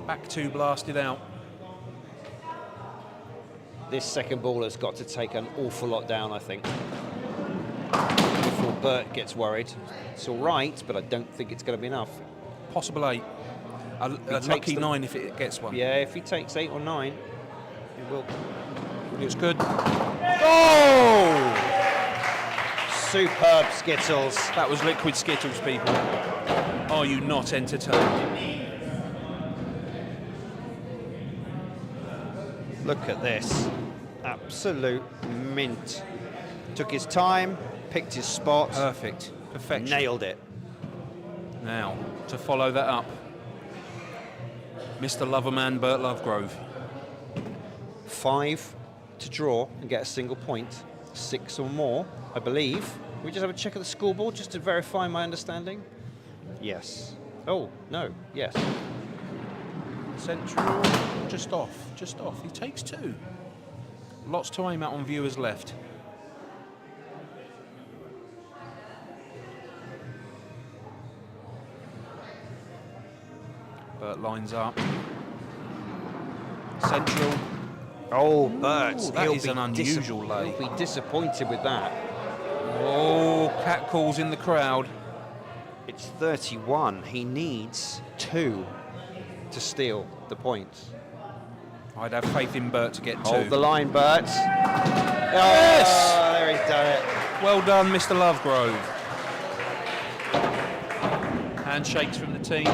Back 2 blasted out. This second ball has got to take an awful lot down, I think, before Bert gets worried. It's all right, but I don't think it's going to be enough. Possible 8. A lucky 9 if it gets one. Yeah, if he takes 8 or 9, he will. It's good. Oh! Superb Skittles. That was liquid Skittles, people. Are you not entertained? Look at this. Absolute mint. Took his time, picked his spot. Perfect. Perfection. Nailed it. Now, to follow that up, Mr. Loverman Bert Lovegrove. 5 to draw and get a single point. 6 or more, I believe. Can we just have a check of the scoreboard just to verify my understanding? Yes. Oh, no, yes. Central, just off, just off. He takes 2. Lots to aim at on viewers left. Bert lines up. Central. Oh, Bert. Ooh, that is an unusual lay. He'll be disappointed with that. Oh, cat calls in the crowd. It's 31. He needs 2 to steal the points. I'd have faith in Bert to get 2. Hold the line, Bert. Yes! Oh, there he's done it. Well done, Mr. Lovegrove. Handshakes from the team.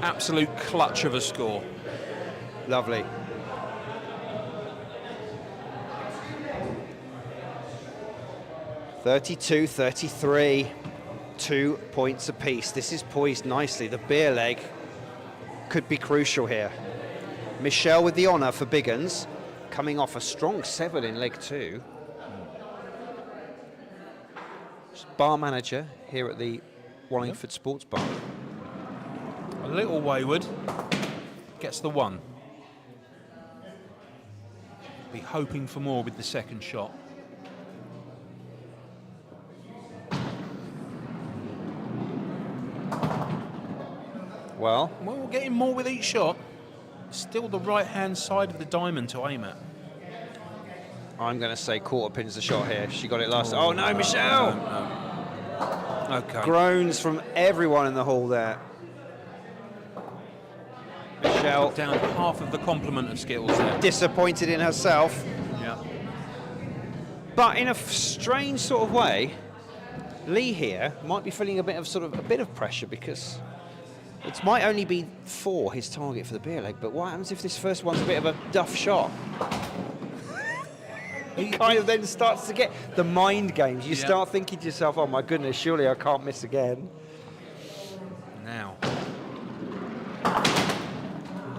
Absolute clutch of a score. Lovely. (32-33). 2 points apiece. This is poised nicely. The beer leg could be crucial here. Michelle with the honour for Big Uns, coming off a strong 7 in leg 2. Bar manager here at the Wallingford Sports Bar. A little wayward. Gets the 1. Be hoping for more with the second shot. Well, We're getting more with each shot. Still the right-hand side of the diamond to aim at. I'm going to say quarter pins the shot here. She got it last. Oh no, Michelle! No. Okay. Groans from everyone in the hall there. Michelle Down half of the complement of Skittles there. disappointed in herself, Yeah. but in a strange sort of way, Lee here might be feeling a bit of pressure because it might only be 4 his target for the beer leg. But what happens if this first one's a bit of a duff shot? He kind of then starts to get the mind games. You start thinking to yourself, "Oh my goodness, surely I can't miss again." Now.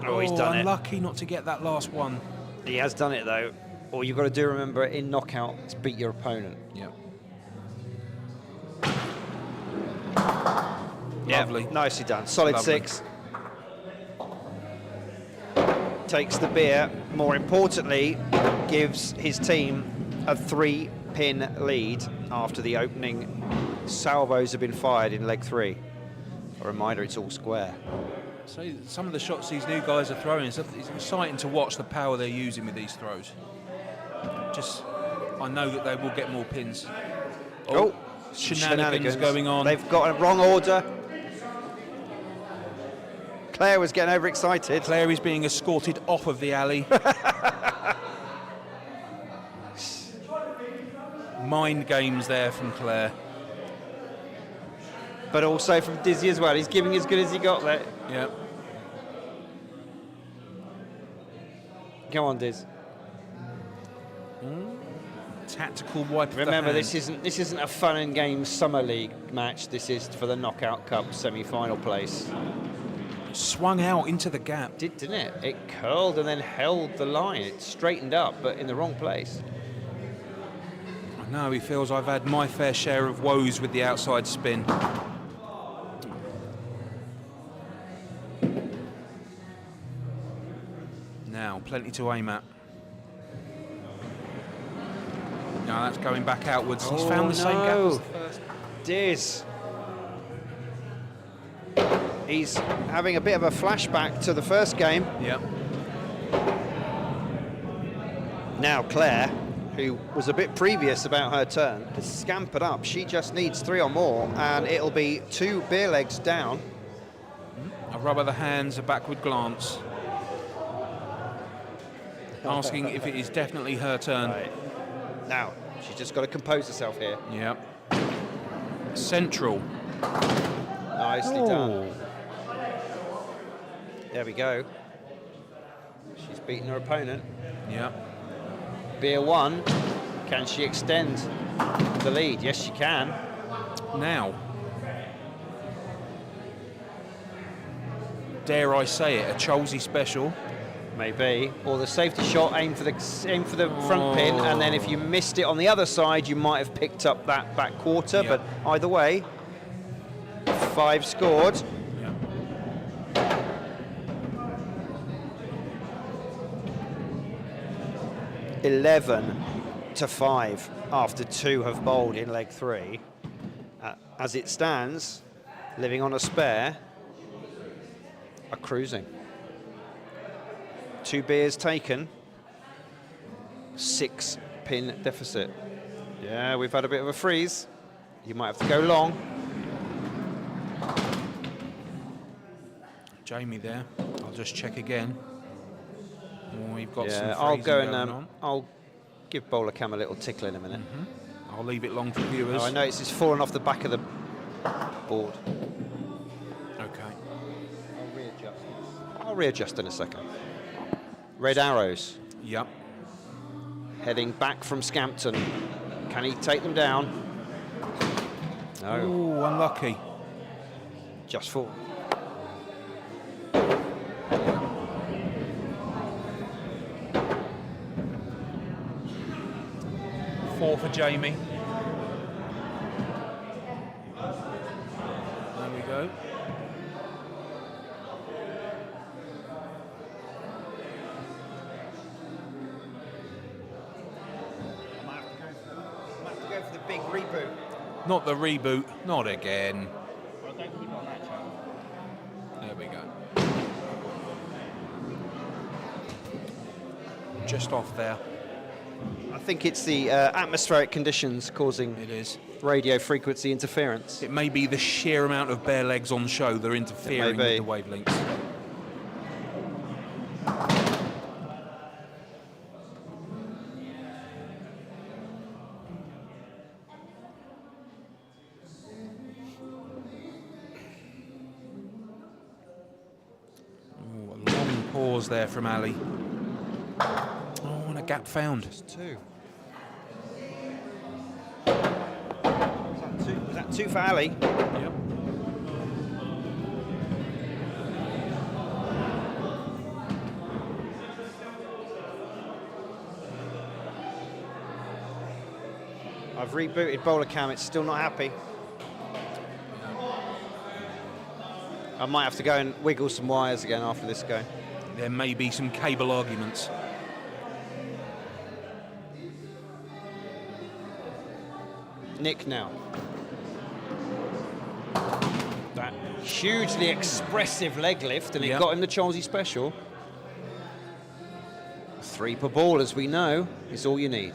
Oh, he's done it. Unlucky not to get that last one. He has done it though. All you've got to do, remember, in knockout, is beat your opponent. Yeah. Lovely. Nicely done. Solid Lovely. 6. Takes the beer. More importantly, gives his team a 3-pin lead after the opening salvos have been fired in leg 3. A reminder, it's all square. So some of the shots these new guys are throwing, it's exciting to watch the power they're using with these throws. I know that they will get more pins. Oh, Shenanigans going on. They've got a wrong order. Claire was getting overexcited. Claire is being escorted off of the alley. Mind games there from Claire. But also from Dizzy as well. He's giving as good as he got there. Yeah. Come on, Diz. Tactical wipe. Remember, of the this isn't a fun and games summer league match. This is for the Knockout Cup semi-final place. Swung out into the gap. Didn't it? It curled and then held the line. It straightened up, but in the wrong place. I know he feels I've had my fair share of woes with the outside spin. Now, plenty to aim at. No, that's going back outwards. He's found the same gap as the first. Diz. He's having a bit of a flashback to the first game. Yeah. Now Claire, who was a bit previous about her turn, has scampered up. She just needs 3 or more, and it'll be 2 beer legs down. A rub of the hands, a backward glance. Asking if it is definitely her turn. Right. Now, she's just got to compose herself here. Yeah. Central. Nicely done. There we go. She's beaten her opponent. Yeah. Beer 1. Can she extend the lead? Yes, she can. Now. Dare I say it, a Cholsey special. Maybe. Or the safety shot, aim for the front pin, and then if you missed it on the other side, you might have picked up that back quarter. Yeah. But either way, 5 scored. Yeah. (11-5) after 2 have bowled in leg 3. As it stands, living on a spare, are cruising. 2 beers taken, 6-pin deficit. Yeah, we've had a bit of a freeze. You might have to go long. Jamie there. I'll just check again. Oh, we've got some I'll freezing go and going on. I'll give Bowler Cam a little tickle in a minute. I'll leave it long for viewers. Oh, I notice it's fallen off the back of the board. Okay. I'll readjust in a second. Red arrows Yep. heading back from Scampton. Can he take them down? No, Oh, unlucky. just 4. Four for Jamie. There we go. I might have to go for the big reboot. Not the reboot. Not again. There we go. Just off there. I think it's the atmospheric conditions causing It is. radio frequency interference. It may be the sheer amount of bare legs on show that are interfering be. with the wavelengths. Ooh, a long pause there from Ali. Oh, and a gap found. 2. Was that 2 for Ali? Yep. I've rebooted Bowler Cam, it's still not happy. I might have to go and wiggle some wires again after this go. There may be some cable arguments. Nick now. That hugely expressive leg lift, and it got him the Cholsey special. 3 per ball, as we know, is all you need.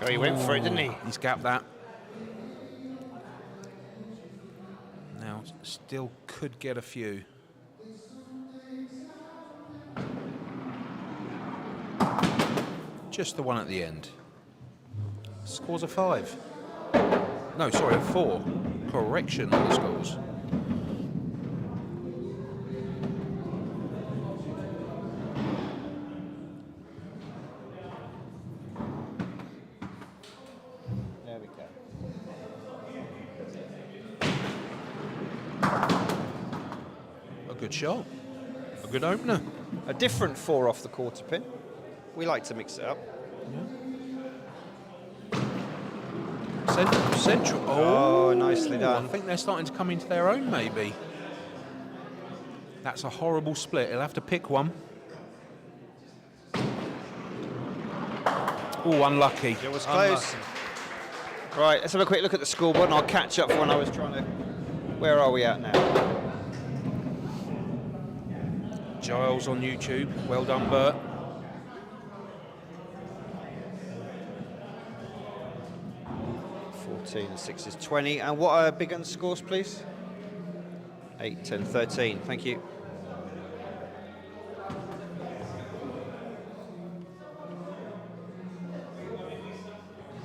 Oh, he went for it, didn't he? He's gapped that. Now, still could get a few. Just the one at the end. Scores a 5. No, sorry, a 4. Correction on the scores. There we go. A good shot. A good opener. A different 4 off the quarter pin. We like to mix it up. Central. Oh, nicely done. I think they're starting to come into their own, maybe. That's a horrible split. He'll have to pick one. Oh, unlucky. It was close. Right, let's have a quick look at the scoreboard, and I'll catch up for when I was trying to... Where are we at now? Giles on YouTube. Well done, Bert. And 6 is 20. And what are Big Uns scores, please? 8, 10, 13. Thank you.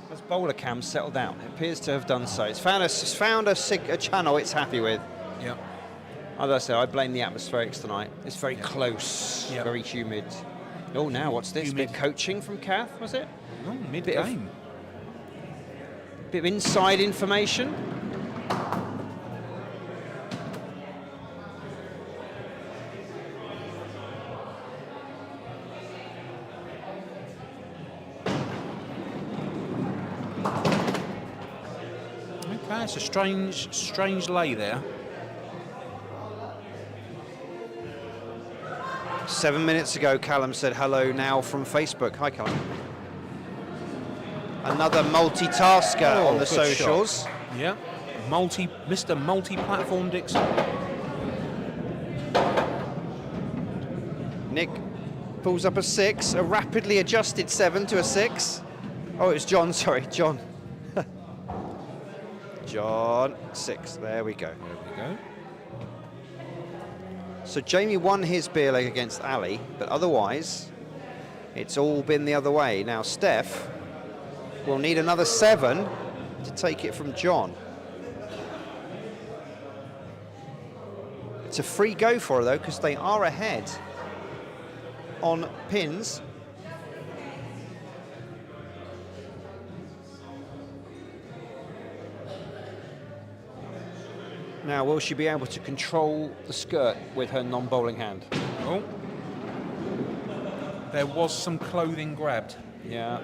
Has Bowler Cam settled down? It appears to have done so. It's found a channel it's happy with. Yeah. As I say, I blame the atmospherics tonight. It's very close, very humid. Oh, now what's this? Humid. Bit of coaching from Kath, was it? Oh, mid-game. Bit of inside information. Okay, it's a strange lay there. 7 minutes ago, Callum said hello now from Facebook. Hi, Callum. Another multitasker on the good socials. shot. Yeah, Mr. Multi-Platform Dixon. Nick pulls up a 6, a rapidly adjusted 7 to a 6. Oh, it was John, sorry, John. John, 6, there we go. There we go. So Jamie won his beer leg against Ali, but otherwise, it's all been the other way. Now, Steph will need another 7 to take it from John. It's a free go for her, though, because they are ahead on pins. Now, will she be able to control the skirt with her non-bowling hand? Oh. There was some clothing grabbed. Yeah.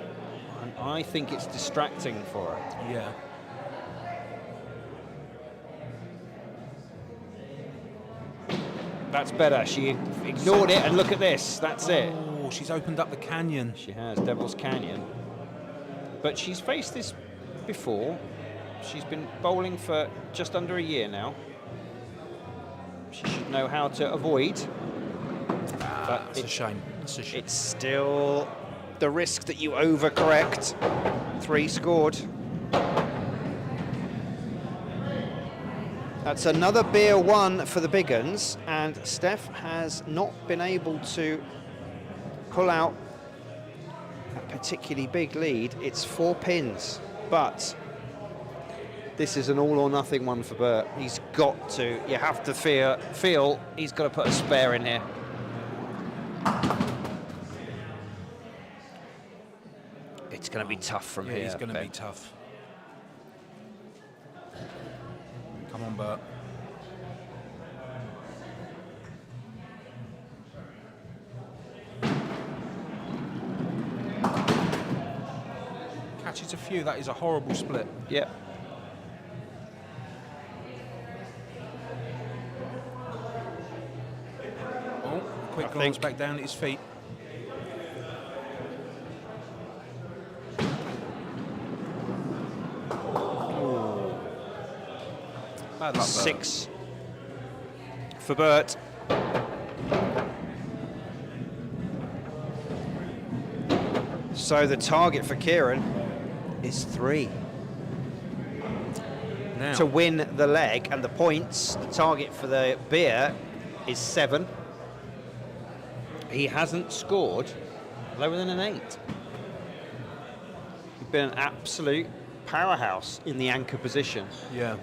And I think it's distracting for her. Yeah. That's better. She ignored it, and look at this. That's it. Oh, she's opened up the canyon. She has, Devil's Canyon. But she's faced this before. She's been bowling for just under a year now. She should know how to avoid. But It's a shame. It's a shame. It's still the risk that you overcorrect. 3 scored. That's another beer 1 for the Big Uns, and Steph has not been able to pull out a particularly big lead. It's 4 pins, but this is an all or nothing one for Bert. He's got to, you have to feel he's got to put a spare in here. It's going to be tough from here. It's going to be tough. Come on, Bert. Catches a few. That is a horrible split. Yep. quick glance back down at his feet. Bad luck, Bert. 6 for Bert. So the target for Kieran is 3. Now, To win the leg, and the points, the target for the beer is 7. He hasn't scored lower than an 8. He's been an absolute powerhouse in the anchor position. yeah.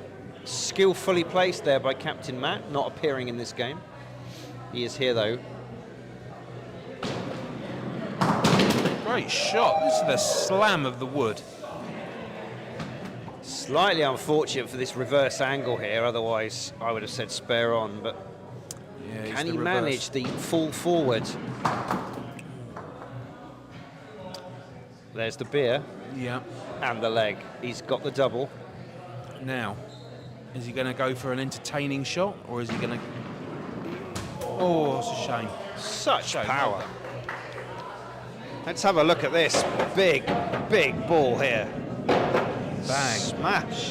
Skillfully placed there by Captain Matt, not appearing in this game. He is here though. Great shot. This is the slam of the wood. Slightly unfortunate for this reverse angle here, otherwise I would have said spare on, but Yeah, it's can the he reverse. manage the fall forward? There's the beer Yeah. and the leg. He's got the double. Now, is he going to go for an entertaining shot, or is he going to... Oh, it's a shame. Such Shame, power. well done. Let's have a look at this big, big ball here. Bang. Smash.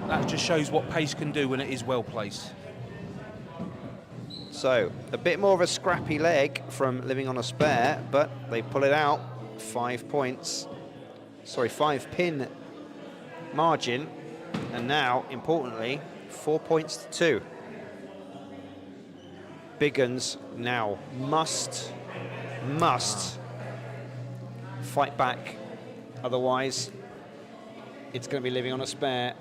That just shows what pace can do when it is well placed. So, a bit more of a scrappy leg from Living on a Spare, but they pull it out. 5 points. Sorry, 5 pin margin. And now, importantly, 4 points to 2. Big Uns now must fight back. Otherwise, it's going to be Living on a Spare,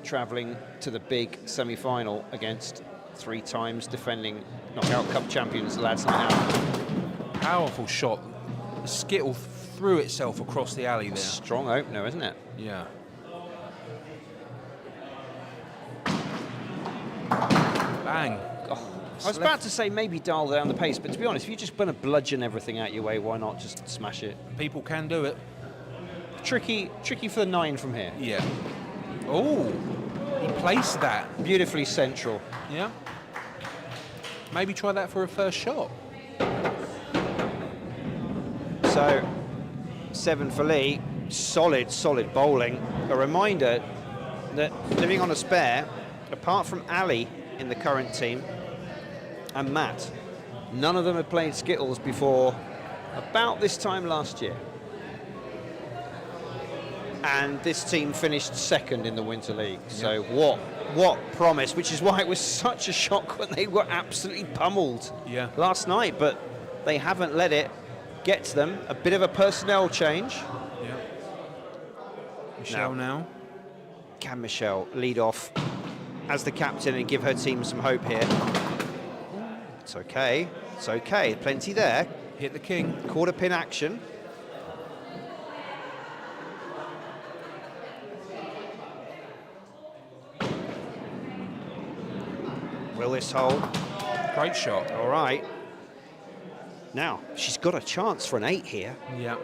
travelling to the big semi-final against 3 times defending Knockout Cup champions, the Lads Night Out. Powerful shot. The Skittle threw itself across the alley there. Strong opener, isn't it? Yeah. Bang. I was about to say maybe dial down the pace, but to be honest, if you're just going to bludgeon everything out your way, why not just smash it? People can do it. Tricky for the 9 from here. Yeah. Oh, he placed that. Beautifully central. Yeah. Maybe try that for a first shot. So, 7 for Lee. Solid bowling. A reminder that Living on a Spare, apart from Ali in the current team and Matt, none of them had played Skittles before about this time last year. And this team finished 2nd in the Winter League. So what promise, which is why it was such a shock when they were absolutely pummeled last night, but they haven't let it get to them. A bit of a personnel change. Yeah. Michelle now. Can Michelle lead off as the captain and give her team some hope here? It's okay. It's okay. Plenty there. Hit the king. Quarter pin action. Will this hold? Great shot. All right. Now, she's got a chance for an 8 here. Yeah.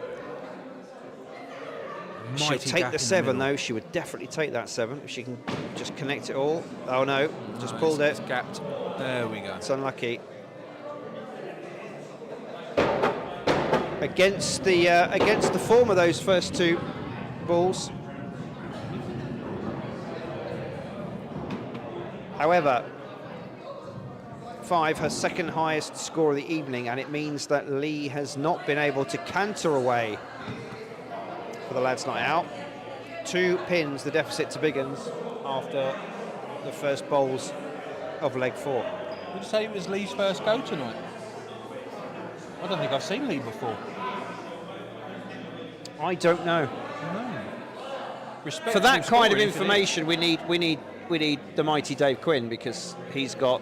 She'll Mighty take gap the in 7, middle. though. She would definitely take that 7 if she can just connect it all. Oh, no. Just No, pulled it. it's gapped. There we go. It's unlucky. Against the form of those first 2 balls. However, 5, her second highest score of the evening, and it means that Lee has not been able to canter away for the Lads Night Out. 2 pins, the deficit to Big Uns after the first bowls of leg 4. Would you say it was Lee's first go tonight? I don't think I've seen Lee before. I don't know. Respect For that him kind of scoring for information, we need the mighty Dave Quinn, because he's got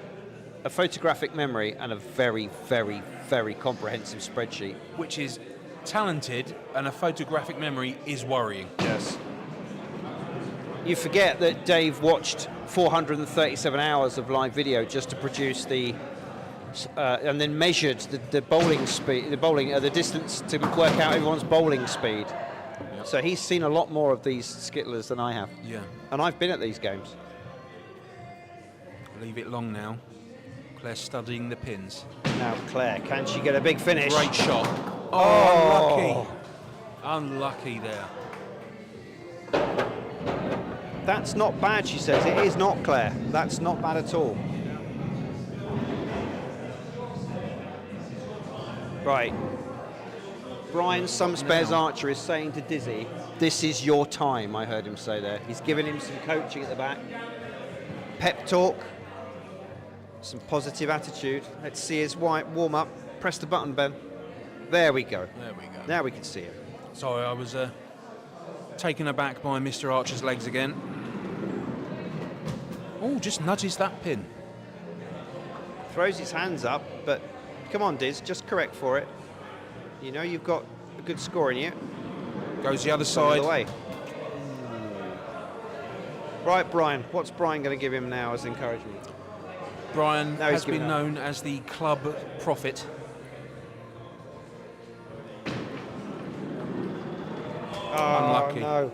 a photographic memory and a very, very, very comprehensive spreadsheet. which is talented, and a photographic memory is worrying. Yes. You forget that Dave watched 437 hours of live video just to produce the, and then measured the bowling speed, the distance to work out everyone's bowling speed. Yep. So he's seen a lot more of these skittlers than I have. Yeah. And I've been at these games. Leave it long now. Claire studying the pins. Now Claire, can she get a big finish? Great shot. Oh. Unlucky there. That's not bad, she says. It is not, Claire. That's not bad at all. Right. Brian Spares Archer is saying to Dizzy, this is your time, I heard him say there. He's giving him some coaching at the back. Pep talk. Some positive attitude. Let's see his warm up. Press the button, Ben. There we go. There we go. Now we can see him. Sorry, I was taken aback by Mr. Archer's legs again. Oh, just nudges that pin. Throws his hands up, but come on, Diz, just correct for it. You know you've got a good score in you. Goes the other side. The way. Right, Brian. What's Brian going to give him now as encouragement? Brian Now he's has been giving up. known as the club prophet. Oh, Unlucky. no.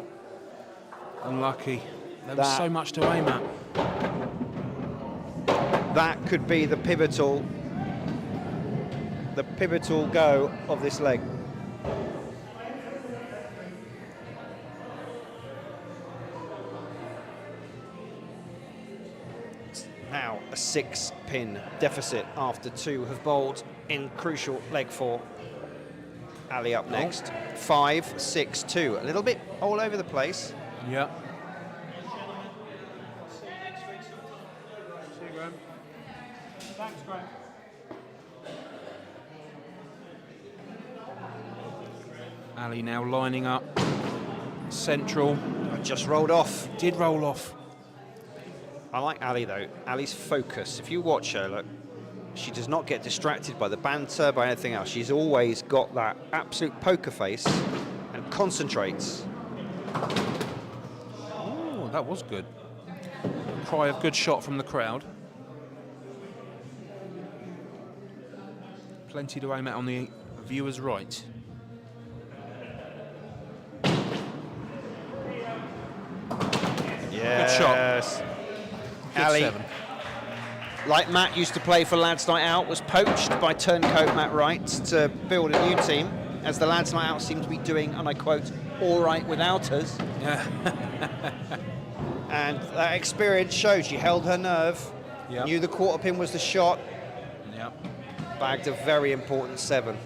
Unlucky. There was so much to aim at. That could be the pivotal go of this leg. Now a 6-pin deficit after 2 have bowled in crucial leg 4. Ali up next. 5, 6, 2. A little bit all over the place. Yeah. Ali now lining up. Central. Just rolled off. Did roll off. I like Ali though. Ali's focus. If you watch her, look, she does not get distracted by the banter, by anything else. She's always got that absolute poker face and concentrates. Oh, that was good. Cry of good shot from the crowd. Plenty to aim at on the viewer's right. Yes. Good Ali, 7. like Matt used to play for Lads Night Out, was poached by turncoat Matt Wright to build a new team, as the Lads Night Out seem to be doing, and I quote, all right without us. Yeah. And that experience showed she held her nerve, Yep. knew the quarter pin was the shot, Yep. bagged a very important 7.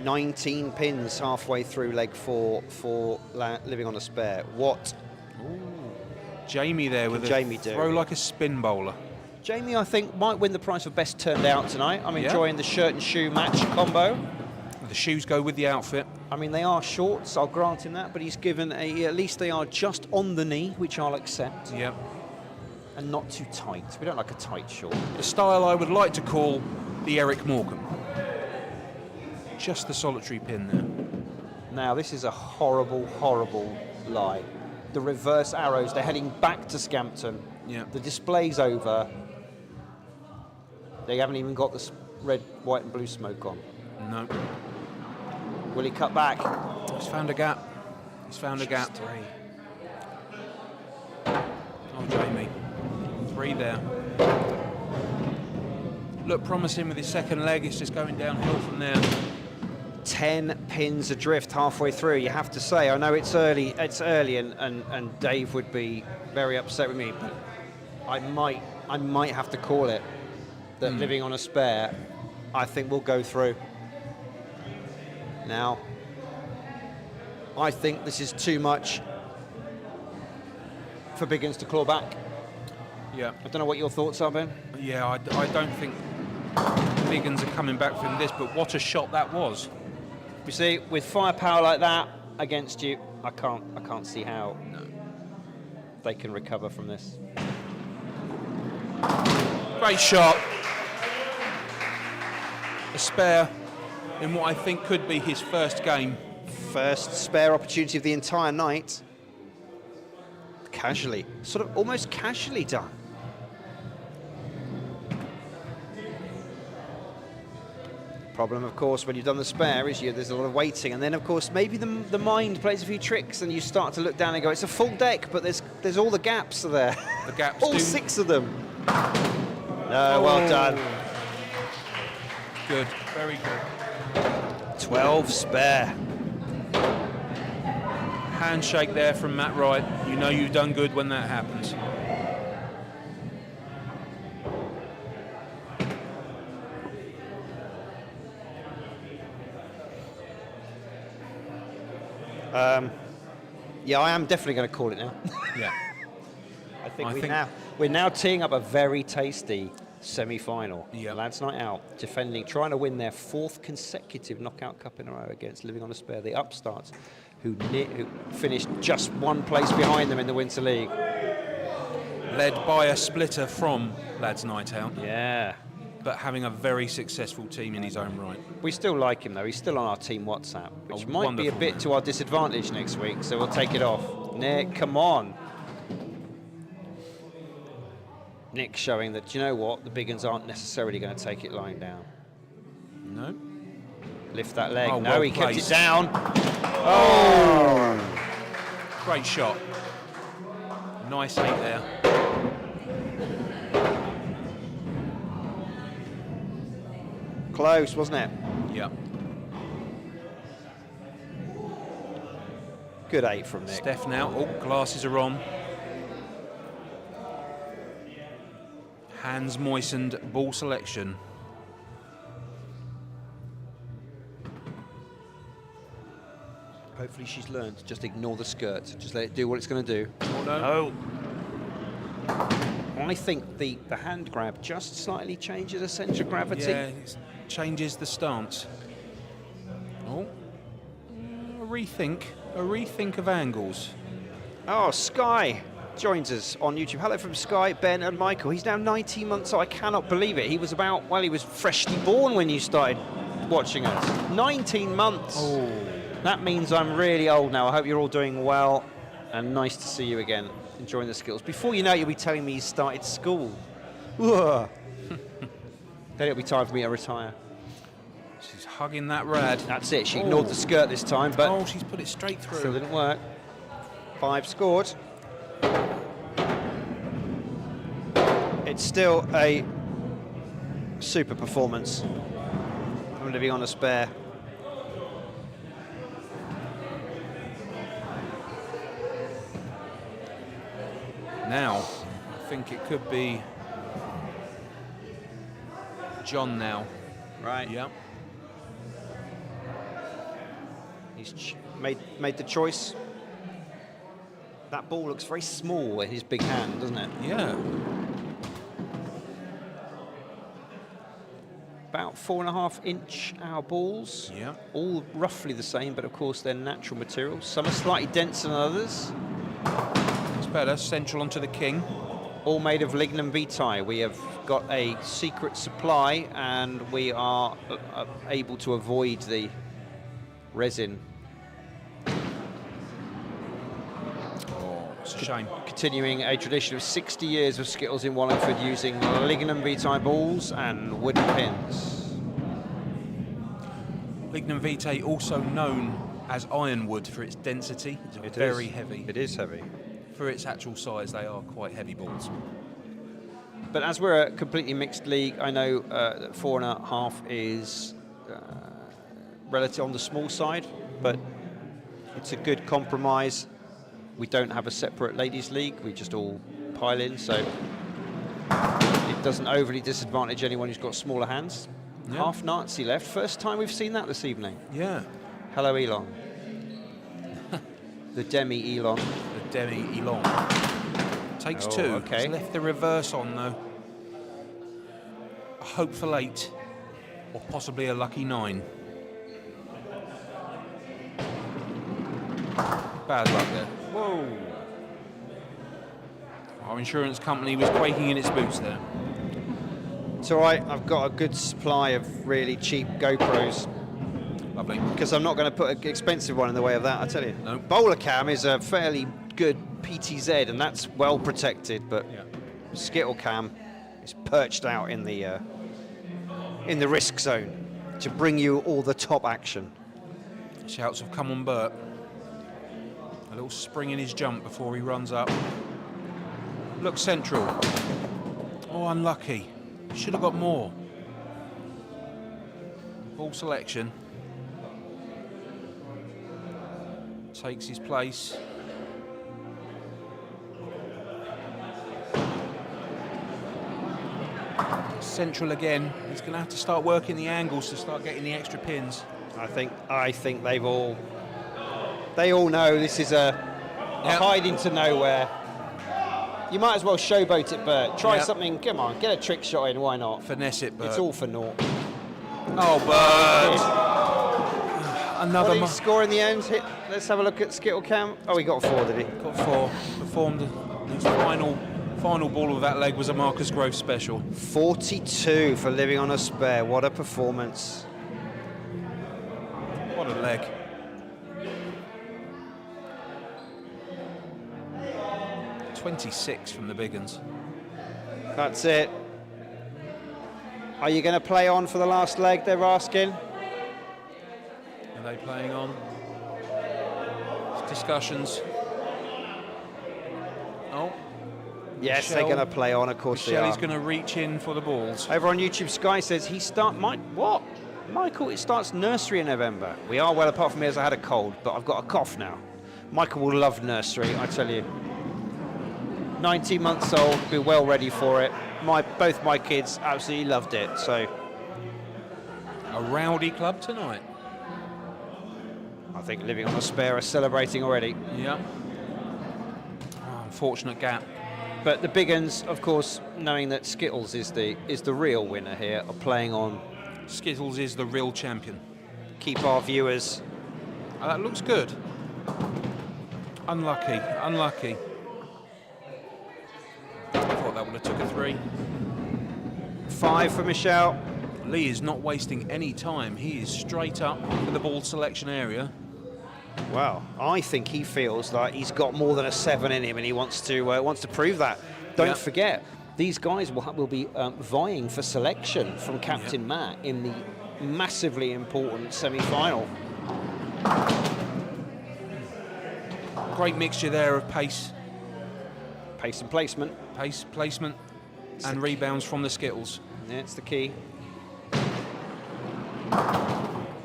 "19 pins halfway through leg 4 for living on a spare." What Jamie there with Jamie a do? throw like a spin bowler. Jamie, I think, might win the prize for best turned out tonight. I'm Yeah. enjoying the shirt and shoe match combo. The shoes go with the outfit. I mean, they are shorts, I'll grant him that, but he's given at least they are just on the knee, which I'll accept, Yep. and not too tight. We don't like a tight short. The style I would like to call the Eric Morecambe. Just the solitary pin there. Now, this is a horrible, horrible lie. The reverse arrows, they're heading back to Scampton. Yeah. The display's over. They haven't even got the red, white and blue smoke on. No. Will he cut back? He's found a gap. He's found a gap. 3. Oh, Jamie. 3 there. Look promising with his second leg. It's just going downhill from there. 10 pins adrift halfway through, you have to say. I know it's early and Dave would be very upset with me, but I might have to call it that living on a spare, I think will go through. Now, I think this is too much for Big Uns to claw back. Yeah. I don't know what your thoughts are, Ben. Yeah, I don't think Big Uns are coming back from this, but what a shot that was. You see, with firepower like that against you, I can't see how they can recover from this. Great shot. A spare in what I think could be his first game. First spare opportunity of the entire night. Casually, sort of almost casually done. Problem, of course, when you've done the spare is there's a lot of waiting, and then, of course, maybe the mind plays a few tricks and you start to look down and go, it's a full deck, but there's There's all the gaps are there. The gaps all do- 6 of them. No, well done. Good, very good. 12 spare. Handshake there from Matt Wright. You know you've done good when that happens. Yeah, I am definitely going to call it now. Yeah. I think, I think- we're now teeing up a very tasty semi-final. Yeah. Lads Night Out, trying to win their 4th consecutive knockout cup in a row against Living on a Spare, the upstarts, who finished just 1 place behind them in the Winter League. Led by a splitter from Lads Night Out, Yeah. but having a very successful team in his own right. We still like him, though. He's still on our team WhatsApp, which A might be a wonderful bit man. to our disadvantage next week, so we'll take it off. Nick, come on. Nick showing that, you know what, the Big Uns aren't necessarily going to take it lying down. No? Lift that leg. Oh, No, well he kept it placed. down. Oh! Great shot. Nice 8 there. Close, wasn't it? Yeah. Good 8 from Nick. Steph now. Oh, glasses are on. Hands moistened, ball selection. Hopefully she's learned to just ignore the skirt. Just let it do what it's going to do. Oh, no. I think the hand grab just slightly changes the centre of gravity. Yeah, it changes the stance. Oh. A rethink of angles. Oh, Sky joins us on YouTube. Hello from Sky, Ben and Michael. He's now 19 months old. I cannot believe it. He was he was freshly born when you started watching us. 19 months. Oh. That means I'm really old now. I hope you're all doing well and nice to see you again, enjoying the Skittles. Before you know it, you'll be telling me you started school. Then it'll be time for me to retire. She's hugging that rad. That's it. She ignored the skirt this time, but Oh, she's put it straight through. still didn't work. 5 scored. It's still a super performance from Living on a Spare. Now, I think it could be John now. Right. Yeah. He's made the choice. That ball looks very small in his big hand, doesn't it? Yeah. About 4.5-inch our balls. Yeah. All roughly the same, but of course they're natural materials. Some are slightly denser than others. It's better. Central onto the king. All made of lignum vitae. We have got a secret supply, and we are able to avoid the resin. Oh, it's a shame. Continuing a tradition of 60 years of Skittles in Wallingford using lignum vitae balls and wooden pins. Lignum vitae, also known as ironwood for its density. It's very heavy. It is heavy. For its actual size, they are quite heavy balls. But as we're a completely mixed league, I know that 4.5 is relative on the small side, but it's a good compromise. We don't have a separate ladies' league. We just all pile in, so it doesn't overly disadvantage anyone who's got smaller hands. Yeah. Half Nazi left. First time we've seen that this evening. Yeah. Hello, Elon. The Demi Elon. The Demi Elon. Takes Oh, 2. okay. He's left the reverse on, though. A hopeful 8. Or possibly a lucky 9. Bad luck there. Whoa. Our insurance company was quaking in its boots there. It's all right. I've got a good supply of really cheap GoPros, Lovely. because I'm not going to put an expensive one in the way of that, I tell you. No. Bowler Cam is a fairly good PTZ, and that's well protected, but Yeah. Skittle Cam is perched out in the risk zone to bring you all the top action. Shouts of "Come on, Bert." A little spring in his jump before he runs up. Look central. Oh, unlucky. Should have got more. Ball selection. Takes his place. Central again. He's going to have to start working the angles to start getting the extra pins. I think they all know this is a hide into nowhere. You might as well showboat it, Bert. Try something. Come on, get a trick shot in. Why not? Finesse it, Bert. It's all for naught. Oh, Bert! Another. What did he score in the end? Let's have a look at Skittle Cam. Oh, he got 4, did he? Got 4. Performed his final ball of that leg was a Marcus Groves special. 42 for living on a spare. What a performance! What a leg. .26 from the Big Uns. That's it. Are you going to play on for the last leg, they're asking? Are they playing on? Discussions. Oh. Yes, they're going to play on, of course they are. Shelley's going to reach in for the balls. Over on YouTube, Sky says what? Michael, it starts nursery in November. We are well apart from me as I had a cold, but I've got a cough now. Michael will love nursery, I tell you. 19 months old, be well ready for it. Both my kids absolutely loved it, so. A rowdy club tonight. I think living on a spare are celebrating already. Yeah. Oh, unfortunate gap. But the Big Uns, of course, knowing that Skittles is the real winner here, are playing on. Skittles is the real champion. Keep our viewers. Oh, that looks good. Unlucky. I thought that would have took a 3. 5 for Michelle. Lee is not wasting any time. He is straight up for the ball selection area. Well, I think he feels like he's got more than a 7 in him, and he wants to prove that. Don't forget, these guys will be vying for selection from Captain Matt in the massively important semi-final. Great mixture there of pace and placement. Pace, placement, and rebounds from the Skittles. Yeah, it's the key.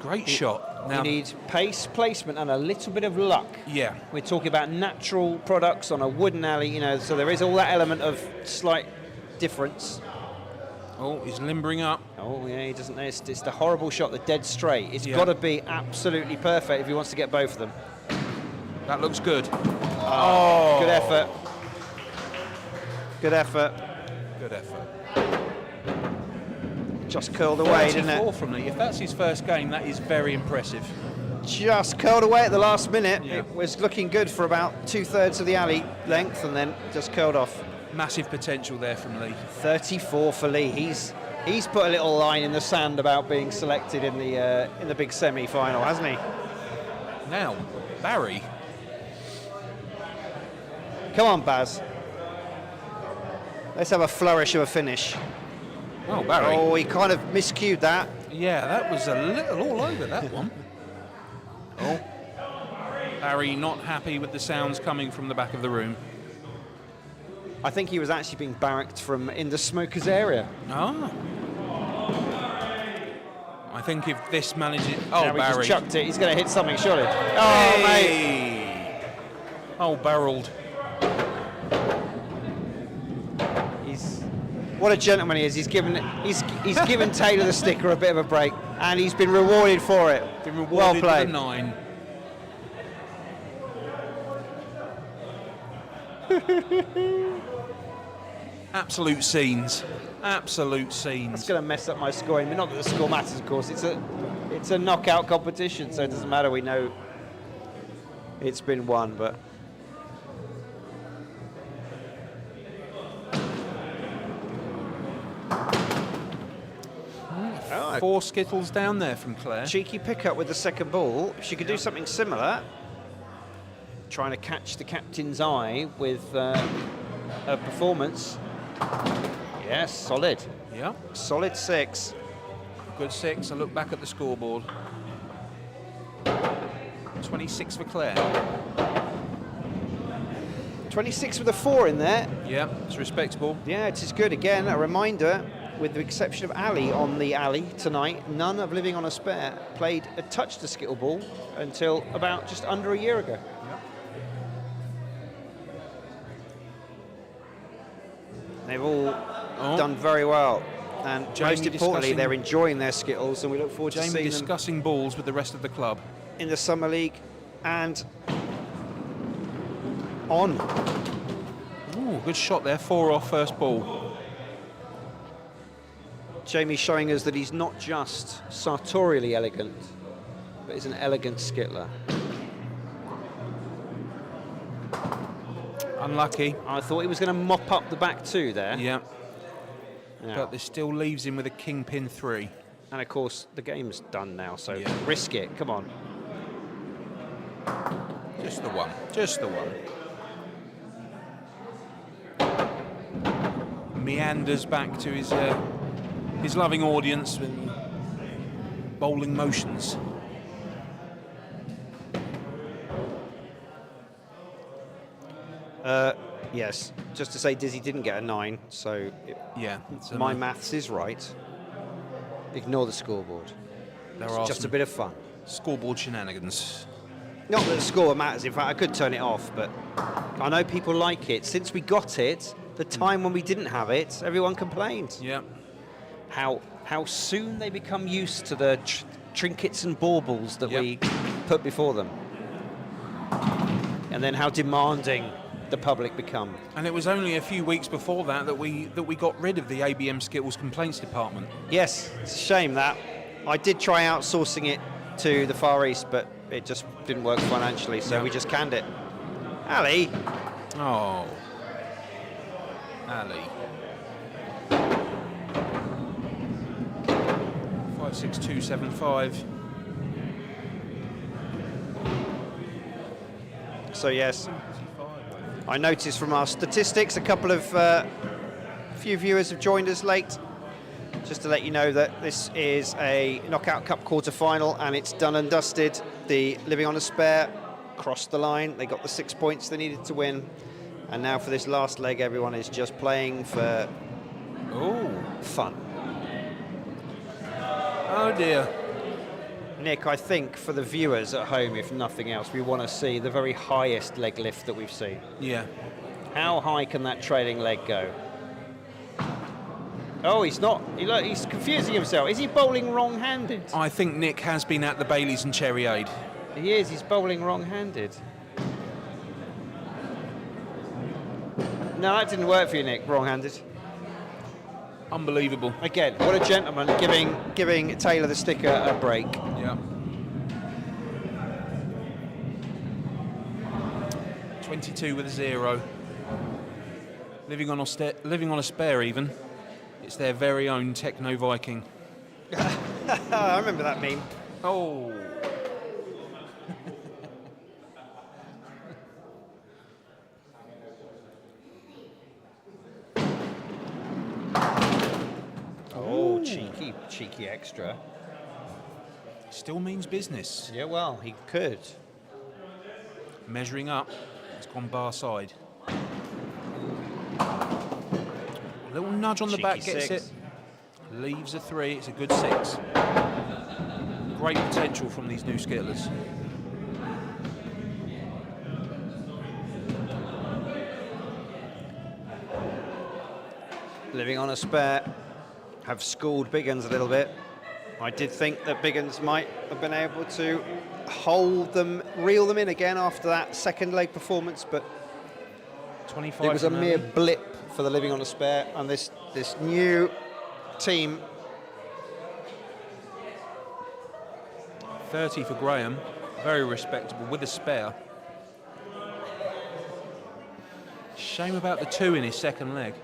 Great shot. Now, you need pace, placement, and a little bit of luck. Yeah. We're talking about natural products on a wooden alley, so there is all that element of slight difference. Oh, he's limbering up. Oh, yeah, he doesn't know. It's the horrible shot, the dead straight. It's got to be absolutely perfect if he wants to get both of them. That looks good. Oh. Good effort. Good effort. Good effort. Just curled away, didn't it? From Lee. If that's his first game, that is very impressive. Just curled away at the last minute. Yeah. It was looking good for about 2/3 of the alley length, and then just curled off. Massive potential there from Lee. 34 for Lee. He's put a little line in the sand about being selected in the big semi-final, hasn't he? Now, Barry. Come on, Baz. Let's have a flourish of a finish. Oh, Barry. Oh, he kind of miscued that. Yeah, that was a little all over that one. Oh. Barry not happy with the sounds coming from the back of the room. I think he was actually being barracked from in the smokers area. Ah. I think if this manages... Oh, now he Barry. just chucked it. He's going to hit something, surely. Oh, mate. Hey. Oh, barreled. What a gentleman he is. He's given Taylor the sticker a bit of a break, and he's been rewarded for it. Been rewarded well played. with a 9. Absolute scenes. Absolute scenes. That's going to mess up my scoring. Not that the score matters, of course. It's a knockout competition, so it doesn't matter. We know it's been won, but. Oh, 4 Skittles down there from Claire. Cheeky pickup with the second ball. If she could do something similar, trying to catch the captain's eye with a performance. Yes, solid. Yeah. Solid 6. Good 6. I look back at the scoreboard. 26 for Claire. 26 with a 4 in there. Yeah, it's respectable. Yeah, it is good. Again, a reminder, with the exception of Ali on the alley tonight, none of Living on a Spare touched a skittle ball until about just under a year ago. They've all done very well, and most importantly, they're enjoying their skittles, and we look forward to seeing them discussing balls with the rest of the club in the Summer League and on. Ooh, good shot there. 4 off first ball. Jamie showing us that he's not just sartorially elegant, but he's an elegant skittler. Unlucky. I thought he was going to mop up the back two there. Yeah. But this still leaves him with a kingpin 3. And of course, the game's done now, so risk it. Come on. Just the one. Just the one. Meanders back to his loving audience with bowling motions. Yes, just to say Dizzy didn't get a 9, so my maths is right. Ignore the scoreboard. It's just a bit of fun. Scoreboard shenanigans. Not that the score matters, in fact I could turn it off, but I know people like it. Since we got it, the time when we didn't have it, everyone complained. Yeah. How soon they become used to the trinkets and baubles that we put before them. And then how demanding the public become. And it was only a few weeks before that we got rid of the ABM Skittles complaints department. Yes, it's a shame that. I did try outsourcing it to the Far East, but it just didn't work financially, so we just canned it. Ali. Oh. Ali. 56275. So yes, I noticed from our statistics a couple of few viewers have joined us late. Just to let you know that this is a Knockout Cup quarter-final and it's done and dusted. The Living on a Spare crossed the line. They got the 6 points they needed to win. And now for this last leg, everyone is just playing for fun. Oh dear. Nick, I think for the viewers at home, if nothing else, we want to see the very highest leg lift that we've seen. Yeah. How high can that trailing leg go? Oh, he's not. He's confusing himself. Is he bowling wrong-handed? I think Nick has been at the Baileys and Cherryade. He is. He's bowling wrong-handed. No, that didn't work for you, Nick. Wrong-handed. Unbelievable. Again, what a gentleman giving Taylor the sticker a break. Yeah. 22 with a 0. Living on a spare even. It's their very own Techno Viking. I remember that meme. Oh. Oh, cheeky extra. Still means business. Yeah, well, he could. Measuring up, it's gone bar side. A little nudge on the back gets 6. it. Leaves a 3, it's a good 6. Great potential from these new skittlers. Living on a Spare have schooled Big Uns a little bit. I did think that Big Uns might have been able to hold them, reel them in again after that second leg performance, but 25. it was a mere blip for the Living on a Spare, and this new team. 30 for Graham, very respectable with a spare. Shame about the 2 in his second leg.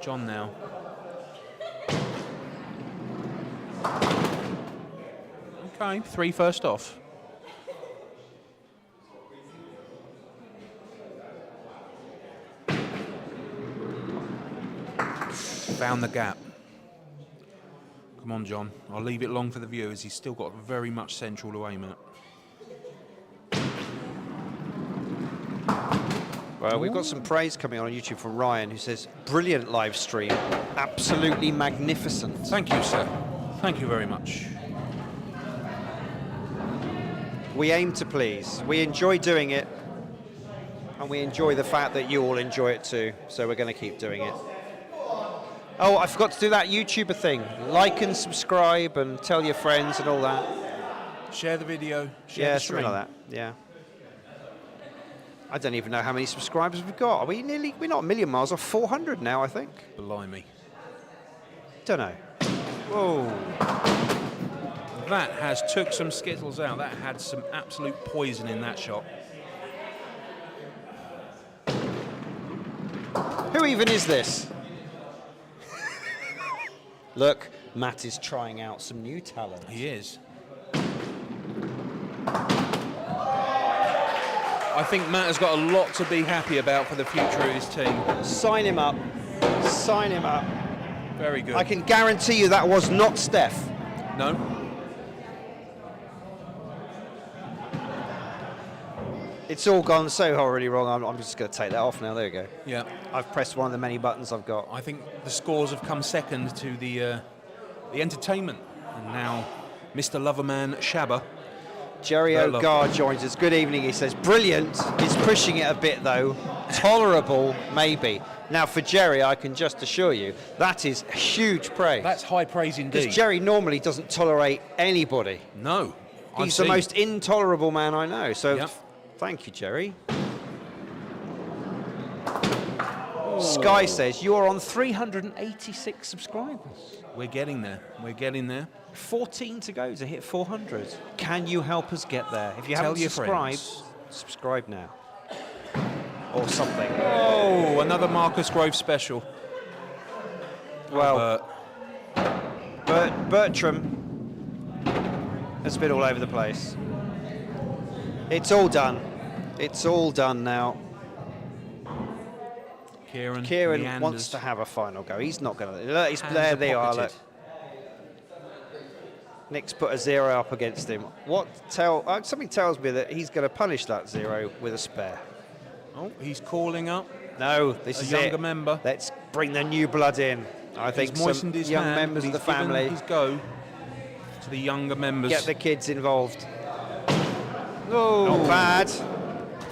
John now. Okay, 3 first off. Found the gap. Come on, John. I'll leave it long for the viewers. He's still got very much central to aim at. Well, we've got some praise coming on YouTube from Ryan, who says, brilliant live stream, absolutely magnificent. Thank you, sir. Thank you very much. We aim to please. We enjoy doing it, and we enjoy the fact that you all enjoy it too, so we're going to keep doing it. Oh, I forgot to do that YouTuber thing. Like and subscribe and tell your friends and all that. Share the video, share the stream. Something like that, yeah. I don't even know how many subscribers we've got. We're not a million miles off 400 now, I think. Blimey. Don't know. Whoa. That has took some Skittles out. That had some absolute poison in that shot. Who even is this? Look, Matt is trying out some new talent. He is. I think Matt has got a lot to be happy about for the future of his team. Sign him up. Sign him up. Very good. I can guarantee you that was not Steph. No. It's all gone so horribly wrong. I'm just going to take that off now. There you go. Yeah. I've pressed one of the many buttons I've got. I think the scores have come second to the entertainment. And now Mr. Loverman Shabba. Jerry O'Gar joins us. Good evening, he says. Brilliant. He's pushing it a bit, though. Tolerable, maybe. Now, for Jerry, I can just assure you, that is huge praise. That's high praise indeed. Because Jerry normally doesn't tolerate anybody. No. He's the most intolerable man I know. So, Yep. Thank you, Jerry. Sky says, you are on 386 subscribers. We're getting there. We're getting there. 14 to go to hit 400. Can you help us get there? If you Tell haven't your subscribed, friends. subscribe now. Or something. Oh, another Marcus Grove special. Well, Bertram has been all over the place. It's all done. It's all done now. Kieran Kieran wants to have a final go. He's not going to. There they are. Look. Nick's put a 0 up against him. Something tells me that he's going to punish that 0 with a spare. Oh, he's calling up. No, this is a younger member. Let's bring the new blood in. I think He's moistened some his young hand, members of he's the family. given his go to the younger members. Get the kids involved. Oh, not bad.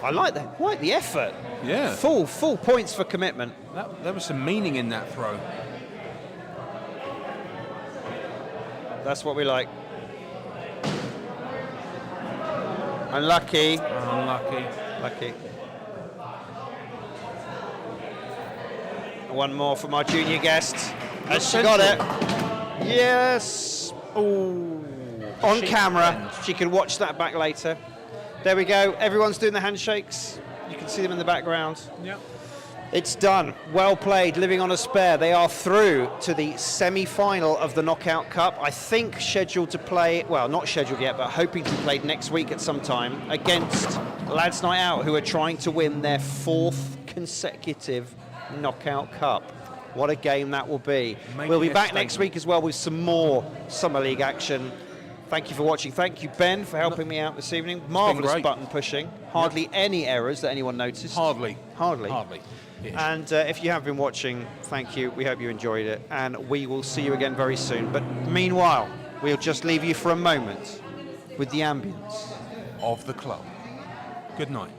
I like that. Quite the effort. Yeah. Full points for commitment. There was some meaning in that throw. That's what we like. Unlucky. Unlucky. Lucky. One more from our junior guest. Has she got it? Yes. Oh. On camera. She can watch that back later. There we go. Everyone's doing the handshakes. You can see them in the background. Yep. It's done. Well played, living on a spare. They are through to the semi-final of the Knockout Cup. I think scheduled to play, well, not scheduled yet, but hoping to play next week at some time against Lads Night Out, who are trying to win their 4th consecutive Knockout Cup. What a game that will be. We'll be back next week as well with some more Summer League action. Thank you for watching. Thank you, Ben, for helping me out this evening. Marvellous button pushing. Hardly any errors that anyone noticed. Hardly. Yes. And if you have been watching, thank you. We hope you enjoyed it. And we will see you again very soon. But meanwhile, we'll just leave you for a moment with the ambience of the club. Good night.